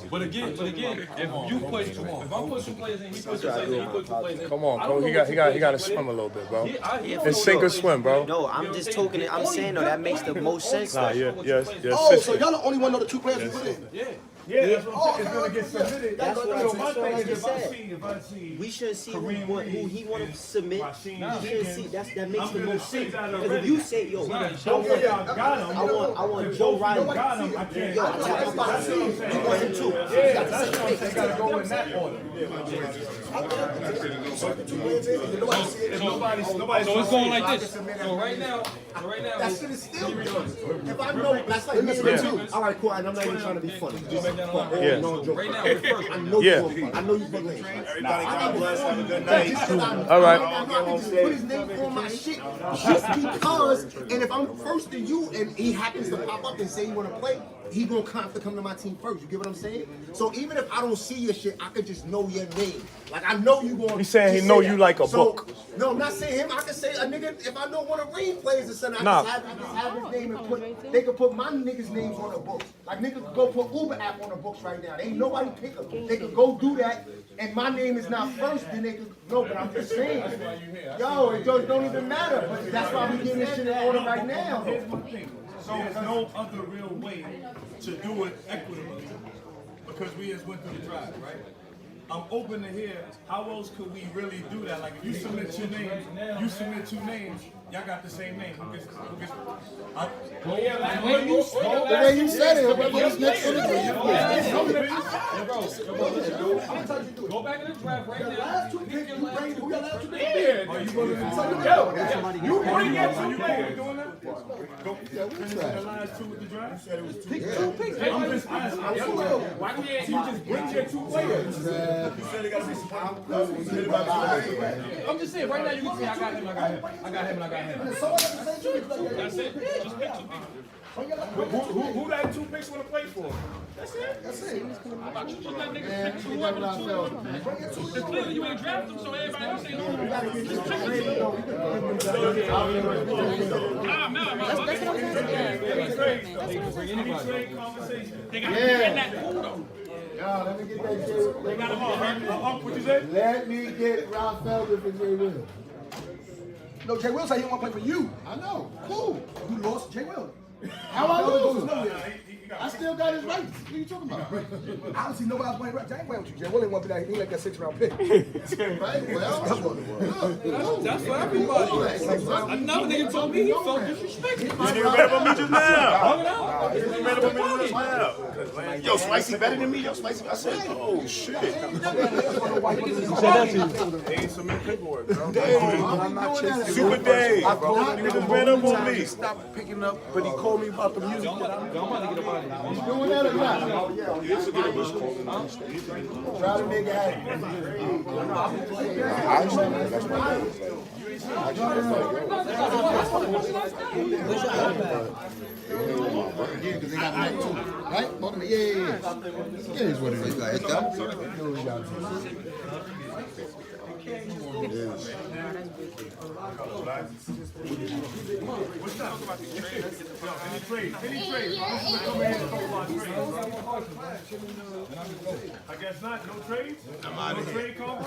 But again, if you put, if I'm putting 2 players in, he puts 2 players in, he puts 2 players in. Come on, I bro. don't know He what you got to put swim a little bit, bro. Yeah, It's sink or swim, bro. No, I'm just talking it. I'm saying though that makes the most sense. Nah, yes. Oh, so y'all the only one know the 2 players we put in? Yeah, that's what I'm saying. It's gonna get submitted. That's what So I'm my saying. thing is, If I see, we should see who he want to submit. We should see that makes the most sense. Because if you say, yo, I want Joe Riley. Got him. I can't. Yo, I want my team. You want him too. Yeah, that's what I'm saying. They gotta go in that order. So it's going like this. So right now, That shit is still good. If I know, that's like me too. All right, cool. And I'm not even trying to be funny. Yeah. right now, we're first. I know Yeah. you. I know you believe. Everybody God bless. Have a good night. All right. I'm not gonna just put his name on my shit just because. And if I'm first to you and he happens to pop up and say he want to play, he gonna have to come to my team first. You get what I'm saying? So even if I don't see your shit, I could just know your name. Like I know you gonna. He's saying he just know say you that. like a So, book. No, I'm not saying him. I can say a nigga. If I know one of Reed players or something, Nah. I just have his name and put. They could put my niggas' names on the books. Like niggas could go put Uber app on the books right now. They ain't nobody pick them. They could go do that, and my name is not first. Then they could go. But I'm just saying, yo, it don't even matter. But that's why we getting this shit in order right now. Here's my thing. So there's no other real way to do it equitably because we just went through the drive, right? I'm open to hear how else could we really do that? Like if you submit your name, you submit 2 names, y'all got the same name. Who gets The way you said it, whoever's next on the Go back in the draft right now. last 2 picks, you bring who your last 2 picks? Are you going to you bring it, so you doing that? Go finish the last 2 with the draft? You said it was 2 picks. I'm just asking. Why can't you just bring your 2 players? You said it got to be I'm just saying, right now you can say I got him, I got him. I got him, and I got him. That's it. Just pick 2 people. Who that 2 picks want to play for? That's it. Just let niggas pick 2 whoever the 2 is. Clearly you ain't draft them, so everybody else ain't on them. Just pick 2. They got to be in that pool though. Yo, let me get that shit. They got to What you say? Let me get Ralph Felder for Jay Will. No, Jay Will said he don't want to play for you. I know. Cool. You lost Jay Will. How I lose? I still got his rights. What are you talking about? Obviously, nobody else playing right. Jay ain't playing with you. Jay Will ain't want to be that. He ain't like that 6th-round pick. Right? Well, that's for everybody. Another nigga told me he felt disrespected. You didn't read about me just now. You didn't read about me just now. Yo, Spicy better than me. Yo, Spicy. I said, oh shit. He said that to you. They ain't submit paperwork, bro. Super Dave. Niggas ran up on me. Stop picking up, but he called me about the music that I'm doing. you doing that or not? Oh, yeah. Try to make it happen. Yeah, because they got back too. Right? Both of them, yeah. It is what it is. Hit them. It is. I guess not. No trades? No trade combo?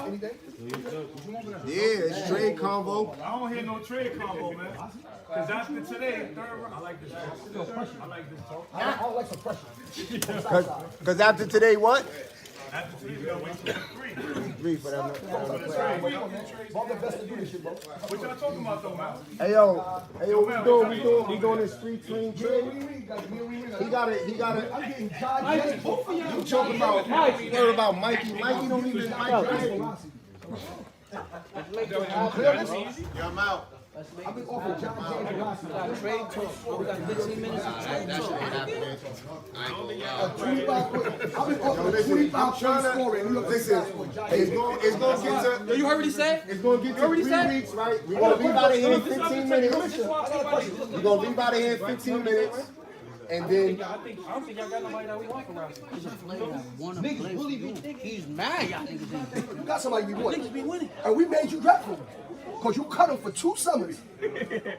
Yeah, it's trade convo. I don't hear no trade combo, man. Because after today, 3rd round, I like this talk. I like this talk. I don't like some pressure. Because after today, what? After today, we gotta wait till 3. 3 for that. What y'all talking about though, man? Hey yo, we doing this 3-team trade. He got it. I'm getting John. You talking about Mike? You heard about Mikey? Mikey don't even Mike. Yeah, I'm out. I've been offered John James and Rossi. Trade talk. We got 15 minutes of trade talk. I've been offered 25 points scoring. Listen, it's going to get to. You heard what he said? It's going to get to 3 weeks, right? We're going to leave out of here in 15 minutes. We're going to leave out of here in 15 minutes. And then I don't think y'all got nobody that we want for Rossi. He's a player that wanna play for you. He's mad y'all niggas ain't. You got somebody you want. Niggas be winning. And we made you draft for him. because you cut him for 2 summers.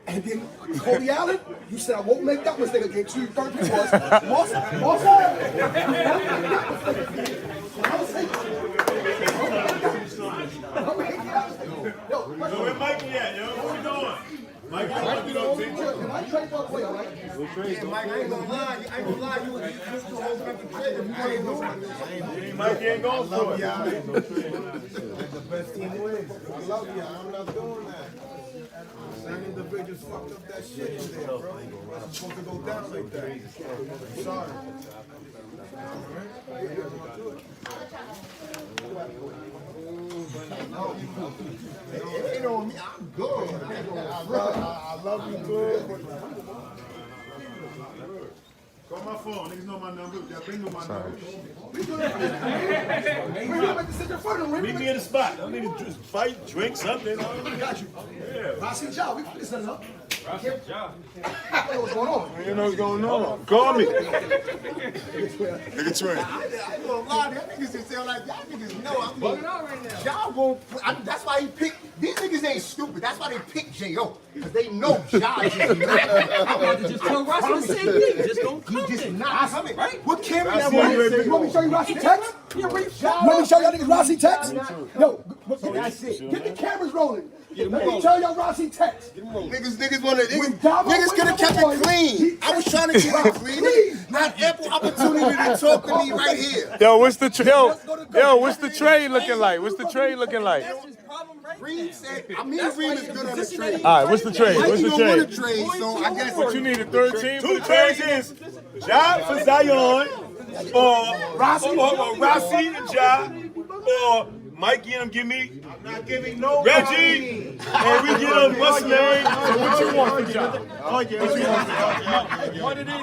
And then Cody Allen, you said I won't make that mistake again. So your third pick was Moss. Yo, where Mikey at, yo? What we doing? Mikey, Mike, trade for a player, right? Yeah, Mike, I ain't gonna lie. You would just go over the trade if you ain't doing it. Mikey ain't going for it. The best team wins. I love you. I'm not doing that. Some individuals fucked up that shit in there, bro. It's supposed to go down like that. Sorry. It ain't on me. I'm good. I love you good. Call my phone. Niggas know my number. Y'all bring me my number. Meet me in the spot. I don't need to fight, drink, something. I got you. Yeah. Rossi Job, we can set it up. Rossi Job. What's going on? You know what's going on. Call me. Nigga Trey. I ain't gonna lie, that niggas just sound like y'all niggas know I'm bugging out right now. Y'all won't. That's why he picked. These niggas ain't stupid. That's why they picked J.O. Because they know Josh is not. I'm about to just tell Rossi the same thing. Just don't come. He just not coming. Right? What camera that was? You want me to show you Rossi text? You want me to show y'all niggas Rossi text? Yo, that's it. Get the cameras rolling. Let me tell y'all Rossi text. Niggas wanna niggas could have kept it clean. I was trying to keep it clean. Not ample opportunity to talk to me right here. Yo, what's the trade looking like? What's the trade looking like? Reed said, I mean, Reed is good on the trade. All right, what's the trade? What's the trade? So I guess What you need, a third team? 2 trades is Job for Zion, or Rossi and Job, or Mikey and him give me Reggie, and we get him what's his name? So what you want for Job? Oh yeah, what you want? What it is?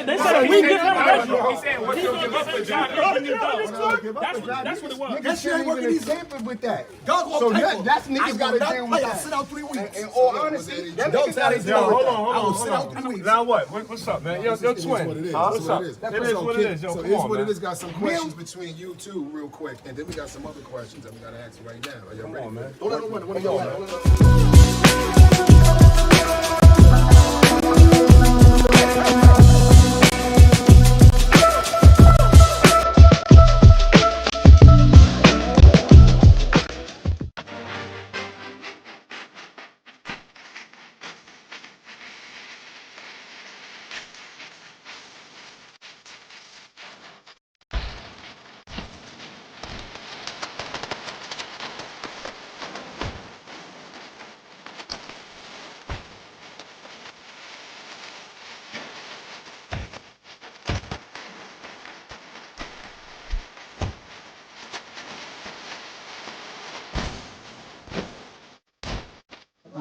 They said we give him Reggie. He said what you give up for Job. That's what it was. That shit ain't working example with that. So that's niggas got to deal with that. Sit out 3 weeks. In all honesty, that niggas got to deal with that. Hold on. Now what? What's up, man? Yo, twin. What's up? It is what it is. Yo, so come here's on, what man. it is. Got some questions between you two, real quick, and then we got some other questions that we gotta ask you right now. Are you ready? Come on, man.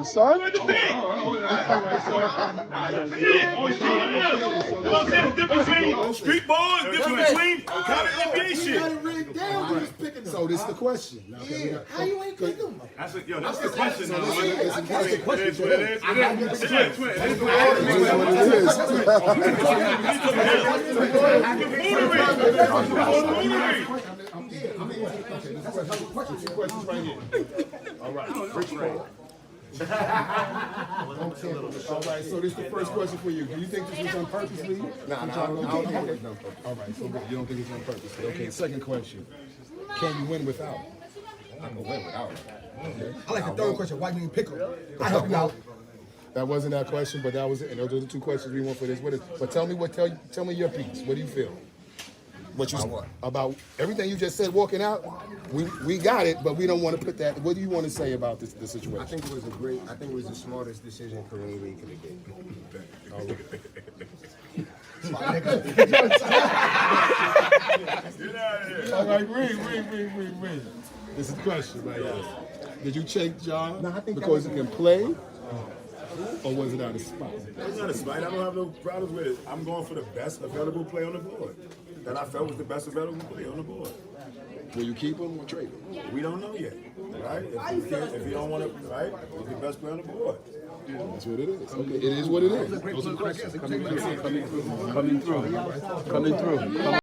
Son? Street ball is different between college and NBA shit. So this is the question. Okay, How you ain't pick him? That's the question. That's the question. It is. Questions right here. All right. All right, so this is the first question for you. Do you think this was done purposely? Nah, I don't think it was done purposely. All right, so good. You don't think it's done purposely. Okay, second question. Can you win without? I can win without him. Okay. I like the third question. Why you didn't pick him? I help you out. That wasn't that question, but that was it. And those are the 2 questions we want for this. But tell me your piece. What do you feel? About everything you just said walking out? We got it, but we don't want to put that. What do you want to say about this situation? I think it was the smartest decision Kareem Reed could have made. All right, Reed. This is the question right here. Did you check John because he can play? Or was it out of spite? It's not a spite. I don't have no problems with it. I'm going for the best available play on the board. That I felt was the best available play on the board. Will you keep him or trade him? We don't know yet, right? If you don't want to, right? He's the best player on the board. That's what it is. Okay, it is what it is. Those are the questions. Coming through.